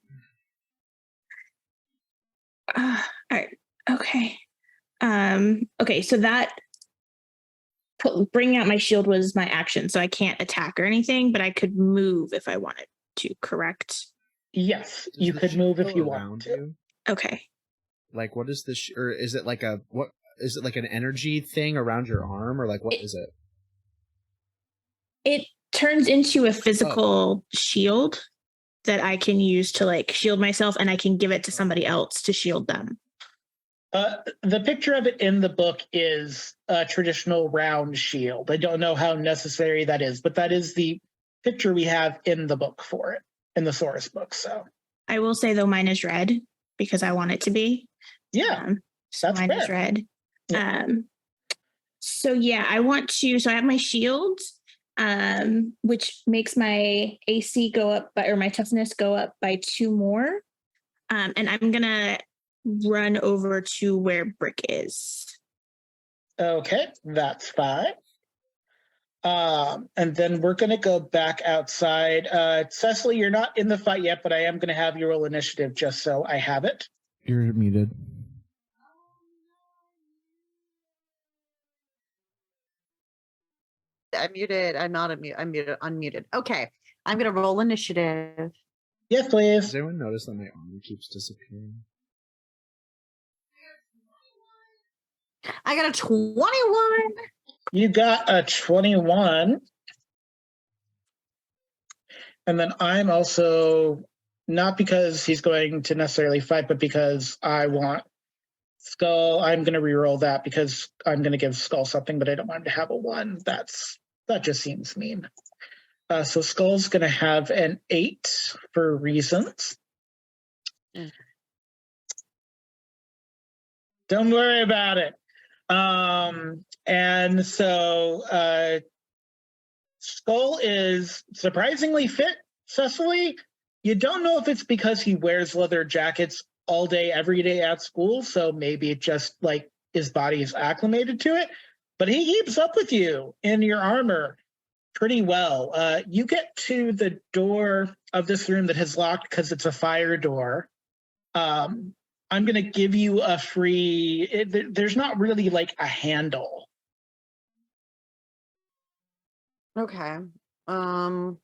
All right. Okay. Okay. So that bringing out my shield was my action, so I can't attack or anything, but I could move if I wanted to. Correct? Yes, Does you the could move if shield you around want to. you? Okay. Like, what is this? Or is it like what is it, like an energy thing around your arm, or like what is it? It turns into a physical shield that I can use to like shield myself, and I can give it to somebody else to shield them. The picture of it in the book is a traditional round shield. I don't know how necessary that is, but that is the picture we have in the book for it, in the source book. So I will say though, mine is red because I want it to be. Yeah, so that's mine fair. is red. Yeah. So yeah, I want to. So I have my shield, which makes my AC go up by, or my toughness go up by 2 more. And I'm gonna run over to where Brick is. Okay, that's fine. And then we're going to go back outside. Cecily, you're not in the fight yet, but I am going to have you roll initiative just so I have it. You're muted. I'm muted. I'm not unmuted. Okay. I'm going to roll initiative. Yes, Does please. anyone notice that my arm keeps disappearing? I got a 21. You got a 21. And then I'm also, not because he's going to necessarily fight, but because I want Skull, I'm going to reroll that because I'm going to give Skull something, but I don't want him to have a 1. That just seems mean. So Skull's going to have an 8 for reasons. Don't worry about it. And so Skull is surprisingly fit, Cecily. You don't know if it's because he wears leather jackets all day, every day at school, so maybe it just like his body is acclimated to it, but he keeps up with you in your armor pretty well. You get to the door of this room that has locked because it's a fire door. I'm going to give you a free, there's not really like a handle. Okay. I'm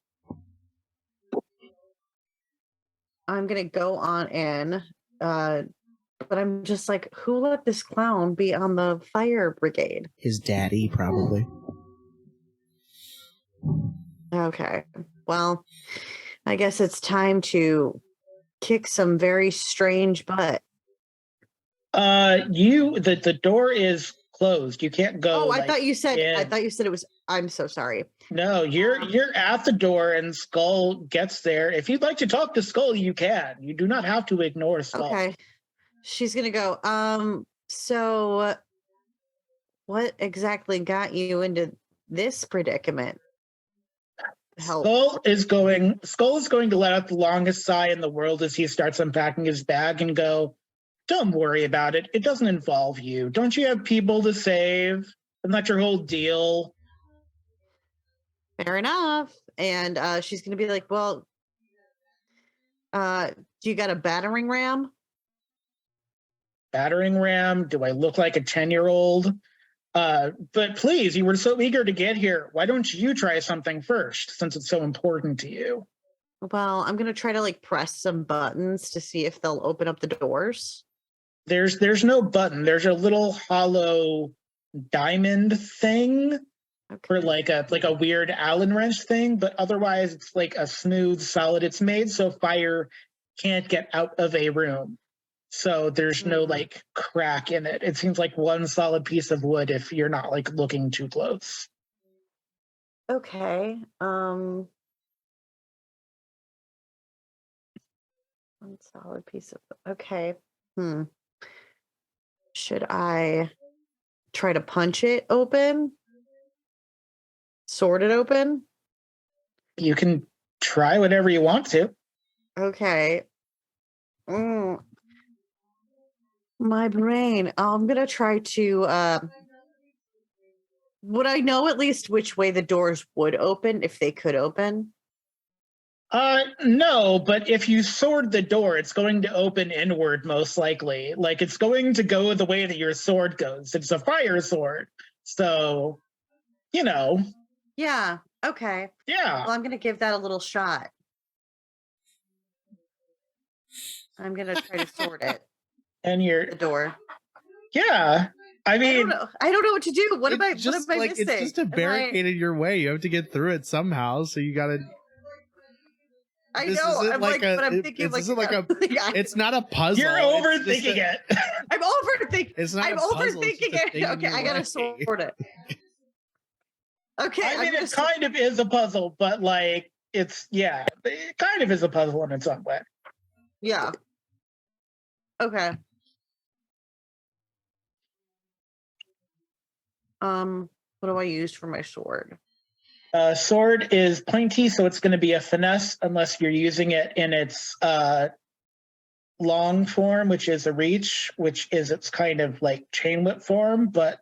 going to go on in, but I'm just like, who let this clown be on the fire brigade? His daddy, probably. Okay. Well, I guess it's time to kick some very strange butt. The door is closed. You can't go. Oh, I thought you said it was. I'm so sorry. No, you're at the door and Skull gets there. If you'd like to talk to Skull, you can. You do not have to ignore Skull. Okay. She's gonna go. So what exactly got you into this predicament? Help. Skull is going to let out the longest sigh in the world as he starts unpacking his bag and go, "Don't worry about it. It doesn't involve you. Don't you have people to save? Isn't that your whole deal?" Fair enough. And she's gonna be like, well, do you got a battering ram? Battering ram? Do I look like a 10-year-old? But please, you were so eager to get here. Why don't you try something first, since it's so important to you? Well, I'm gonna try to like press some buttons to see if they'll open up the doors. There's no button. There's a little hollow diamond thing, or like a weird Allen wrench thing, but otherwise it's like a smooth, solid. It's made so fire can't get out of a room. So there's no like crack in it. It seems like one solid piece of wood if you're not like looking too close. Okay. One solid piece of okay. Should I try to punch it open? Sword it open? You can try whatever you want to. Okay. My brain. I'm gonna try to would I know at least which way the doors would open if they could open? No, but if you sword the door, it's going to open inward most likely. Like it's going to go the way that your sword goes. It's a fire sword. So, you know. Yeah. Okay. Yeah. Well, I'm gonna give that a little shot. I'm gonna try to sword it. And you're, the door. yeah. I mean, I don't know what to do. What am I It's just like missing? it's just a barricade in your way. You have to get through it somehow. So you gotta. I This know. isn't I'm like like, but I'm a- thinking this isn't like a. It's not a puzzle. you're It's just overthinking a- it. I'm overthinking. It's not. I'm a puzzle, it's overthinking just a it. thing in Okay, your I gotta way. sort it. Okay, I mean, I'm it kind of is a puzzle, but like, it kind of is a puzzle in its own way. yeah. Okay. What do I use for my sword? Sword is pointy, so it's going to be a finesse unless you're using it in its long form, which is a reach, which is its kind of like chain whip form. But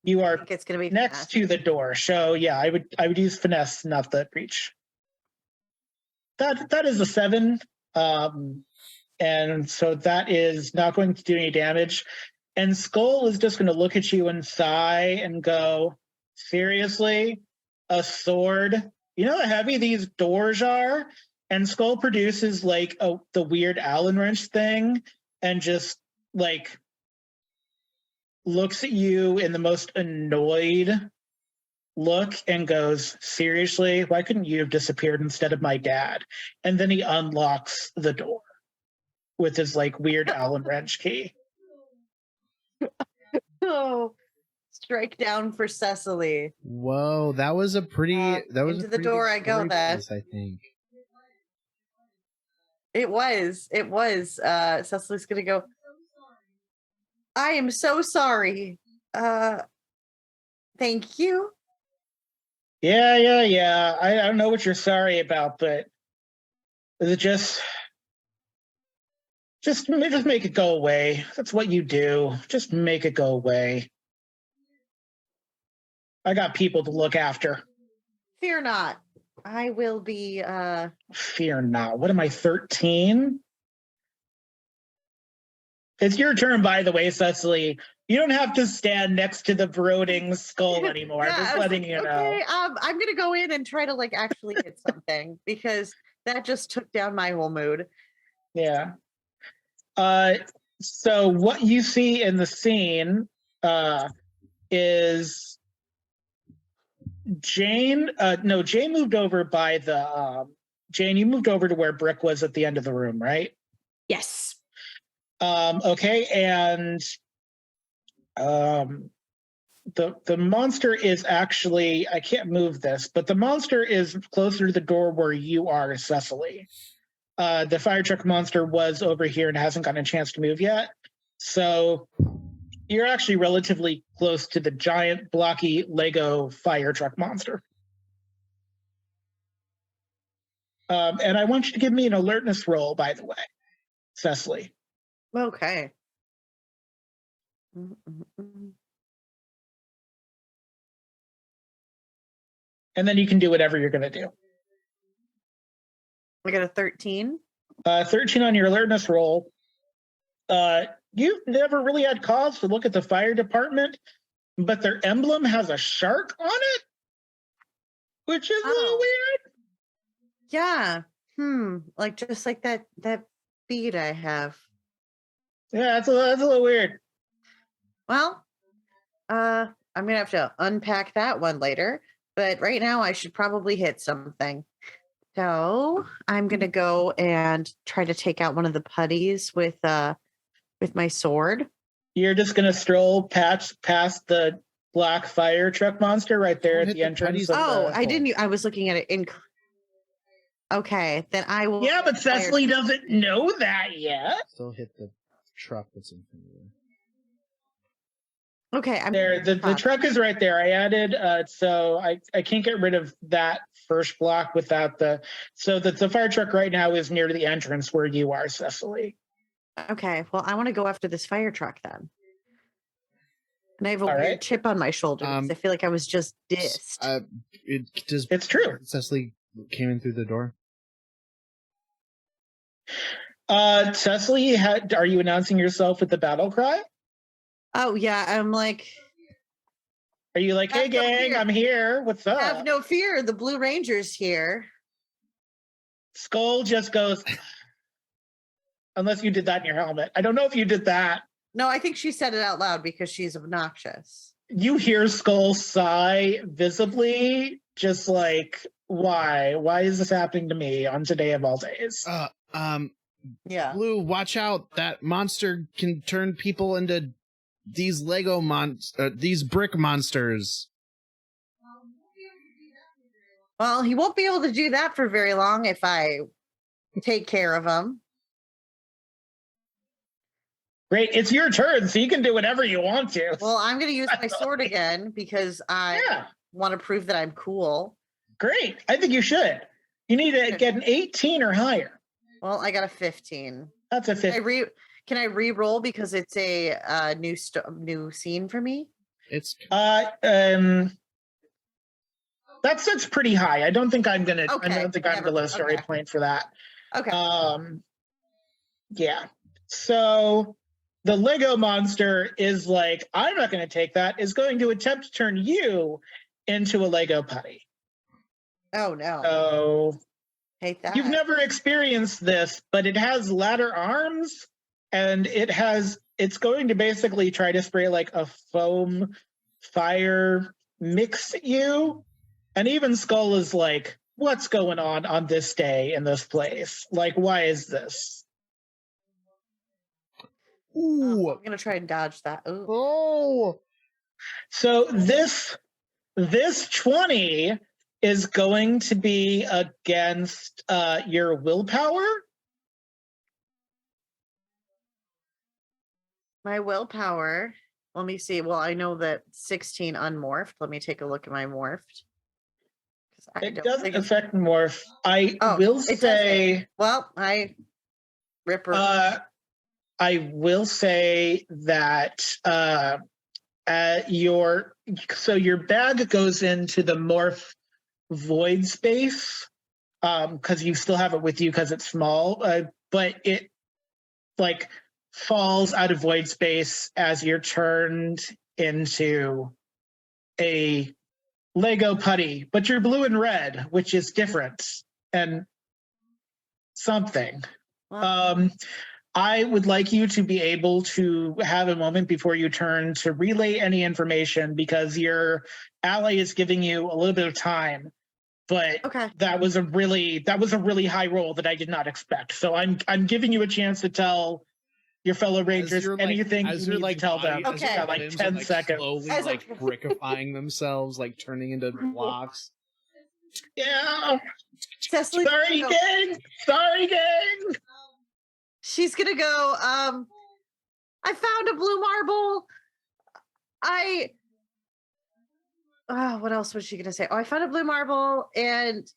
you I are think it's gonna be next fast. to the door, so yeah, I would use finesse, not the reach. That is a 7, and so that is not going to do any damage. And Skull is just going to look at you and sigh and go, seriously, a sword? You know how heavy these doors are? And Skull produces like the weird Allen wrench thing and just like looks at you in the most annoyed look and goes, seriously, why couldn't you have disappeared instead of my dad? And then he unlocks the door with his like weird Allen wrench key. Oh, strike down for Cecily. Whoa, that was a pretty. That was into a the pretty door good I go story then. piece, I think. It was. Cecily's gonna go. I am so sorry. Thank you. Yeah. I don't know what you're sorry about, but is it just make it go away? That's what you do. Just make it go away. I got people to look after. Fear not. I will be. Fear not. What am I, 13? It's your turn, by the way, Cecily. You don't have to stand next to the brooding skull anymore. Yeah, I'm I just was letting like, you know. okay, I'm gonna go in and try to like actually hit something because that just took down my whole mood. Yeah. So what you see in the scene is Jane. No, Jane moved over by the Jane, you moved over to where Brick was at the end of the room, right? Yes. Okay, and the monster is actually, I can't move this, but the monster is closer to the door where you are, Cecily. The fire truck monster was over here and hasn't gotten a chance to move yet. So you're actually relatively close to the giant blocky Lego fire truck monster. And I want you to give me an alertness roll, by the way, Cecily. Okay. And then you can do whatever you're going to do. I got a 13. 13 on your alertness roll. You've never really had cause to look at the fire department, but their emblem has a shark on it, which is a little weird. Yeah. Like just like that bead I have. Yeah, that's a little weird. Well, I'm gonna have to unpack that one later. But right now, I should probably hit something. So I'm gonna go and try to take out one of the putties with my sword. You're just gonna stroll past the black fire truck monster right there Don't at hit the the entrance. putties. Of I didn't. I was looking at it in. Okay, then I will. Yeah, but fire- Cecily doesn't know that yet. Still hit the truck that's in front of you. Okay, I'm There, the truck is right there. I added, so I can't get rid of that first block without so the fire truck right now is near the entrance where you are, Cecily. Okay, well, I want to go after this fire truck then. And I have a All weird right. chip on my shoulder because I feel like I was just dissed. It's true. Cecily came in through the door. Cecily, are you announcing yourself with the battle cry? Oh yeah, I'm like, Are you like, hey Have no gang, fear. I'm here. What's up? have no fear, the Blue Ranger's here. Skull just goes, Unless you did that in your helmet. I don't know if you did that. No, I think she said it out loud because she's obnoxious. You hear Skull sigh visibly, just like, why? Why is this happening to me on today of all days? Yeah. Blue, watch out! That monster can turn people into these these brick monsters. Well, he won't be able to do that for very long if I take care of him. Great, it's your turn, so you can do whatever you want to. Well, I'm going to use my sword again because I want to prove that I'm cool. Great, I think you should. You need to get an 18 or higher. Well, I got a 15. That's a 15. Can I re-roll because it's a new scene for me? It's that's pretty high. I don't think I'm gonna. Okay. I don't think I'm the low story point for that. Okay. Yeah. So the Lego monster is like, I'm not going to take that. Is going to attempt to turn you into a Lego putty. Oh no. So Hate that. you've never experienced this, but it has ladder arms, and it's going to basically try to spray like a foam fire mix at you. And even Skull is like, what's going on this day in this place? Like, why is this? ooh. I'm gonna try and dodge that. Ooh. Oh. So this 20 is going to be against your willpower. My willpower. Let me see. Well, I know that 16 unmorphed. Let me take a look at my morphed. It doesn't affect morph. I will it say. doesn't. Well, I ripper. I will say that your bag goes into the morph void space because you still have it with you because it's small, but it like falls out of void space as you're turned into a Lego putty, but you're blue and red, which is different and something. Well, I would like you to be able to have a moment before you turn to relay any information because your ally is giving you a little bit of time. But okay. that was a really high roll that I did not expect. So I'm giving you a chance to tell your fellow Rangers anything you need to tell them. Okay. You've got like 10 seconds. Slowly As a- like brickifying themselves, like turning into blocks. Yeah. Cecily, Sorry, gang. she's gonna go. I found a blue marble. What else was she gonna say? Oh, I found a blue marble and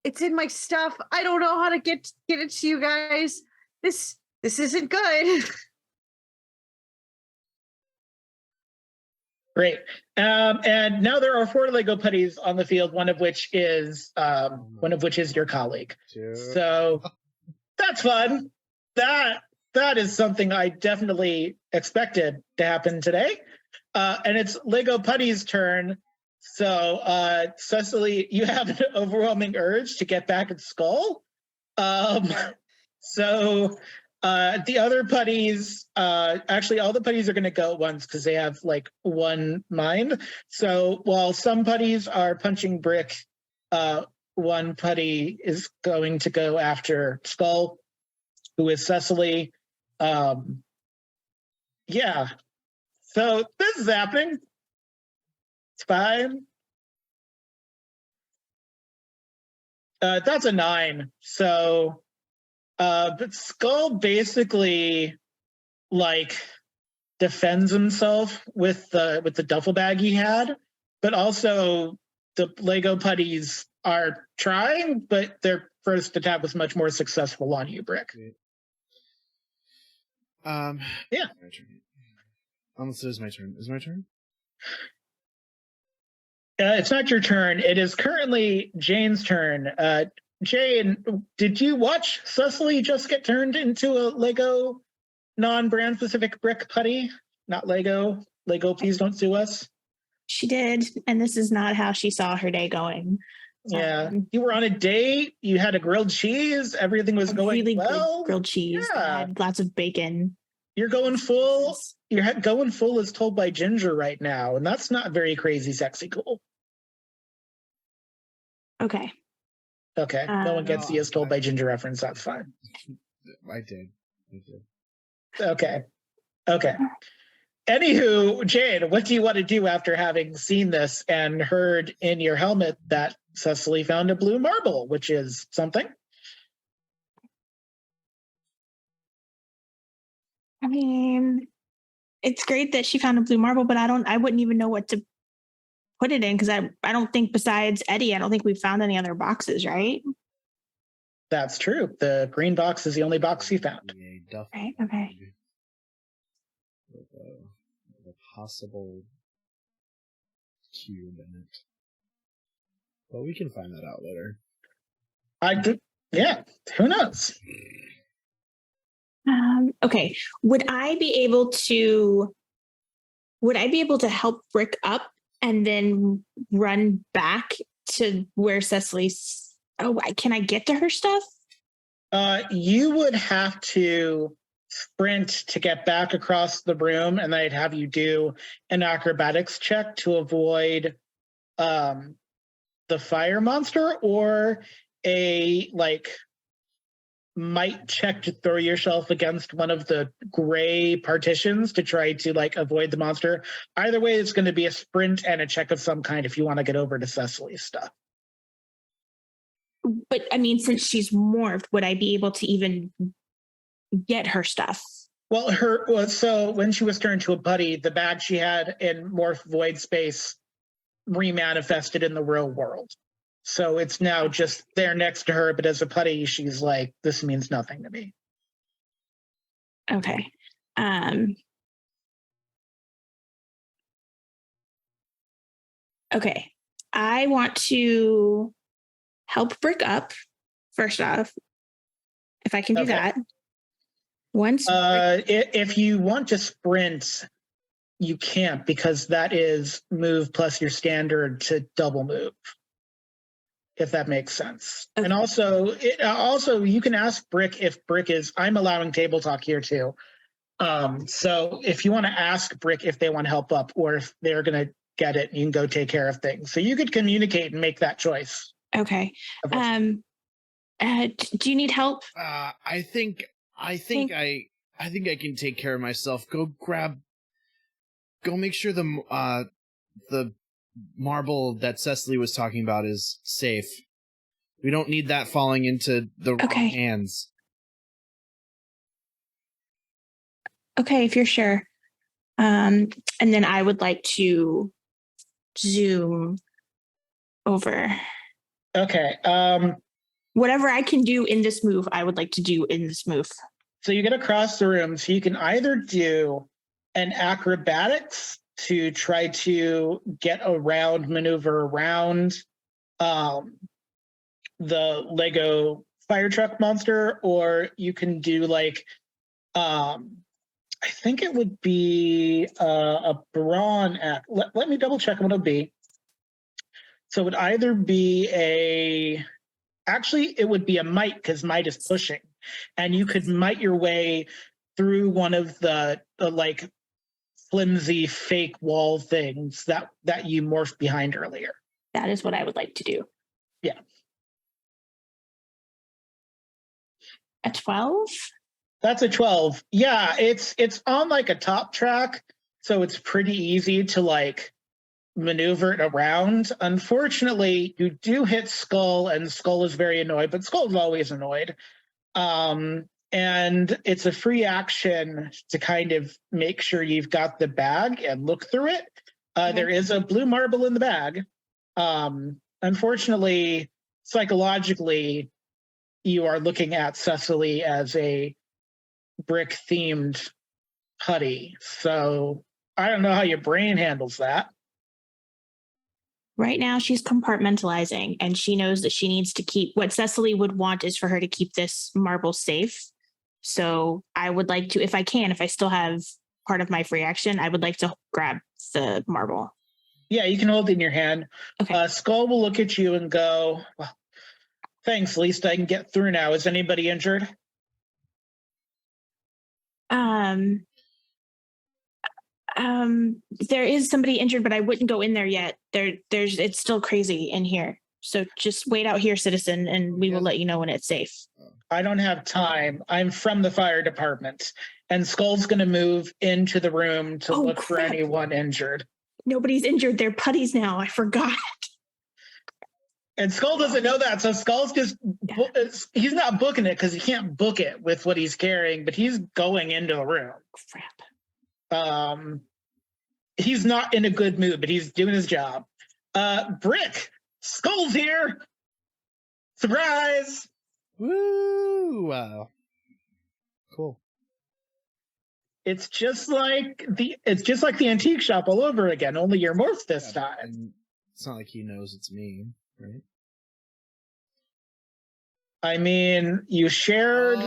it's in my stuff. I don't know how to get it to you guys. This isn't good. Great. And now there are 4 Lego putties on the field, one of which is your colleague. So that's fun. That is something I definitely expected to happen today. And it's Lego Putty's turn. So Cecily, you have an overwhelming urge to get back at Skull. So the other putties, actually all the putties are going to go at once because they have like one mind. So while some putties are punching brick, one putty is going to go after Skull, who is Cecily. Yeah. So this is happening. It's fine. That's a 9. So but Skull basically like defends himself with the duffel bag he had, but also the Lego putties are trying, but their first attack was much more successful on you, Brick. Yeah. My turn. Almost is my turn. Is my turn? It's not your turn. It is currently Jane's turn. Jane, did you watch Cecily just get turned into a Lego non-brand specific brick putty? Not Lego. Lego, please don't sue us. She did, and this is not how she saw her day going. Yeah. You were on a date. You had a grilled cheese. Everything was going really well. good grilled cheese. Yeah. Had lots of bacon. You're going full. You're going full as told by Ginger right now, and that's not very crazy, sexy, cool. Okay. Okay. No one gets No, the as told by Ginger reference. That's fine. I did. Okay. Okay. Anywho, Jane, what do you want to do after having seen this and heard in your helmet that Cecily found a blue marble, which is something? I mean, it's great that she found a blue marble, but I wouldn't even know what to put it in because I don't think besides Eddy, I don't think we've found any other boxes, right? That's true. The green box is the only box you found. Right. Okay. With a possible cube in it. But we can find that out later. Yeah, who knows? Okay. Would I be able to help Brick up and then run back to where Cecily's? Oh, can I get to her stuff? You would have to sprint to get back across the room, and I'd have you do an acrobatics check to avoid the fire monster, or a might check to throw yourself against one of the gray partitions to try to avoid the monster. Either way, it's going to be a sprint and a check of some kind if you want to get over to Cecily's stuff. But I mean, since she's morphed, would I be able to even get her stuff? Well, so when she was turned to a buddy, the bag she had in Morph Void Space remanifested in the real world. So it's now just there next to her, but as a putty, she's like, this means nothing to me. Okay. Okay. I want to help Brick up, first off, if I can do that. Once. If you want to sprint, you can't, because that is move plus your standard to double move, if that makes sense. Okay. And also you can ask Brick if Brick is, I'm allowing table talk here too. So if you want to ask Brick if they want help up or if they're going to get it, you can go take care of things. So you could communicate and make that choice. Okay. Do you need help? I think I can take care of myself. Go make sure the marble that Cecily was talking about is safe. We don't need that falling into the wrong hands. Okay, if you're sure. And then I would like to zoom over. Okay. Whatever I can do in this move, I would like to do in this move. So you get across the room, so you can either do an acrobatics to try to maneuver around the Lego fire truck monster, or you can do I think it would be a brawn act. Let me double check what it would be. So it would either be it would be a might, because might is pushing. And you could might your way through one of the flimsy fake wall things that you morphed behind earlier. That is what I would like to do. Yeah. A 12? That's a 12. Yeah, it's on a top track, so it's pretty easy to maneuver it around. Unfortunately, you do hit Skull, and Skull is very annoyed, but Skull's always annoyed. And it's a free action to kind of make sure you've got the bag and look through it. There is a blue marble in the bag. Unfortunately, psychologically, you are looking at Cecily as a brick-themed putty. So I don't know how your brain handles that. Right now, she's compartmentalizing, and she knows that she needs to keep what Cecily would want is for her to keep this marble safe. So I would like to, if I still have part of my free action, I would like to grab the marble. Yeah, you can hold it in your hand. Okay. Skull will look at you and go, well, thanks, at least I can get through now. Is anybody injured? There is somebody injured, but I wouldn't go in there yet. It's still crazy in here. So just wait out here, citizen, and we will let you know when it's safe. I don't have time. I'm from the fire department. And Skull's going to move into the room to look for crap. anyone injured. Nobody's injured. They're putties now. I forgot. And Skull doesn't know that. So Skull's just, he's not booking it because he can't book it with what he's carrying, but he's going into the room. Crap. He's not in a good mood, but he's doing his job. Brick, Skull's here. Surprise. Woo! Wow. Cool. It's just like the antique shop all over again, only you're morphed this time. And it's not like he knows it's me, right? I mean, you shared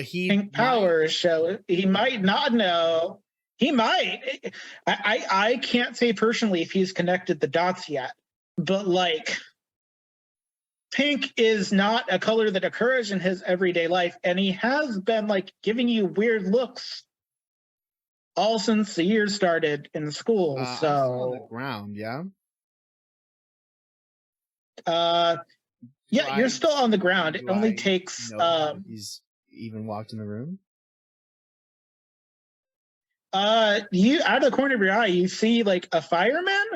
he powers, so he might not know. He might. I can't say personally if he's connected the dots yet, but like pink is not a color that occurs in his everyday life, and he has been like giving you weird looks all since the year started in school. I'm So on the ground, yeah. Yeah, you're still on the ground. It only takes he's even walked in the room. You out of the corner of your eye, you see like a fireman,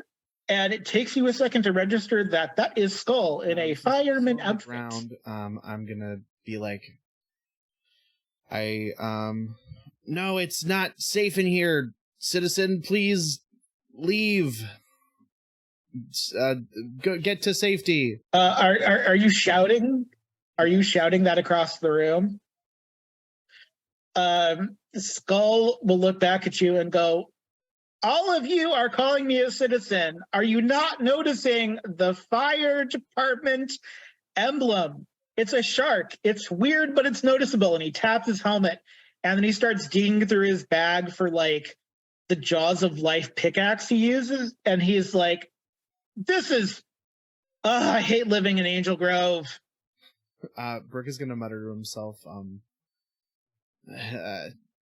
and it takes you a second to register that is Skull in a fireman outfit. Ground. I'm gonna be like, no, it's not safe in here, citizen. Please leave. Go get to safety. Are you shouting? Are you shouting that across the room? Skull will look back at you and go, all of you are calling me a citizen. Are you not noticing the fire department emblem? It's a shark. It's weird, but it's noticeable. And he taps his helmet, and then he starts digging through his bag for like the Jaws of Life pickaxe he uses. And he's like, this is, I hate living in Angel Grove. Brick is gonna mutter to himself,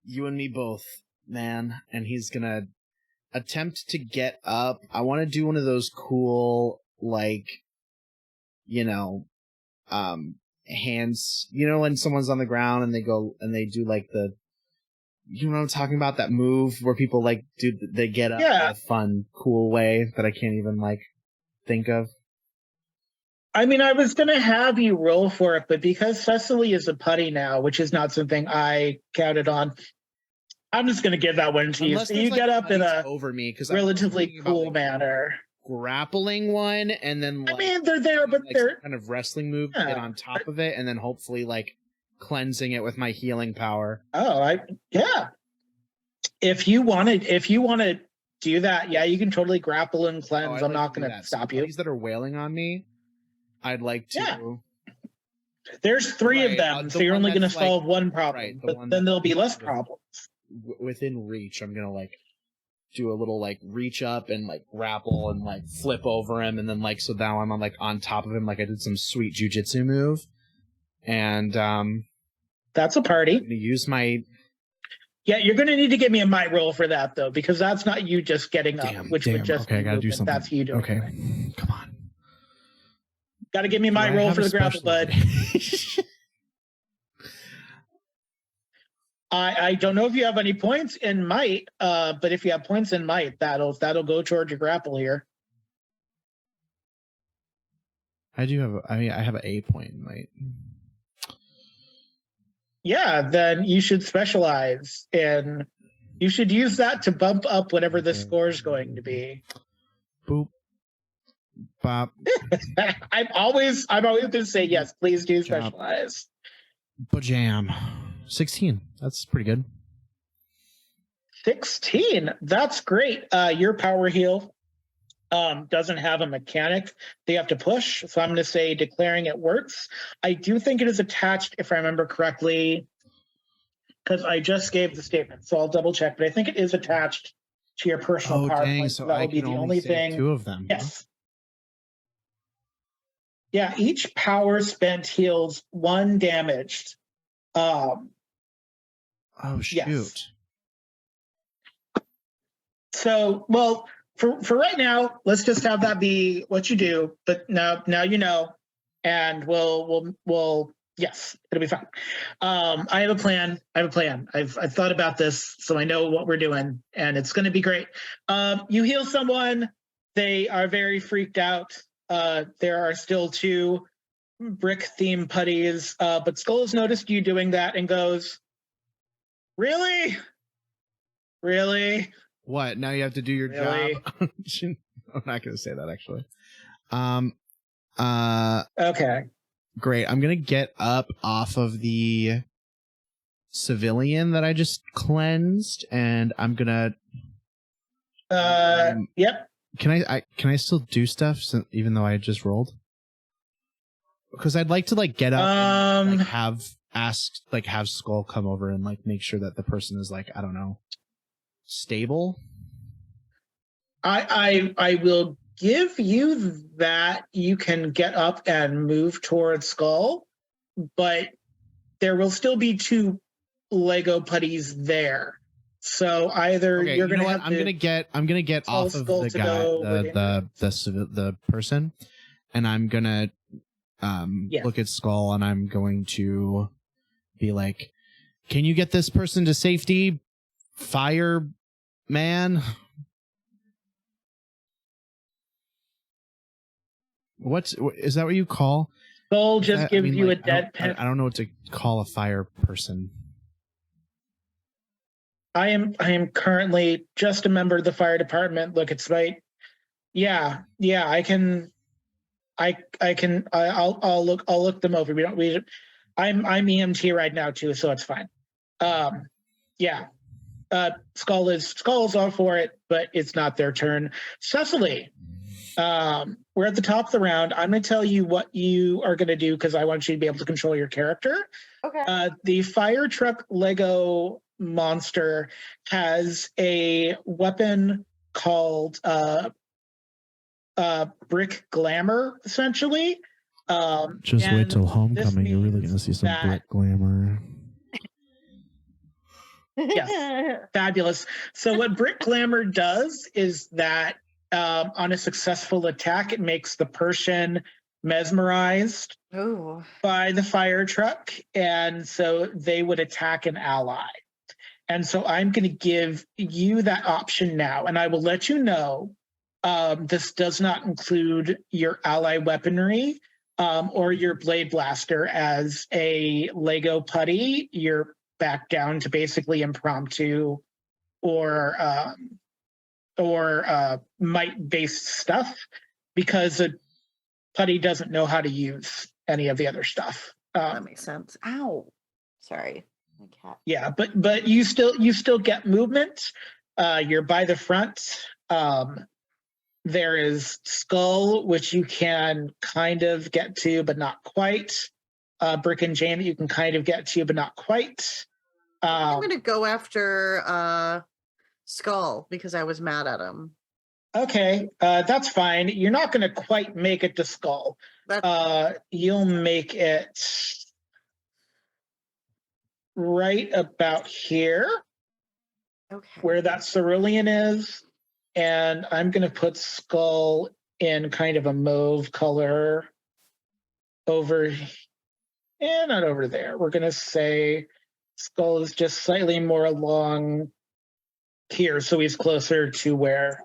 you and me both, man. And he's gonna attempt to get up. I want to do one of those cool, like, hands, when someone's on the ground and they go and they do like you know what I'm talking about? That move where people like they get up in a fun, cool way that I can't even like think of. I mean, I was going to have you roll for it, but because Cecily is a putty now, which is not something I counted on, I'm just going to give that one to you. So you get up in a over me, relatively cool manner. Grappling one, and then I mean, they're there, but they're kind of wrestling move to get on top of it, and then hopefully like cleansing it with my healing power. Yeah. If you want to do that, yeah, you can totally grapple and cleanse. I'm not going to stop you. These that are wailing on me, I'd like to. Yeah. There's 3 of them, so you're only going to solve one problem, but then there'll be less problems. Within reach, I'm going to like do a little like reach up and like grapple and like flip over him, and then like so now I'm on top of him like I did some sweet jujitsu move. And that's a party. I'm gonna use my. Yeah, you're going to need to give me a might roll for that though, because that's not you just getting up, which would just okay, I gotta do something. That's you doing. Okay, it. Come on. Got to give me my roll for the grapple, bud. I don't know if you have any points in might, but if you have points in might, that'll go towards your grapple here. I do have. I have an A point in might. Yeah, then you should specialize in. You should use that to bump up whatever the score is going to be. Boop. Bop. I'm always going to say yes. Please do specialize. Bajam. 16. That's pretty good. 16. That's great. Your power heal doesn't have a mechanic they have to push, so I'm going to say declaring it works. I do think it is attached, if I remember correctly, because I just gave the statement, so I'll double check, but I think it is attached to your personal Oh power dang! point. So That I will be can the only only save thing. 2 of them. Huh? Yes. Yeah, each power spent heals 1 damaged. Oh shoot! Yes. So, well, for right now, let's just have that be what you do. But now you know, and we'll yes, it'll be fine. I have a plan. I've thought about this, so I know what we're doing, and it's going to be great. You heal someone, they are very freaked out. There are still 2 brick theme putties, but Skull's noticed you doing that and goes, "Really? Really?" What? Now you have to do your Really? job. I'm not going to say that actually. Okay. Great. I'm going to get up off of the civilian that I just cleansed, and I'm going to. Yep. Can I still do stuff even though I just rolled? Because I'd like to like get up and like have Skull come over and like make sure that the person is like, I don't know, stable. I will give you that you can get up and move towards Skull, but there will still be 2 Lego putties there. So either Okay, you're you going know to what? have I'm gonna get tell off of Skull the to guy, go the person, and I'm gonna Yes. look at Skull, and I'm going to be like, "Can you get this person to safety, fireman?" Is that what you call? Skull Is just that- gives you a like, deadpan. I don't know what to call a fire person. I am currently just a member of the fire department. Look, it's right. Yeah, I can. I'll look them over. I'm EMT right now too, so it's fine. Yeah. Skull's all for it, but it's not their turn. Cecily, we're at the top of the round. I'm going to tell you what you are going to do because I want you to be able to control your character. Okay. The fire truck Lego monster has a weapon called brick glamour, essentially. Just wait till and homecoming. this You're really means going to see some that- brick glamour. Yes. Fabulous. So what brick glamour does is that on a successful attack, it makes the person mesmerized Ooh. by the fire truck, and so they would attack an ally. And so I'm going to give you that option now, and I will let you know this does not include your ally weaponry or your blade blaster as a Lego putty. You're back down to basically impromptu or might-based stuff because a putty doesn't know how to use any of the other stuff. That makes sense. Ow. Sorry. My cat. Yeah, but you still get movement. You're by the front. There is Skull, which you can kind of get to, but not quite. Brick and Jane that you can kind of get to, but not quite. I'm going to go after Skull because I was mad at him. Okay, that's fine. You're not going to quite make it to Skull. You'll make it right about here. Okay. Where that cerulean is. And I'm going to put Skull in kind of a mauve color over, and not over there. We're going to say Skull is just slightly more along here, so he's closer to where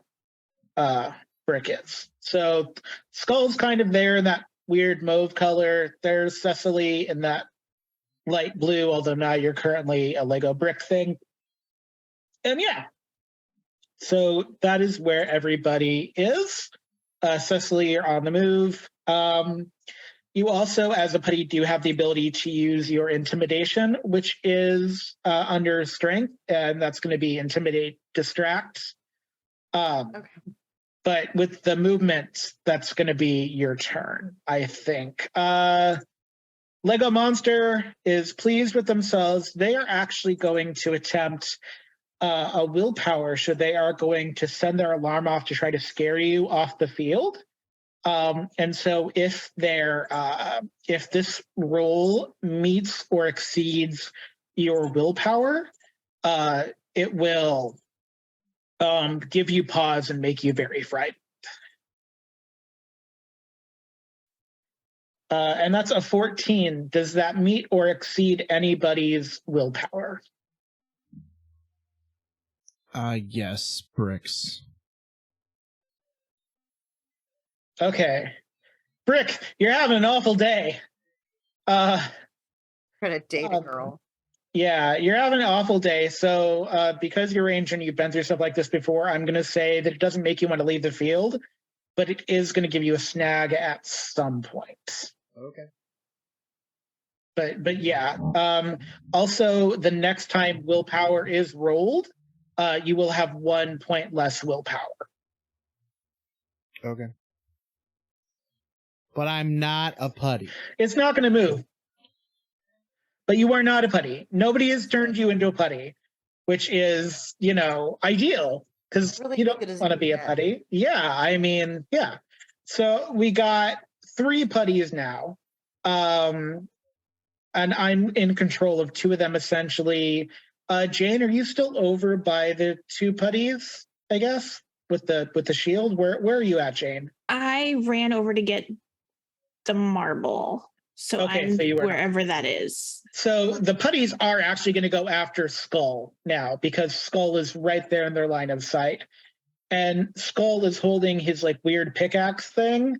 Brick is. So Skull's kind of there in that weird mauve color. There's Cecily in that light blue, although now you're currently a Lego brick thing. And yeah. So that is where everybody is. Cecily, you're on the move. You also, as a putty, do have the ability to use your intimidation, which is under strength, and that's going to be intimidate, distract. Okay. But with the movement, that's going to be your turn, I think. Lego Monster is pleased with themselves. They are actually going to attempt a willpower, so they are going to send their alarm off to try to scare you off the field. And so if this roll meets or exceeds your willpower, it will give you pause and make you very frightened. And that's a 14. Does that meet or exceed anybody's willpower? Yes, bricks. Okay. Brick, you're having an awful day. Trying to date a girl. Yeah, you're having an awful day. So because you're ranged and you've been through stuff like this before, I'm going to say that it doesn't make you want to leave the field, but it is going to give you a snag at some point. Okay. But yeah. Also, the next time willpower is rolled, you will have 1 point less willpower. Okay. But I'm not a putty. It's not going to move. But you are not a putty. Nobody has turned you into a putty, which is, ideal because Really you don't good as want to you be a get. putty. Yeah, I mean, yeah. So we got 3 putties now. And I'm in control of 2 of them essentially. Jane, are you still over by the 2 putties, I guess, with the shield? Where are you at, Jane? I ran over to get the marble. So Okay, I'm so you were- wherever that is. So the putties are actually going to go after Skull now because Skull is right there in their line of sight. And Skull is holding his weird pickaxe thing,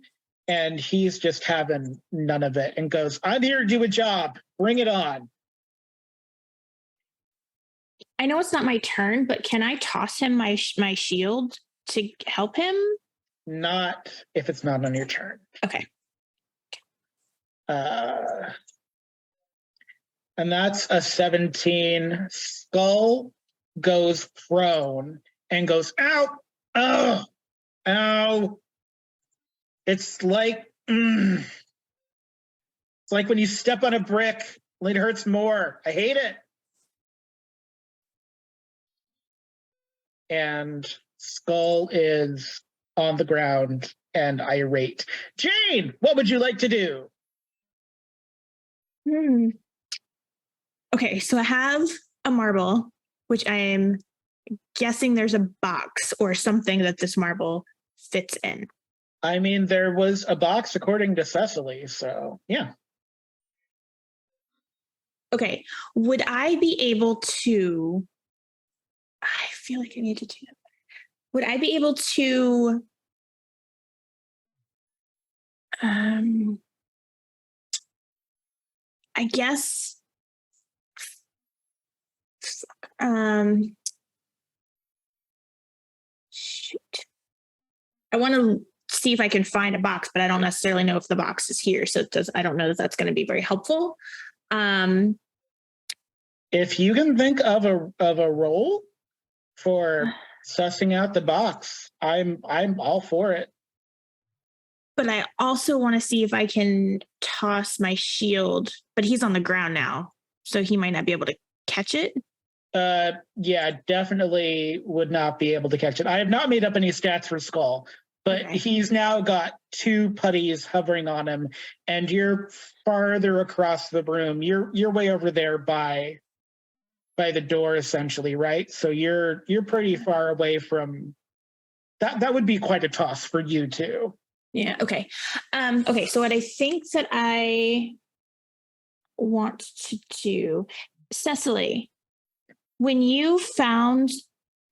and he's just having none of it and goes, I'm here to do a job. Bring it on. I know it's not my turn, but can I toss him my shield to help him? Not if it's not on your turn. Okay. And that's a 17. Skull goes prone and goes, ow, oh, ow. It's like when you step on a brick, it hurts more. I hate it. And Skull is on the ground and irate. Jane, what would you like to do? Okay, so I have a marble, which I am guessing there's a box or something that this marble fits in. I mean, there was a box according to Cecily, so yeah. Okay, would I be able to? I feel like I need to do that. Would I be able to? I guess. Shoot. I want to see if I can find a box, but I don't necessarily know if the box is here. So I don't know if that's going to be very helpful. If you can think of a role for sussing out the box, I'm all for it. But I also want to see if I can toss my shield, but he's on the ground now, so he might not be able to catch it. Yeah, definitely would not be able to catch it. I have not made up any stats for Skull, but Okay. he's now got 2 putties hovering on him, and you're farther across the room. You're way over there by the door, essentially, right? So you're pretty far away from that. That would be quite a toss for you too. Yeah. Okay. Okay. So what I think that I want to do, Cecily, when you found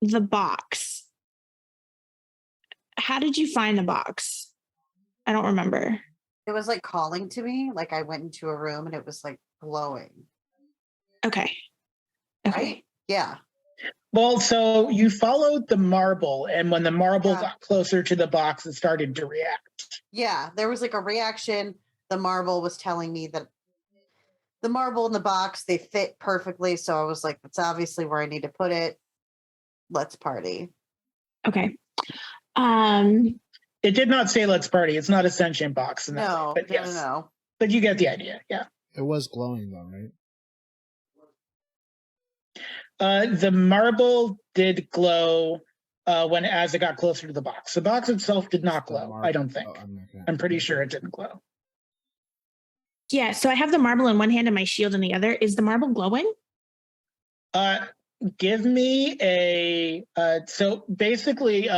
the box, how did you find the box? I don't remember. It was calling to me. I went into a room and it was glowing. Okay. Okay. Right? Yeah. Well, so you followed the marble, and when the marble Yeah. got closer to the box, it started to react. Yeah. There was a reaction. The marble was telling me that the marble and the box, they fit perfectly. So I was like, that's obviously where I need to put it. Let's party. Okay. It did not say "let's party." It's not a sentient box. No, but yes, no. but you get the idea. Yeah. It was glowing though, right? The marble did glow as it got closer to the box. The box itself did not glow, I don't think. I'm pretty sure it didn't glow. Yeah, so I have the marble in one hand and my shield in the other. Is the marble glowing? Give me a so basically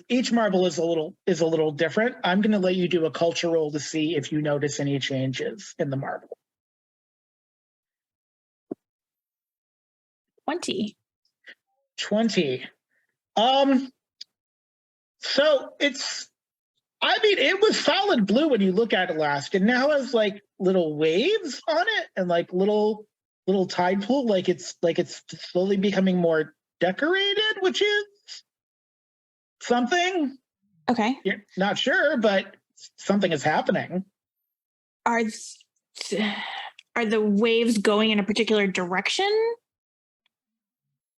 each marble is a little different. I'm going to let you do a culture roll to see if you notice any changes in the marble. 20. So it was solid blue when you look at it last. It now has like little waves on it and like little tide pool, like it's slowly becoming more decorated, which is something. Okay. You're not sure, but something is happening. Are the waves going in a particular direction?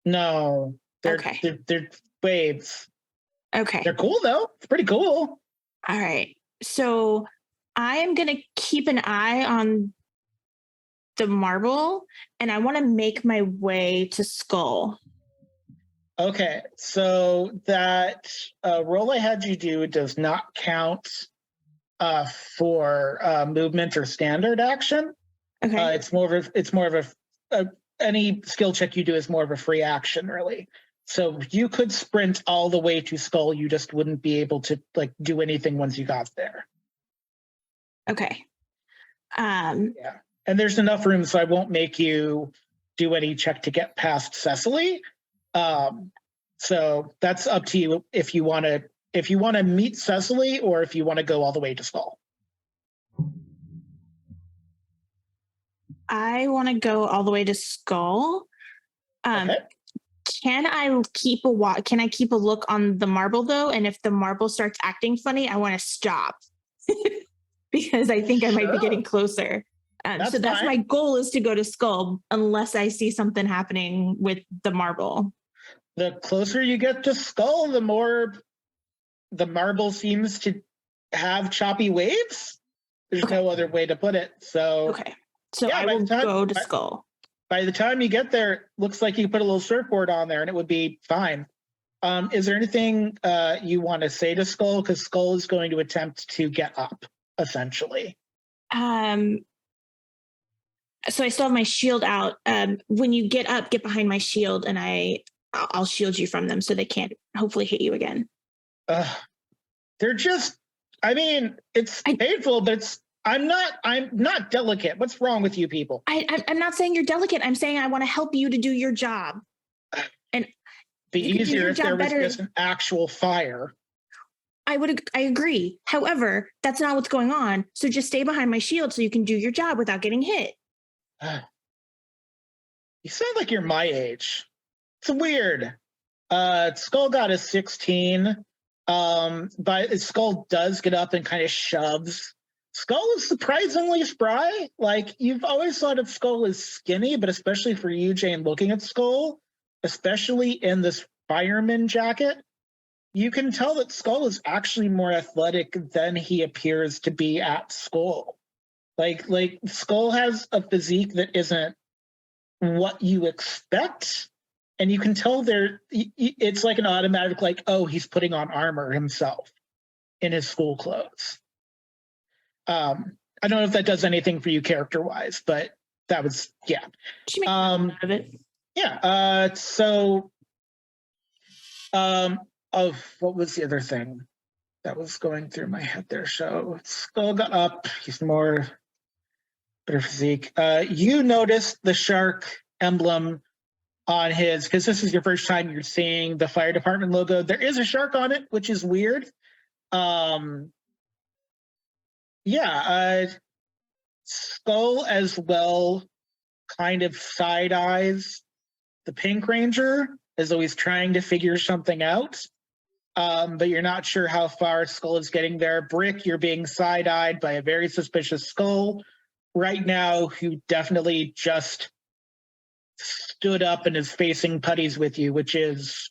No. They're waves. Okay. They're cool though. It's pretty cool. All right. So I am going to keep an eye on the marble and I want to make my way to Skull. Okay. So that roll I had you do does not count for movement or standard action. Okay. It's more of a any skill check you do is more of a free action, really. So you could sprint all the way to Skull. You just wouldn't be able to like do anything once you got there. Okay. Yeah. And there's enough room, so I won't make you do any check to get past Cecily. So that's up to you if you want to meet Cecily or if you want to go all the way to Skull. I want to go all the way to Skull. Okay. Can I keep a look on the marble though? And if the marble starts acting funny, I want to stop because I think I might be getting closer. So that's my goal, is to go to Skull unless I see something happening with the marble. The closer you get to Skull, the more the marble seems to have choppy waves. There's no other way to put it. So okay. So yeah, I will go to Skull. By the time you get there, it looks like you put a little surfboard on there and it would be fine. Is there anything you want to say to Skull? Because Skull is going to attempt to get up, essentially. So I still have my shield out. When you get up, get behind my shield and I'll shield you from them so they can't hopefully hit you again. They're just, it's painful, but I'm not delicate. What's wrong with you people? I'm not saying you're delicate. I'm saying I want to help you to do your job. And be easier if there was just an actual fire. I agree. However, that's not what's going on. So just stay behind my shield so you can do your job without getting hit. You sound like you're my age. It's weird. Skull got a 16. But Skull does get up and kind of shoves. Skull is surprisingly spry. Like, you've always thought of Skull as skinny, but especially for you, Jane, looking at Skull, especially in this fireman jacket, you can tell that Skull is actually more athletic than he appears to be at Skull. Like Skull has a physique that isn't what you expect, and you can tell it's like an automatic, like, oh, he's putting on armor himself in his school clothes. I don't know if that does anything for you character-wise, but that was, yeah. Out of it. Yeah. What was the other thing that was going through my head there? So Skull got up. He's better physique. You noticed the shark emblem on his, because this is your first time you're seeing the fire department logo. There is a shark on it, which is weird. Skull as well kind of side eyes the Pink Ranger as though he's trying to figure something out. But you're not sure how far Skull is getting there. Brick, you're being side-eyed by a very suspicious Skull right now, who definitely just stood up and is facing putties with you, which is,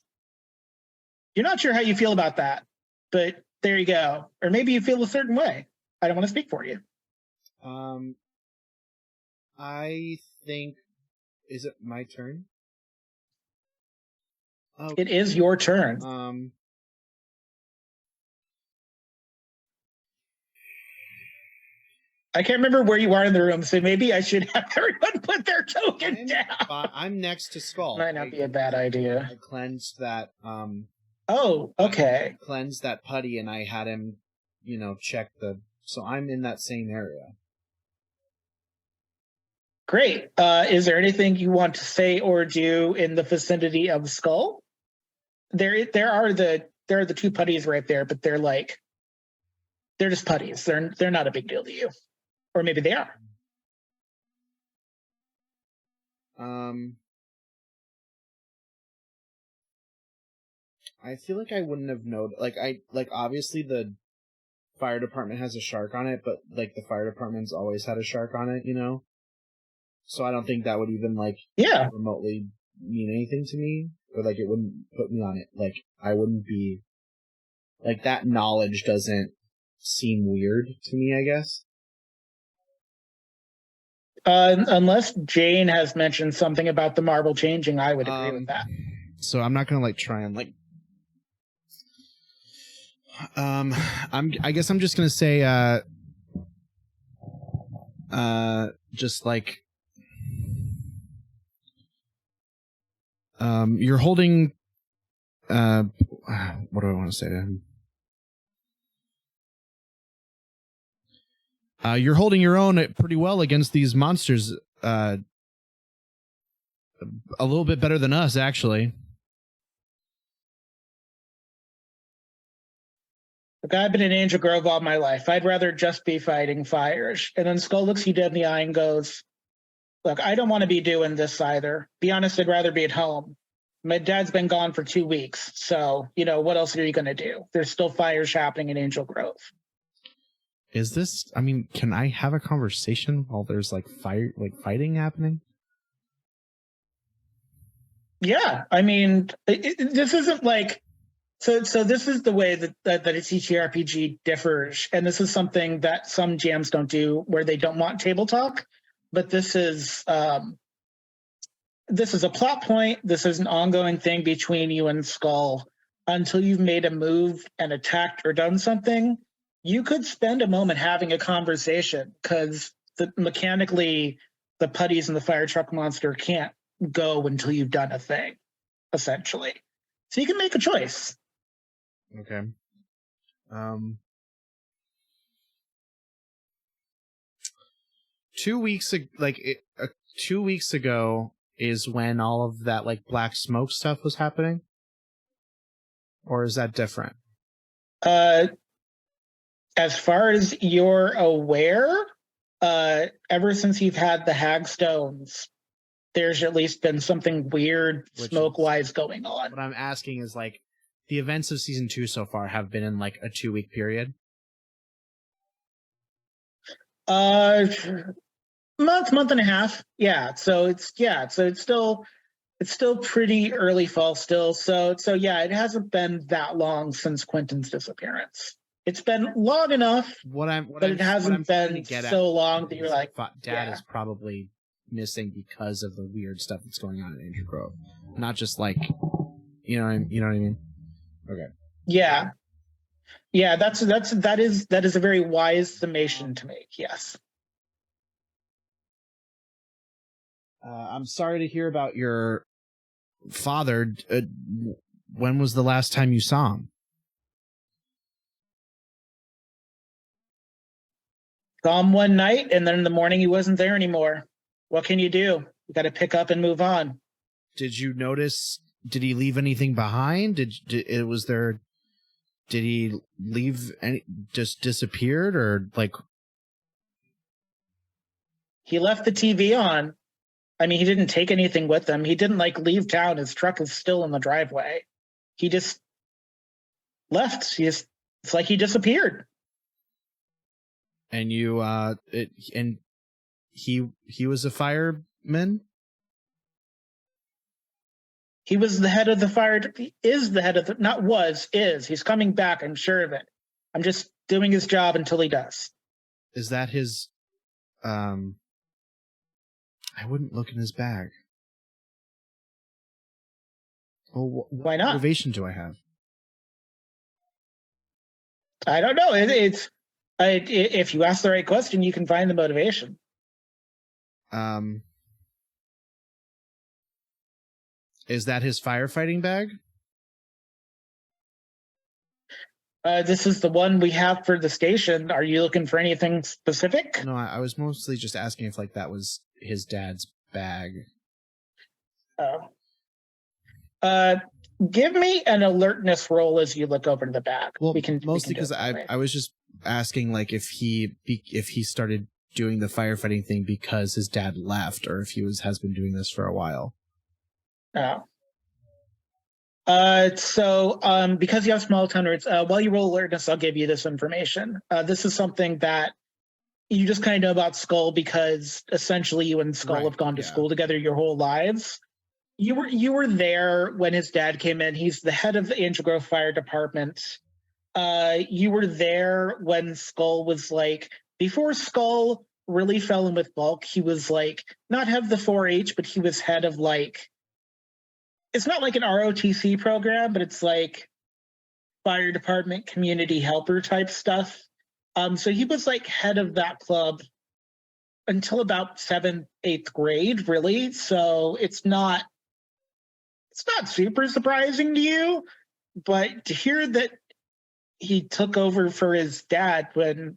you're not sure how you feel about that, but there you go. Or maybe you feel a certain way. I don't want to speak for you. I think Is it my turn? Oh, It is your turn. I can't remember where you are in the room, so maybe I should have everyone put their token down. I'm next to Skull. Might not be a bad idea. I cleansed that. Oh, okay. I cleansed that putty, and I had him, check the. So I'm in that same area. Great. Is there anything you want to say or do in the vicinity of Skull? There are the two putties right there, but they're just putties. They're not a big deal to you, or maybe they are. I feel like I wouldn't have known. Obviously the fire department has a shark on it, but the fire department's always had a shark on it, So I don't think that would even remotely mean anything to me, or it wouldn't put me on it. I wouldn't be that knowledge doesn't seem weird to me, I guess. Unless Jane has mentioned something about the marble changing, I would agree with that. So I'm not gonna try and I guess I'm just gonna say just you're holding what do I want to say to him? You're holding your own pretty well against these monsters. A little bit better than us, actually. Look, I've been in Angel Grove all my life. I'd rather just be fighting fires. And then Skull looks you dead in the eye and goes, look, I don't want to be doing this either. Be honest, I'd rather be at home. My dad's been gone for 2 weeks. So, what else are you going to do? There's still fires happening in Angel Grove. Is this, can I have a conversation while there's fighting happening? Yeah. This isn't So this is the way that a TTRPG differs, and this is something that some jams don't do, where they don't want table talk. But this is a plot point. This is an ongoing thing between you and Skull until you've made a move and attacked or done something. You could spend a moment having a conversation because mechanically, the putties and the fire truck monster can't go until you've done a thing, essentially. So you can make a choice. Okay. 2 weeks 2 weeks ago is when all of that black smoke stuff was happening, or is that different? As far as you're aware, ever since you've had the Hagstones, there's at least been something weird smoke-wise going on. What I'm asking is the events of season 2 so far have been in a 2-week period. Month and a half. Yeah. So it's still pretty early fall still. So yeah, it hasn't been that long since Quentin's disappearance. It's been long enough, but it hasn't been so long that you're Dad is probably missing because of the weird stuff that's going on in Angel Grove, not just you know what I mean. Okay. Yeah. That is a very wise summation to make. Yes. I'm sorry to hear about your father. When was the last time you saw him? Saw him one night, and then in the morning he wasn't there anymore. What can you do? You got to pick up and move on. Did you notice? Did he leave anything behind? Did he leave any? Just disappeared, or He left the TV on. He didn't take anything with him. He didn't leave town. His truck is still in the driveway. He just left. It's like he disappeared. And you, and he was a fireman? He was the head of the fire. He is the head of is. He's coming back. I'm sure of it. I'm just doing his job until he does. Is that his, I wouldn't look in his bag. Well, what Why not? motivation do I have? I don't know. If you ask the right question, you can find the motivation. Is that his firefighting bag? This is the one we have for the station. Are you looking for anything specific? No, I was mostly just asking if like that was his dad's bag. Give me an alertness roll as you look over to the back. Well, we can mostly do it because that way. I was just asking like if he started doing the firefighting thing because his dad left, or if he has been doing this for a while. Oh. Because you have small tolerance, while you roll alertness, I'll give you this information. This is something that you just kind of know about Skull because essentially you and Skull have gone to school together your whole lives. You were there when his dad came in. He's the head of the Angel Grove Fire Department. You were there when Skull was like, before Skull really fell in with Bulk, he was like, not head of the 4-H, but he was head of like, it's not like an ROTC program, but it's like fire department community helper type stuff. So he was like head of that club until about 7th, 8th grade, really. So it's not super surprising to you, but to hear that he took over for his dad, when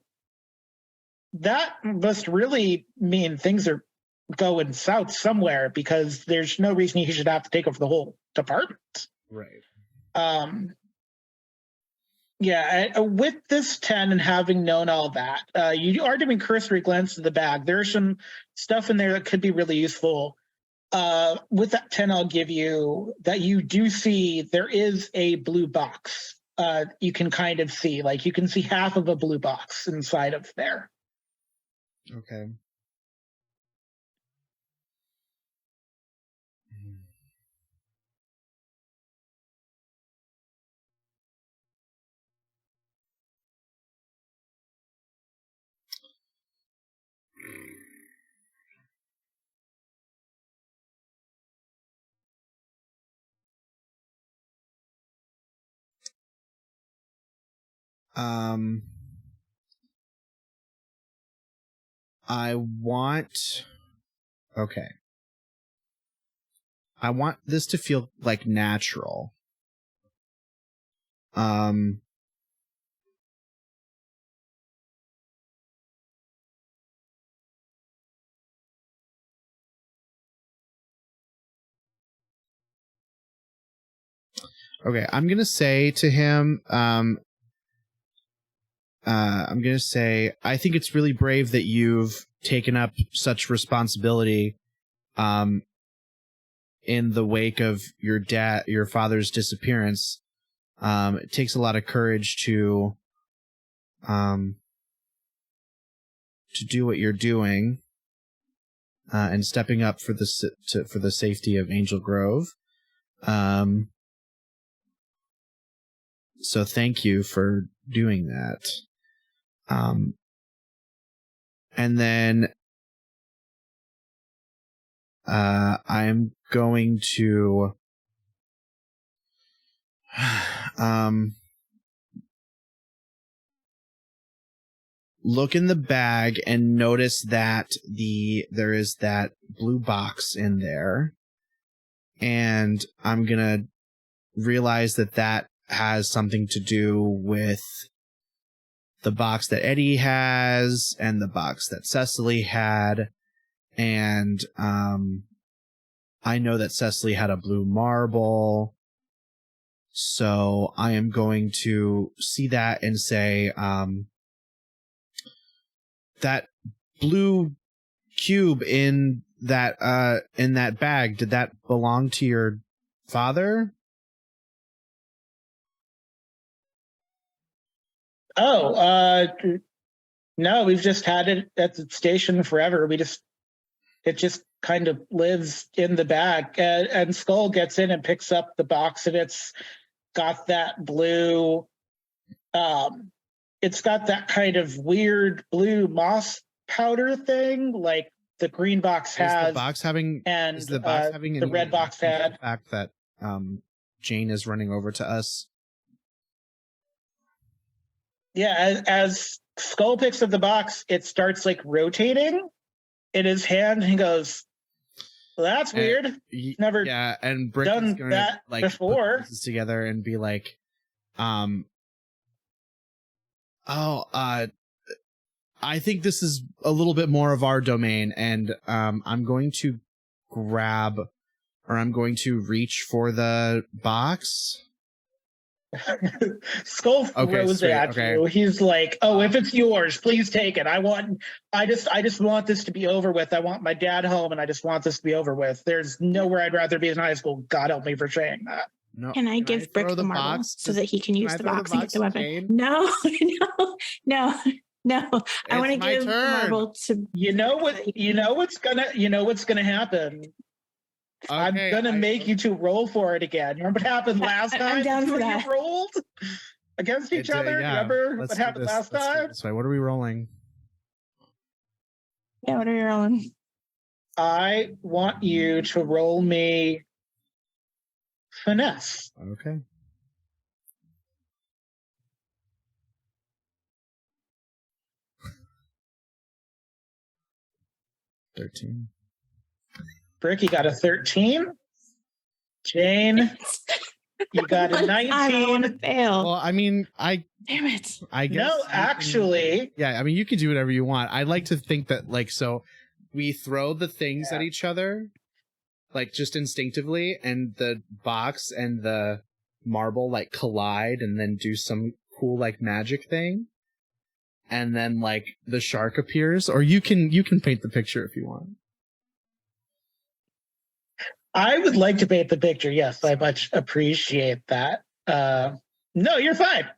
that must really mean things are going south somewhere, because there's no reason he should have to take over the whole department. Right. With this 10 and having known all that, you are doing cursory glance at the bag. There's some stuff in there that could be really useful. With that 10, I'll give you that you do see there is a blue box. You can kind of see, like you can see half of a blue box inside of there. Okay. I want this to feel like natural. Okay, I'm gonna say to him, I'm gonna say, I think it's really brave that you've taken up such responsibility, in the wake of your father's disappearance. It takes a lot of courage to do what you're doing, and stepping up for the safety of Angel Grove. So thank you for doing that. And then I'm going to look in the bag and notice that there is that blue box in there, and I'm gonna realize that has something to do with the box that Eddy has and the box that Cecily had, and I know that Cecily had a blue marble, so I am going to see that and say, that blue cube in that bag, did that belong to your father? No, we've just had it at the station forever. It just kind of lives in the bag, and Skull gets in and picks up the box, and it's got that blue, it's got that kind of weird blue moss powder thing, like the green box has. Is the box having the red box the had. fact that Jane is running over to us. Yeah, as Skull picks up the box, it starts like rotating in his hand, and he goes, "Well, that's weird. Never Yeah, and Brick done is gonna that like before." put pieces together and be like, I think this is a little bit more of our domain, and I'm going to reach for the box. Skull throws sweet, it at you. He's like, "Oh, if it's yours, please take it. I just want this to be over with. I want my dad home, and I just want this to be over with. There's nowhere I'd rather be in high school. God help me for saying that." No, Can I give Brick throw the marble box? so that he can use I the throw box and get the weapon? Jane? No. I want to my give the turn. marble to. You know what's gonna happen. I'm gonna make you two roll for it again. Remember what happened last time? I'm down for You that. rolled against each other. Remember what happened last time? This way. What are we rolling? Yeah, what are you rolling? I want you to roll me finesse. Okay. $13. Brick, you got a 13. Jane, you got a 19. I want to fail. Well, I mean, Damn it. I guess. No, actually. Yeah, I mean, you can do whatever you want. I like to think that, like, so we throw the things at each other, like, just instinctively, and the box and the marble, like, collide and then do some cool, like, magic thing. And then, like, the shark appears. Or you can paint the picture if you want. I would like to paint the picture. Yes, I much appreciate that. No, you're fine.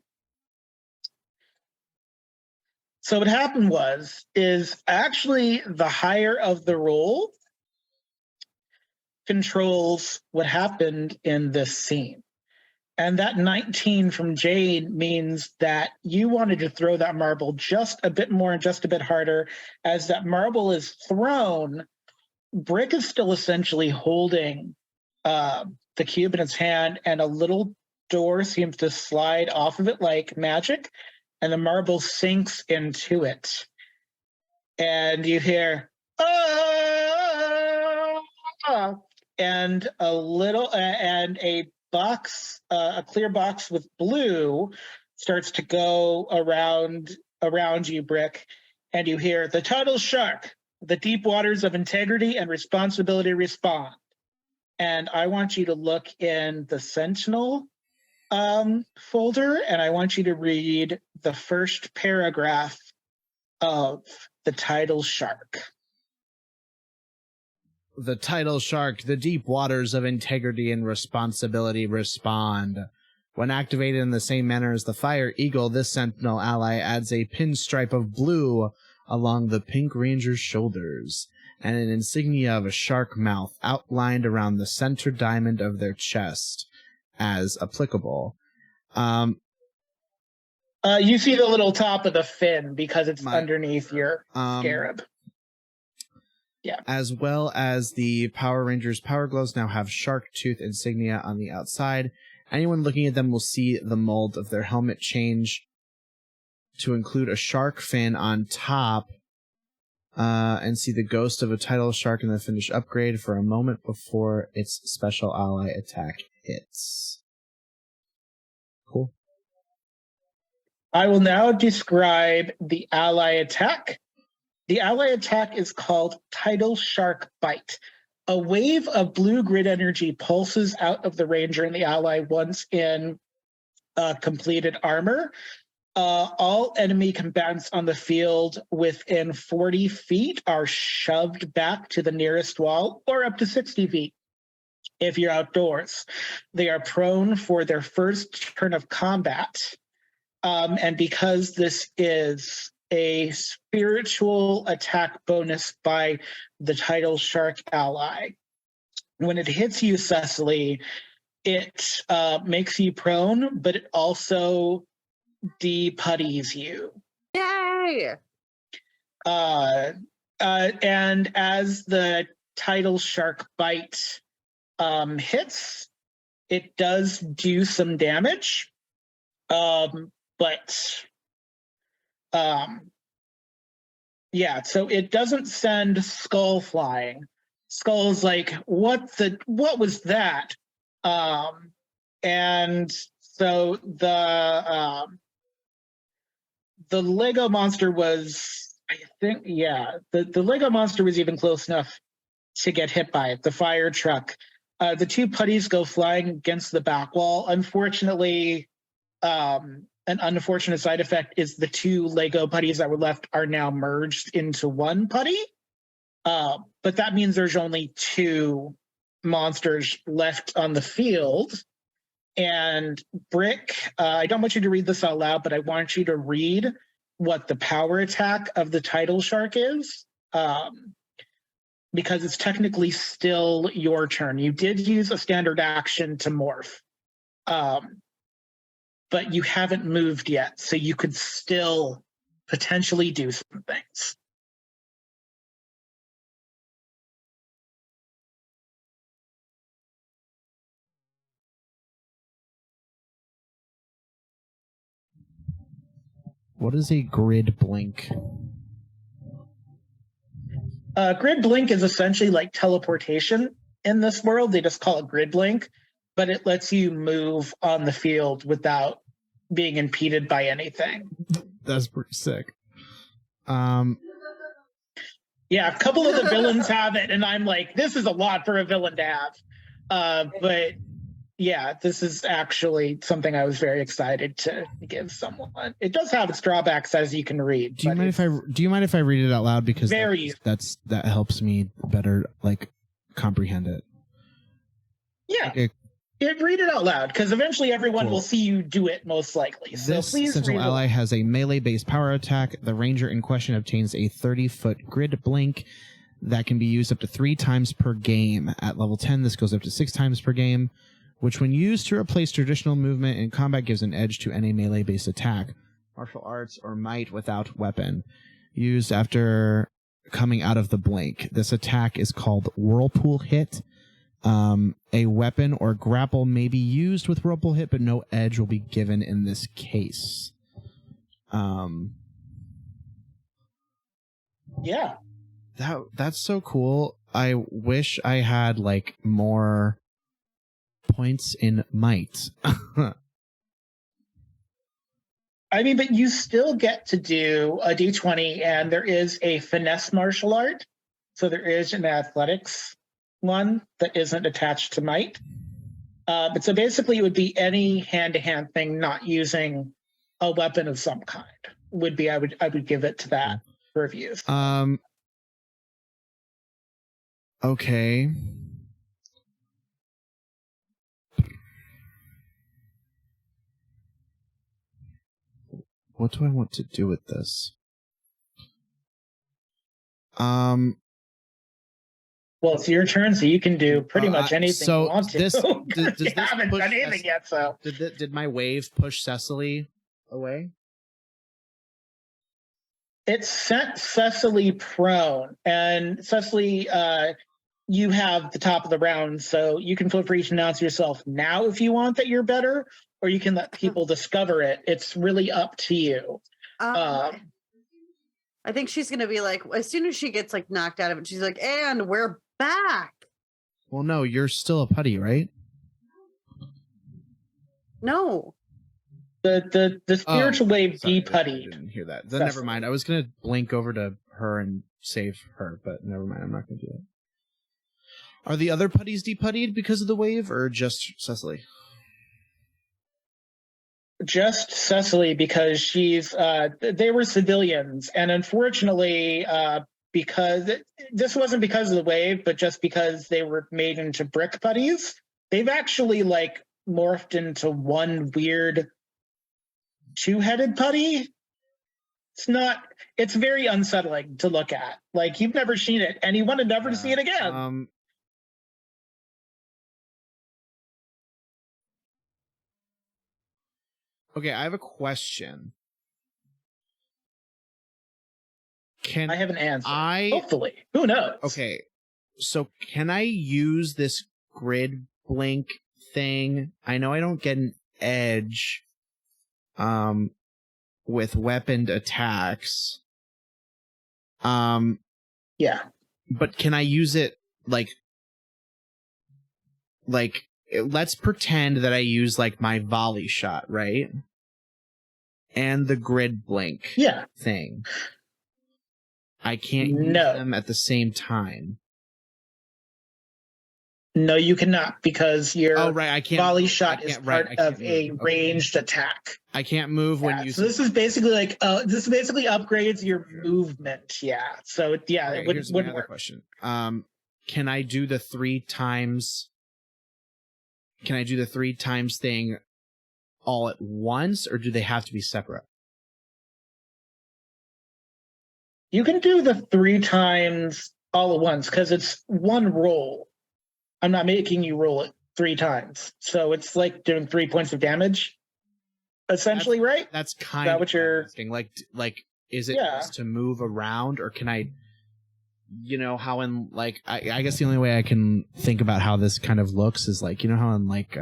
So what happened is actually the higher of the roll controls what happened in this scene. And that 19 from Jane means that you wanted to throw that marble just a bit more and just a bit harder. As that marble is thrown, Brick is still essentially holding the cube in its hand, and a little door seems to slide off of it like magic, and the marble sinks into it. And you hear, "Ah!" and a box, a clear box with blue, starts to go around you, Brick, and you hear, "The title shark. The deep waters of integrity and responsibility respond." And I want you to look in the Sentinel folder, and I want you to read the first paragraph of the title shark. The title shark, the deep waters of integrity and responsibility respond. When activated in the same manner as the Fire Eagle, this Sentinel ally adds a pinstripe of blue along the Pink Ranger's shoulders, and an insignia of a shark mouth outlined around the center diamond of their chest, as applicable. You see the little top of the fin because it's underneath your scarab. Yeah. As well as the Power Rangers Power Gloves now have shark tooth insignia on the outside. Anyone looking at them will see the mold of their helmet change to include a shark fin on top, and see the ghost of a title shark in the finished upgrade for a moment before its special ally attack hits. Cool. I will now describe the ally attack. The ally attack is called Title Shark Bite. A wave of blue grid energy pulses out of the Ranger and the ally once in completed armor. All enemy combatants on the field within 40 feet are shoved back to the nearest wall, or up to 60 feet if you're outdoors. They are prone for their first turn of combat. And because this is a spiritual attack bonus by the Title Shark ally, when it hits you, Cecily, it makes you prone, but it also de-putties you. Yay! And as the Title Shark Bite hits, it does do some damage. Yeah, so it doesn't send Skull flying. Skull's like, what was that? And so the Lego monster was, I think, yeah, the Lego monster was even close enough to get hit by it. The fire truck. The two putties go flying against the back wall. Unfortunately, an unfortunate side effect is the two Lego putties that were left are now merged into one putty. But that means there's only two monsters left on the field. And Brick, I don't want you to read this out loud, but I want you to read what the power attack of the title shark is. Because it's technically still your turn. You did use a standard action to morph. But you haven't moved yet, so you could still potentially do some things. What is a grid blink? Grid blink is essentially like teleportation in this world. They just call it grid blink, but it lets you move on the field without being impeded by anything. That's pretty sick. Yeah, a couple of the villains have it, and I'm like, this is a lot for a villain to have. But yeah, this is actually something I was very excited to give someone. It does have its drawbacks, as you can read. Do you mind if I read it out loud, because that helps me better comprehend it? Yeah. Okay. Read it out loud, because eventually everyone will see you do it, most likely. So this please Sentinel read ally has a melee-based power attack. The ranger in question obtains a 30-foot grid blink that can be used up to 3 times per game. At level 10, this goes up to 6 times per game, which when used to replace traditional movement in combat gives an edge to any melee-based attack, martial arts, or might without weapon, used after coming out of the blink. This attack is called Whirlpool Hit. A weapon or grapple may be used with Whirlpool Hit, but no edge will be given in this case. Yeah. That's so cool. I wish I had more points in might. I mean, but you still get to do a D20, and there is a finesse martial art. So there is an athletics one that isn't attached to might. But so basically it would be any hand-to-hand thing not using a weapon of some kind would be, I would give it to that for reviews. Okay. What do I want to do with this? Well, it's your turn, so you can do pretty much anything you want to. Does you this haven't push done anything yet, so. Did my wave push Cecily away? It sent Cecily prone, and Cecily, you have the top of the round, so you can feel free to announce yourself now if you want that you're better, or you can let people discover it. It's really up to you. I think she's going to be like, as soon as she gets knocked out of it, she's like, and we're back. Well, no, you're still a putty, right? No. The spiritual wave de-puttied. I didn't hear that. Then never mind. I was going to blink over to her and save her, but never mind. I'm not going to do it. Are the other putties de-puttied because of the wave, or just Cecily? Just Cecily, because she's they were civilians, and unfortunately because this wasn't because of the wave, but just because they were made into brick putties, they've actually morphed into one weird two-headed putty. It's very unsettling to look at. You've never seen it and you want to never see it again. Okay, I have a question. I have an answer. Hopefully. Who knows? Okay, so can I use this grid blink thing. I know I don't get an edge with weaponed attacks. Yeah. But can I use it like let's pretend that I use like my volley shot, right? And the grid blink thing. I can't use them at the same time. No, you cannot, because your I can't volley shot is part of a ranged attack. I can't move when you. So this is basically like this basically upgrades your movement. Yeah. So it here's my wouldn't other work. question. Can I do the 3 times? Can I do the 3 times thing all at once, or do they have to be separate? You can do the 3 times all at once because it's one roll. I'm not making you roll it 3 times, so it's like doing 3 points of damage, essentially, right? That's kind of what you're asking. Like, is it just to move around, or can I? You know how in like I guess the only way I can think about how this kind of looks is like, you know how in like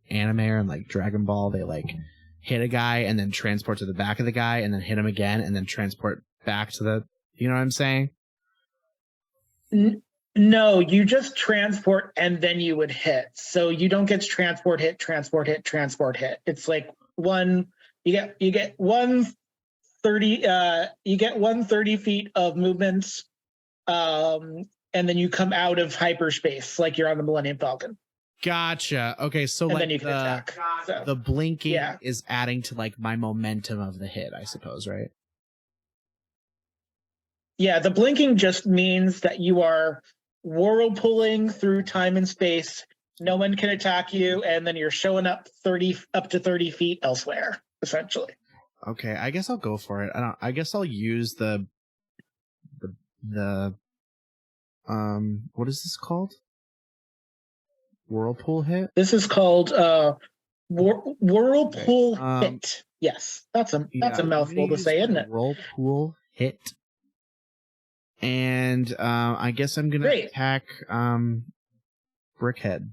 anime or in like Dragon Ball they like hit a guy and then transport to the back of the guy and then hit him again and then transport back to the, you know what I'm saying? No, you just transport and then you would hit. So you don't get transport hit, transport hit, transport hit. It's like one you get 130 feet of movement. And then you come out of hyperspace like you're on the Millennium Falcon. Gotcha. Okay, so and like then you can attack. The blinking is adding to like my momentum of the hit, I suppose, right? Yeah, the blinking just means that you are whirlpooling through time and space. No one can attack you, and then you're showing up up to 30 feet elsewhere, essentially. Okay, I guess I'll go for it. I guess I'll use the what is this called? Whirlpool hit? This is called whirlpool hit. Yes, that's a mouthful to say, isn't it? Whirlpool hit. And I guess I'm gonna attack Brickhead.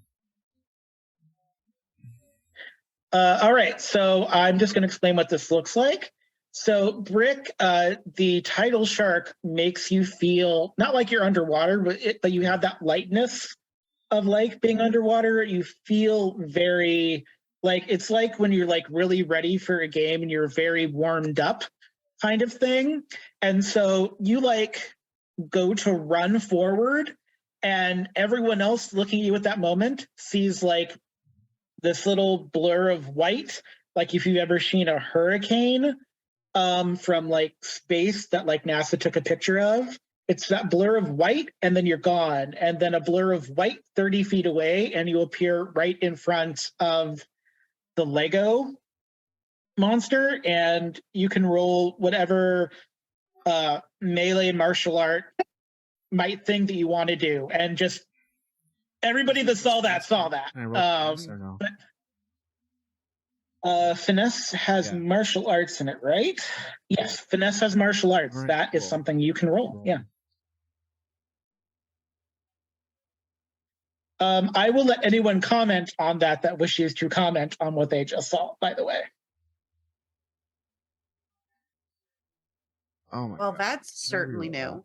All right, so I'm just gonna explain what this looks like. So Brick, the tidal shark makes you feel not like you're underwater, but you have that lightness of like being underwater. You feel very like it's like when you're like really ready for a game and you're very warmed up kind of thing. And so you like go to run forward and everyone else looking at you at that moment sees like this little blur of white, like if you've ever seen a hurricane from like space that like NASA took a picture of. It's that blur of white and then you're gone, and then a blur of white 30 feet away and you appear right in front of the Lego monster, and you can roll whatever melee martial art might thing that you want to do, and just everybody that saw that. Can I roll finesse or no? Finesse has martial arts in it, right? Yes, finesse has martial arts. Right, that is something you can roll. Yeah. I will let anyone comment on that wishes to comment on what they just saw, by the way. Oh my well, gosh. that's certainly new.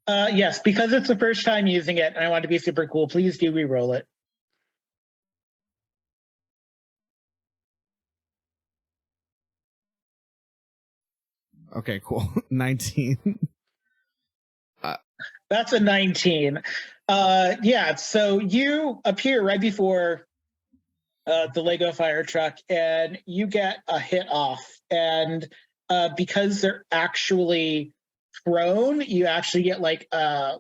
Yes, because it's the first time using it and I want to be super cool, please do re-roll it. Okay, cool. 19. That's a 19. Yeah, so you appear right before the Lego fire truck and you get a hit off. And because they're actually prone, you actually get like a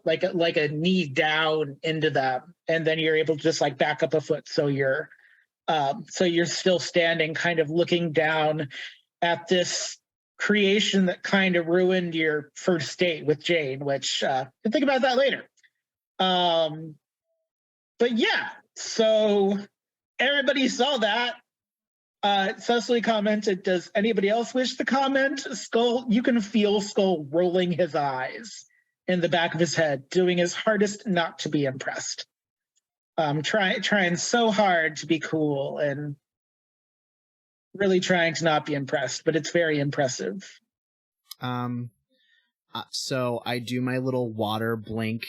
knee down into them, and then you're able to just like back up a foot, so you're still standing, kind of looking down at this creation that kind of ruined your first date with Jane, which we'll think about that later. But yeah, so everybody saw that. Cecily commented, does anybody else wish to comment? Skull, you can feel Skull rolling his eyes in the back of his head, doing his hardest not to be impressed. trying so hard to be cool and really trying to not be impressed, but it's very impressive. So I do my little water blink,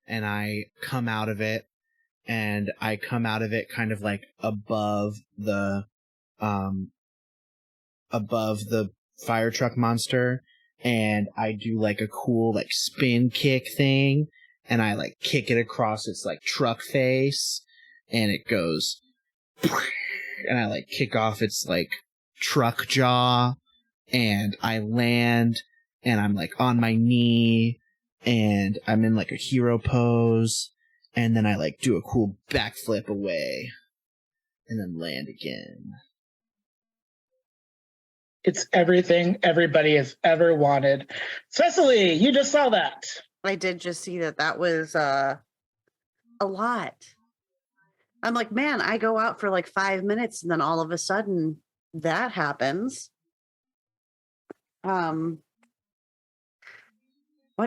and I come out of it, and I come out of it kind of like above the fire truck monster, and I do like a cool like spin kick thing, and I like kick it across its like truck face, and it goes, and I like kick off its like truck jaw, and I land, and I'm like on my knee, and I'm in like a hero pose, and then I like do a cool backflip away, and then land again. It's everything everybody has ever wanted. Cecily, you just saw that. I did just see that. That was a lot. I'm like, man, I go out for like 5 minutes and then all of a sudden that happens. What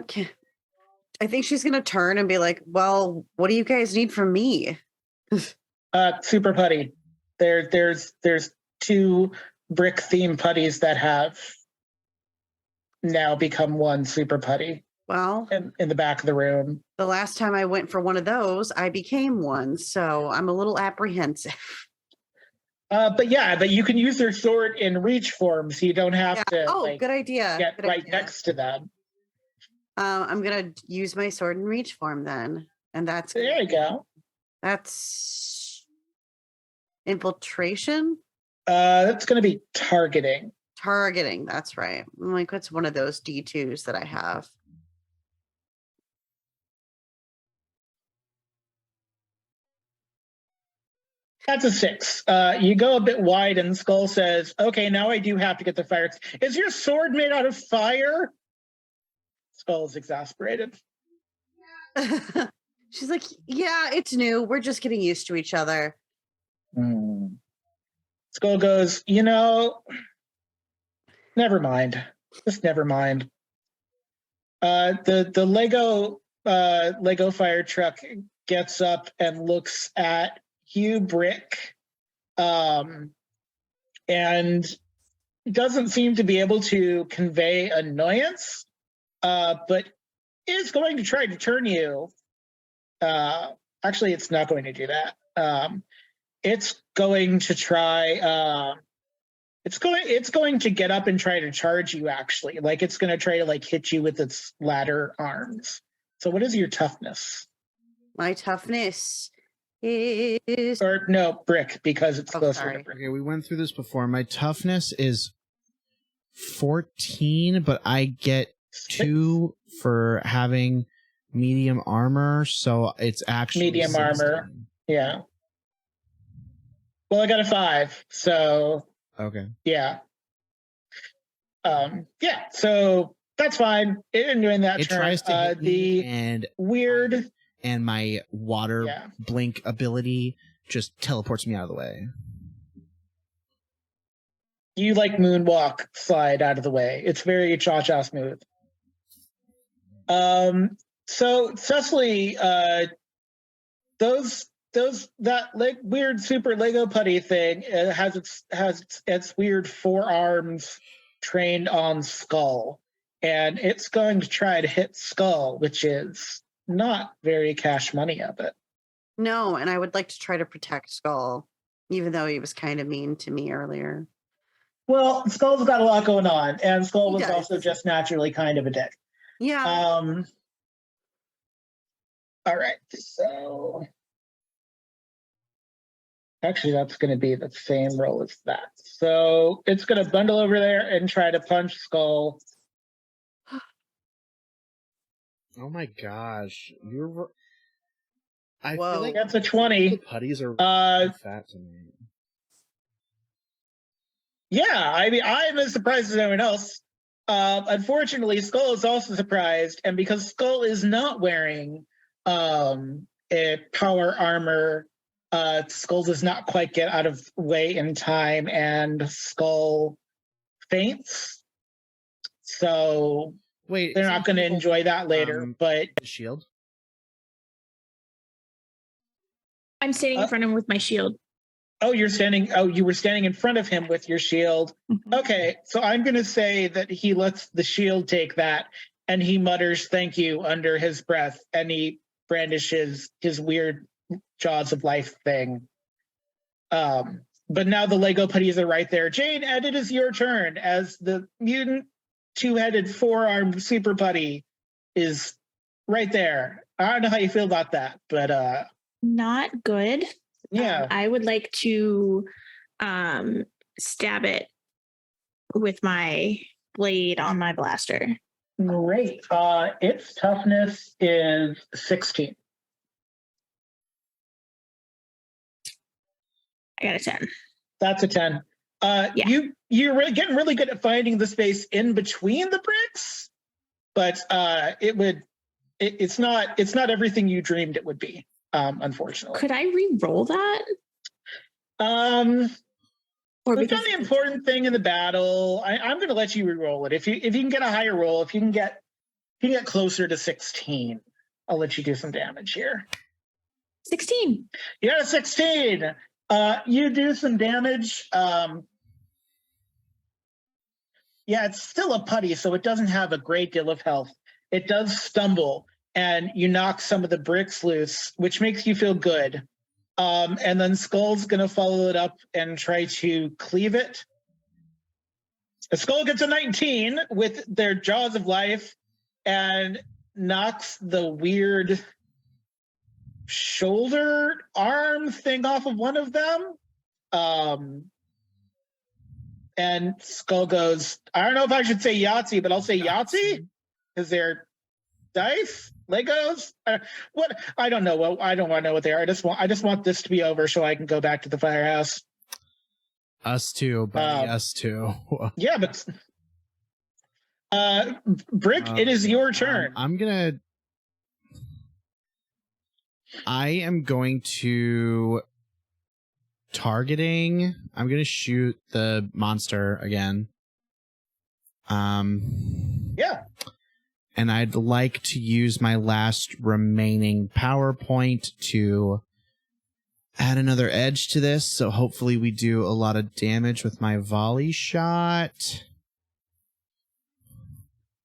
can I think she's gonna turn and be like, well, what do you guys need from me? Super putty. There's 2 brick themed putties that have now become 1 super putty Well, in the back of the room. the last time I went for one of those, I became one, so I'm a little apprehensive. But you can use their sword in reach form, so you don't have to Good idea. get Good right idea. next to them. I'm gonna use my sword in reach form then, and that's There you go. That's infiltration. That's going to be targeting. Targeting. That's right. I'm like, what's one of those D2s that I have? That's a 6. You go a bit wide, and Skull says, "Okay, now I do have to get the fire. Is your sword made out of fire?" Skull is exasperated. She's like, yeah, it's new. We're just getting used to each other. Skull goes, never mind. Just never mind. The Lego fire truck gets up and looks at Hugh Brick, and doesn't seem to be able to convey annoyance, but is going to try to turn you. Actually, it's not going to do that. It's going to try. It's going to get up and try to charge you. Actually, like it's going to try to like hit you with its ladder arms. So, what is your toughness? My toughness is Or no, brick, because it's closer sorry. to brick. Okay, we went through this before. My toughness is 14, but I get 2 for having medium armor, so it's actually Medium 16. armor. Yeah. Well, I got a 5, so Okay. yeah. Yeah, so that's fine. In doing that It turn, tries to hit me, and weird. and my water Yeah. blink ability just teleports me out of the way. You like moonwalk slide out of the way. It's very cha-cha smooth. So Cecily, that like weird super Lego putty thing has its weird forearms trained on Skull, and it's going to try to hit Skull, which is not very cash money of it. no, and I would like to try to protect Skull, even though he was kind of mean to me earlier. Well, Skull's got a lot going on, and Skull He was does. also just naturally kind of a dick. Yeah. All right, so actually that's going to be the same roll as that. So it's going to bundle over there and try to punch Skull. Oh my gosh. I Whoa. feel like That's a the 20. putties are fat tonight. Yeah, I mean, I'm as surprised as anyone else. Unfortunately, Skull is also surprised, and because Skull is not wearing a power armor, Skull does not quite get out of way in time, and Skull faints. So Wait, they're not going to enjoy that later. But the shield. I'm standing in front of him with my shield. Oh, you were standing in front of him with your shield. Mhm. Okay, so I'm going to say that he lets the shield take that, and he mutters "thank you" under his breath, and he brandishes his weird jaws of life thing. But now the Lego putties are right there. Jane, Ed, it is your turn as the mutant two-headed four-armed super putty is right there. I don't know how you feel about that, but Not good. yeah. I would like to stab it with my blade on my blaster. Great. Its toughness is 16. I got a 10. That's a 10. Yeah. You're getting really good at finding the space in between the bricks, but it's not everything you dreamed it would be, unfortunately. Could I re-roll that? Or We've because done the important thing in the battle. I'm going to let you re-roll it. If you can get a higher roll, if you can get closer to 16, I'll let you do some damage here. 16. You got a 16. You do some damage. Yeah, it's still a putty, so it doesn't have a great deal of health. It does stumble, and you knock some of the bricks loose, which makes you feel good. And then Skull's going to follow it up and try to cleave it. The Skull gets a 19 with their jaws of life and knocks the weird shoulder arm thing off of one of them. And Skull goes, I don't know if I should say Yahtzee, but I'll say Yahtzee because they're dice, Legos. What? I don't know. Well, I don't want to know what they are. I just want this to be over so I can go back to the firehouse. Us too, buddy. Us too. Yeah, but Brick, it is your turn. I am going to targeting. I'm going to shoot the monster again. Yeah. And I'd like to use my last remaining power point to add another edge to this. So hopefully we do a lot of damage with my volley shot.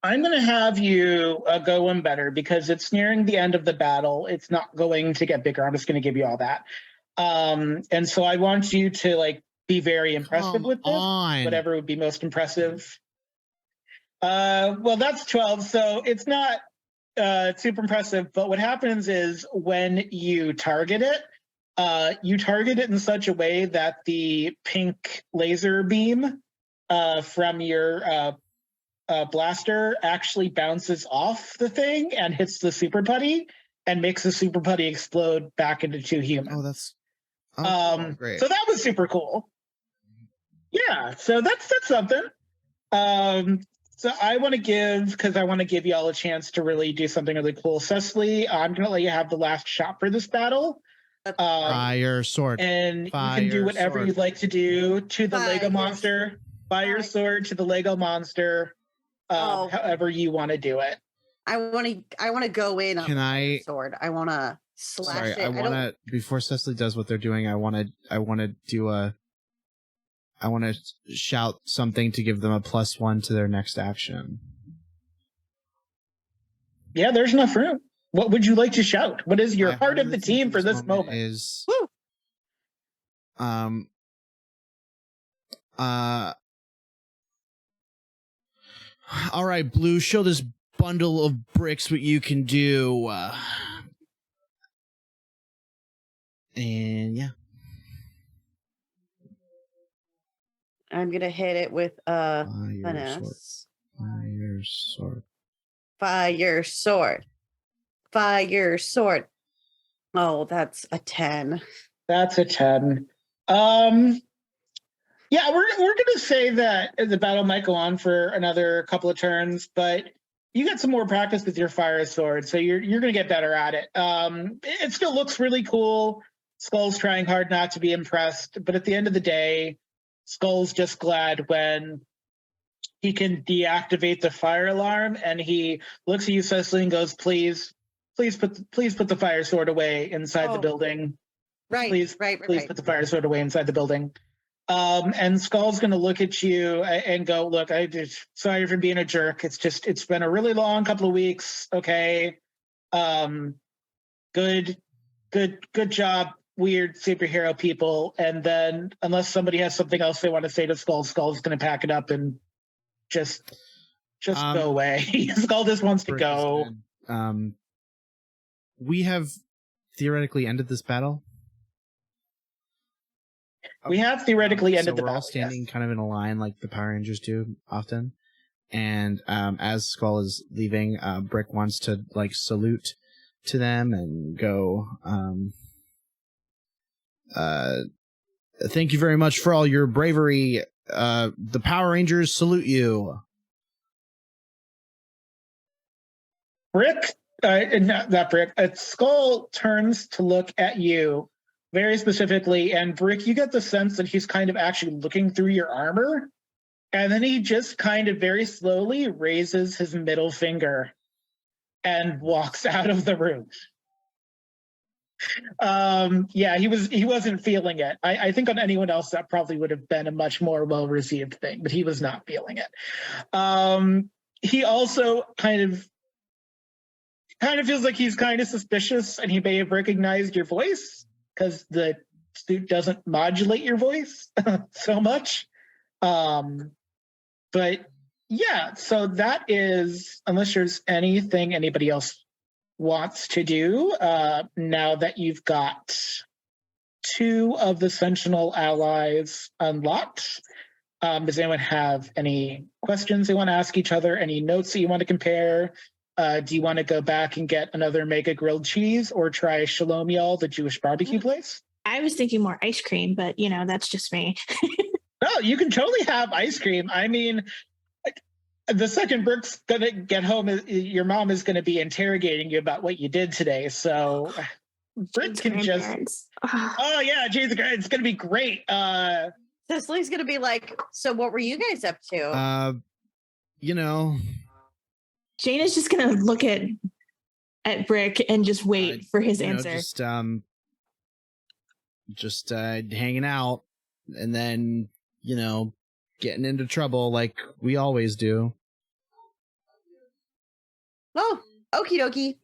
I'm going to have you go one better because it's nearing the end of the battle. It's not going to get bigger. I'm just going to give you all that. And so I want you to be very impressive with this. Whatever would be most impressive. Well, that's 12, so it's not super impressive. But what happens is when you target it in such a way that the pink laser beam from your blaster actually bounces off the thing and hits the super putty and makes the super putty explode back into two humans. Oh, that's great. So that was super cool. Yeah, so that's something. So I want to give y'all a chance to really do something really cool. Cecily, I'm going to let you have the last shot for this battle. Fire sword. And you can do whatever you'd like to do to the Lego monster. Fire sword to the Lego monster. However you want to do it. I want to go in on the sword. I want to slash it. I want to before Cecily does what they're doing. I want to shout something to give them a +1 to their next action. Yeah, there's enough room. What would you like to shout? What is your heart of the team for this moment? Is woo. All right, Blue, show this bundle of bricks what you can do. And yeah. I'm gonna hit it with finesse. Fire sword. Fire sword. Fire sword. Oh, that's a 10. That's a 10. Yeah, we're gonna say that the battle might go on for another couple of turns, but you get some more practice with your fire sword, so you're gonna get better at it. It still looks really cool. Skull's trying hard not to be impressed, but at the end of the day, Skull's just glad when he can deactivate the fire alarm, and he looks at you, Cecily, and goes, "Please put the fire sword away inside the building." Right, Please right. put the fire sword away inside the building. And Skull's going to look at you and go, look, sorry for being a jerk. It's been a really long couple of weeks. Okay. Good job, weird superhero people. And then unless somebody has something else they want to say to Skull's going to pack it up and just go away. Skull just wants to go. We have theoretically ended this battle. We have theoretically ended the we're all battle, standing yes. kind of in a line like the Power Rangers do often. And as Skull is leaving, Brick wants to like salute to them and go, thank you very much for all your bravery. The Power Rangers salute you. Brick, not Brick, Skull turns to look at you very specifically, and Brick, you get the sense that he's kind of actually looking through your armor, and then he just kind of very slowly raises his middle finger and walks out of the room. Yeah, he wasn't feeling it. I think on anyone else that probably would have been a much more well-received thing, but he was not feeling it. He also kind of feels like he's kind of suspicious, and he may have recognized your voice because the suit doesn't modulate your voice so much. But yeah, so that is, unless there's anything anybody else wants to do, now that you've got 2 of the Sentinel allies unlocked, does anyone have any questions they want to ask each other? Any notes that you want to compare? Do you want to go back and get another mega grilled cheese or try Shalom Y'all, the Jewish barbecue place? I was thinking more ice cream, but that's just me. No, you can totally have ice cream. I mean, the second Brooke's going to get home, your mom is going to be interrogating you about what you did today. So Brooke can just, oh yeah, geez, it's going to be great. Cecily's going to be like, so what were you guys up to? Jane is just gonna look at Brick and just wait for his answer. Just hanging out, and then getting into trouble like we always do. Oh, okie dokie.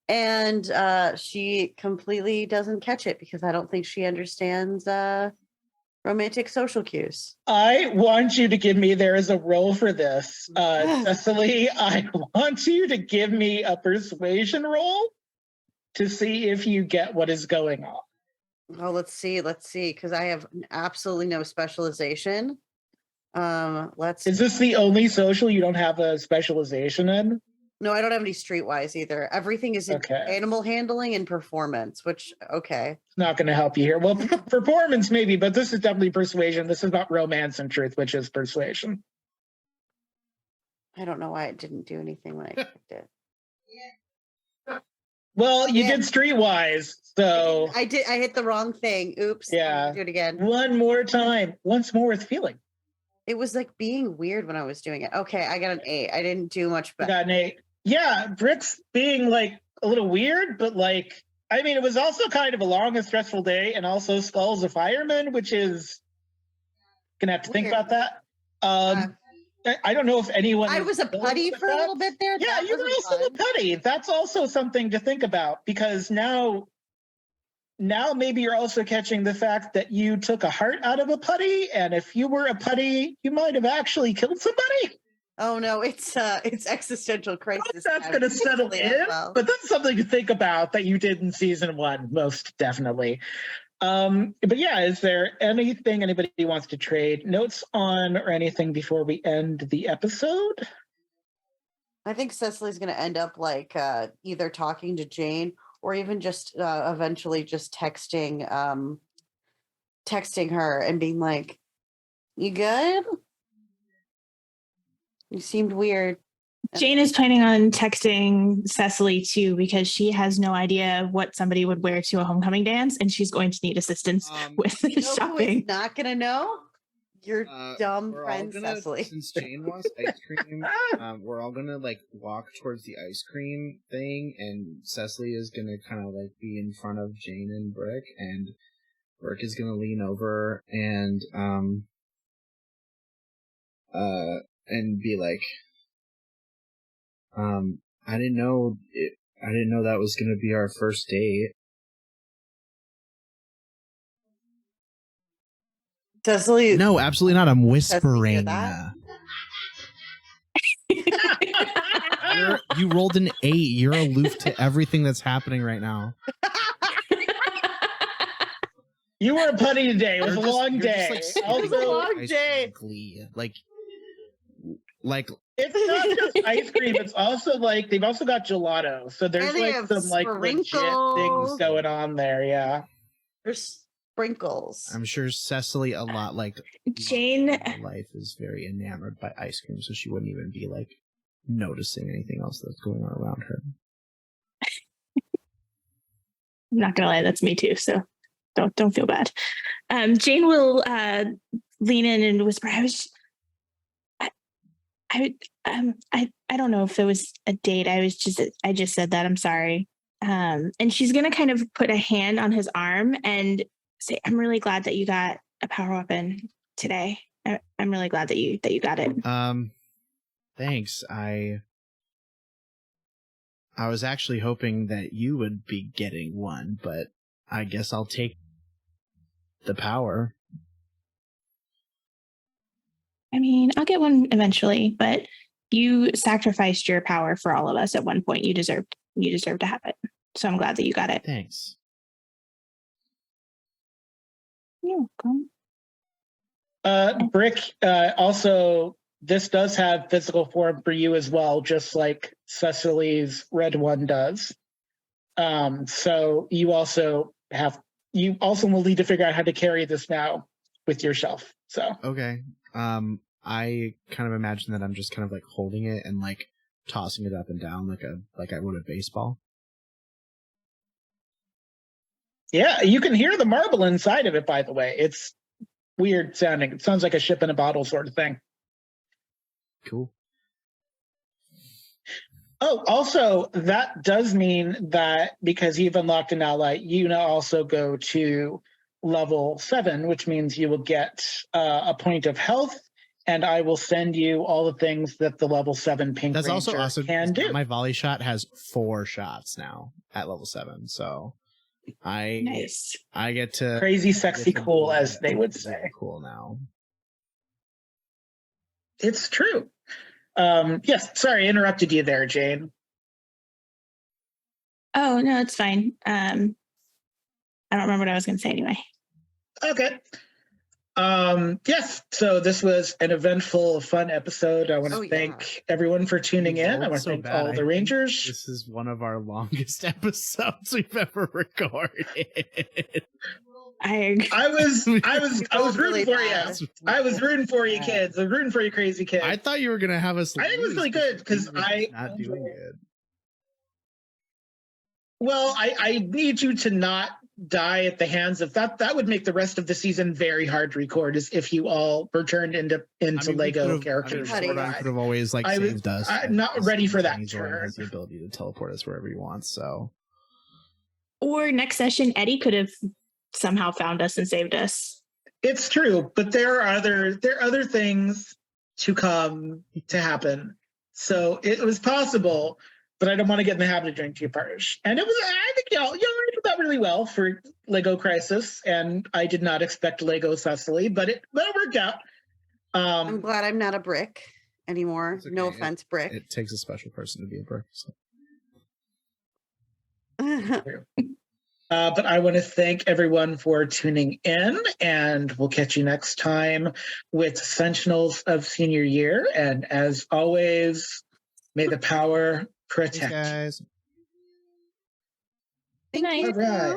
And she completely doesn't catch it because I don't think she understands romantic social cues. I want you to give me, there is a role for this. Cecily, I want you to give me a persuasion roll to see if you get what is going on. Oh, let's see, because I have absolutely no specialization. Is this the only social you don't have a specialization in? No, I don't have any streetwise either. Everything is in animal handling and performance, which, okay. It's not going to help you here. Well, performance maybe, but this is definitely persuasion. This is about romance and truth, which is persuasion. I don't know why it didn't do anything when I picked it. Well, you did streetwise, so... I hit the wrong thing. Oops. Yeah. Do it again. One more time. Once more with feeling. It was like being weird when I was doing it. Okay, I got an 8. I didn't do much better. You got an 8. Yeah, Brick's being like a little weird, but like, I mean, it was also kind of a long and stressful day, and also Skull's a fireman, which is gonna have to think about that. I don't know if anyone. I was a putty for a little bit there. Yeah, you were also a putty. That's also something to think about because now maybe you're also catching the fact that you took a heart out of a putty, and if you were a putty, you might have actually killed somebody. Oh no, it's existential crisis. That's going to settle in, but that's something to think about that you did in season 1, most definitely. But yeah, is there anything anybody wants to trade notes on or anything before we end the episode? I think Cecily's going to end up like either talking to Jane or even just eventually just texting her and being like, "You good? You seemed weird." Jane is planning on texting Cecily too because she has no idea what somebody would wear to a homecoming dance, and she's going to need assistance with shopping. Who's not going to know? Your dumb we're friend all gonna, Cecily. Since Jane wants ice cream, we're all gonna like walk towards the ice cream thing, and Cecily is gonna kind of like be in front of Jane and Brick, and Brick is gonna lean over and be like, I didn't know that was gonna be our first date. Cecily. No, absolutely not. I'm Cecily hear whispering. that? You rolled an 8. You're aloof to everything that's happening right now. You were punny today. It was You're a just- long you're just, day. like, sipping It was a Also, long ice day. cream Glee. it's not just ice cream. It's also like they've also got gelato. So there's And they like have some like legit things sprinkles. going on there. Yeah. There's sprinkles. I'm sure Cecily, a lot like Jane, in her life, is very enamored by ice cream, so she wouldn't even be like noticing anything else that's going on around her. I'm not gonna lie, that's me too. So don't feel bad. Jane will lean in and whisper, I don't know if it was a date. I just said that. I'm sorry. And she's gonna kind of put a hand on his arm and say, I'm really glad that you got a power weapon today. I'm really glad that you got it. Thanks. I was actually hoping that you would be getting one, but I guess I'll take the power. I mean, I'll get one eventually, but you sacrificed your power for all of us at one point. You deserve to have it. So I'm glad that you got it. Thanks. You're welcome. Brick, also, this does have physical form for you as well, just like Cecily's red one does. So you also will need to figure out how to carry this now with yourself. So Okay. I kind of imagine that I'm just kind of like holding it and like tossing it up and down like I would a baseball. yeah, you can hear the marble inside of it, by the way. It's weird sounding. It sounds like a ship in a bottle sort of thing. Cool. Oh, also, that does mean that because you've unlocked an ally, you now also go to level 7, which means you will get a point of health, and I will send you all the things that the level 7 Pink That's Ranger also awesome. can do. My volley shot has 4 shots now at level 7, so Nice. I get to Crazy, sexy, cool, do as that. they would It's say. cool now. It's true. Yes, sorry, I interrupted you there, Jane. Oh, no, it's fine. I don't remember what I was going to say anyway. Okay. Yes, so this was an eventful, fun episode. I want to thank everyone for tuning You in. I rolled want to so thank bad. all I the think Rangers. This is one of our longest episodes we've ever recorded. I was rooting for you. I was rooting for you, kids. I was rooting for you, crazy kids. I thought you were gonna have us. I think it was really good because I not doing good. Well, I need you to not die at the hands of that. That would make the rest of the season very hard to record, is if you all were turned into Lego characters. Zordon could have always like saved us. I'm not ready for that. Zordon has the ability to teleport us wherever he wants. So, or next session, Eddy could have somehow found us and saved us. It's true, but there are other things to come to happen. So it was possible, but I don't want to get in the habit of doing 2 parts. And it was, I think y'all did that really well for Lego Crisis, and I did not expect Lego Cecily, but it worked out. I'm glad I'm not a brick anymore. okay. No offense, brick. It takes a special person to be a brick. So. But I want to thank everyone for tuning in, and we'll catch you next time with Sentinels of Senior Year. And as always, may the power protect. Thanks, guys. Thank you. All right.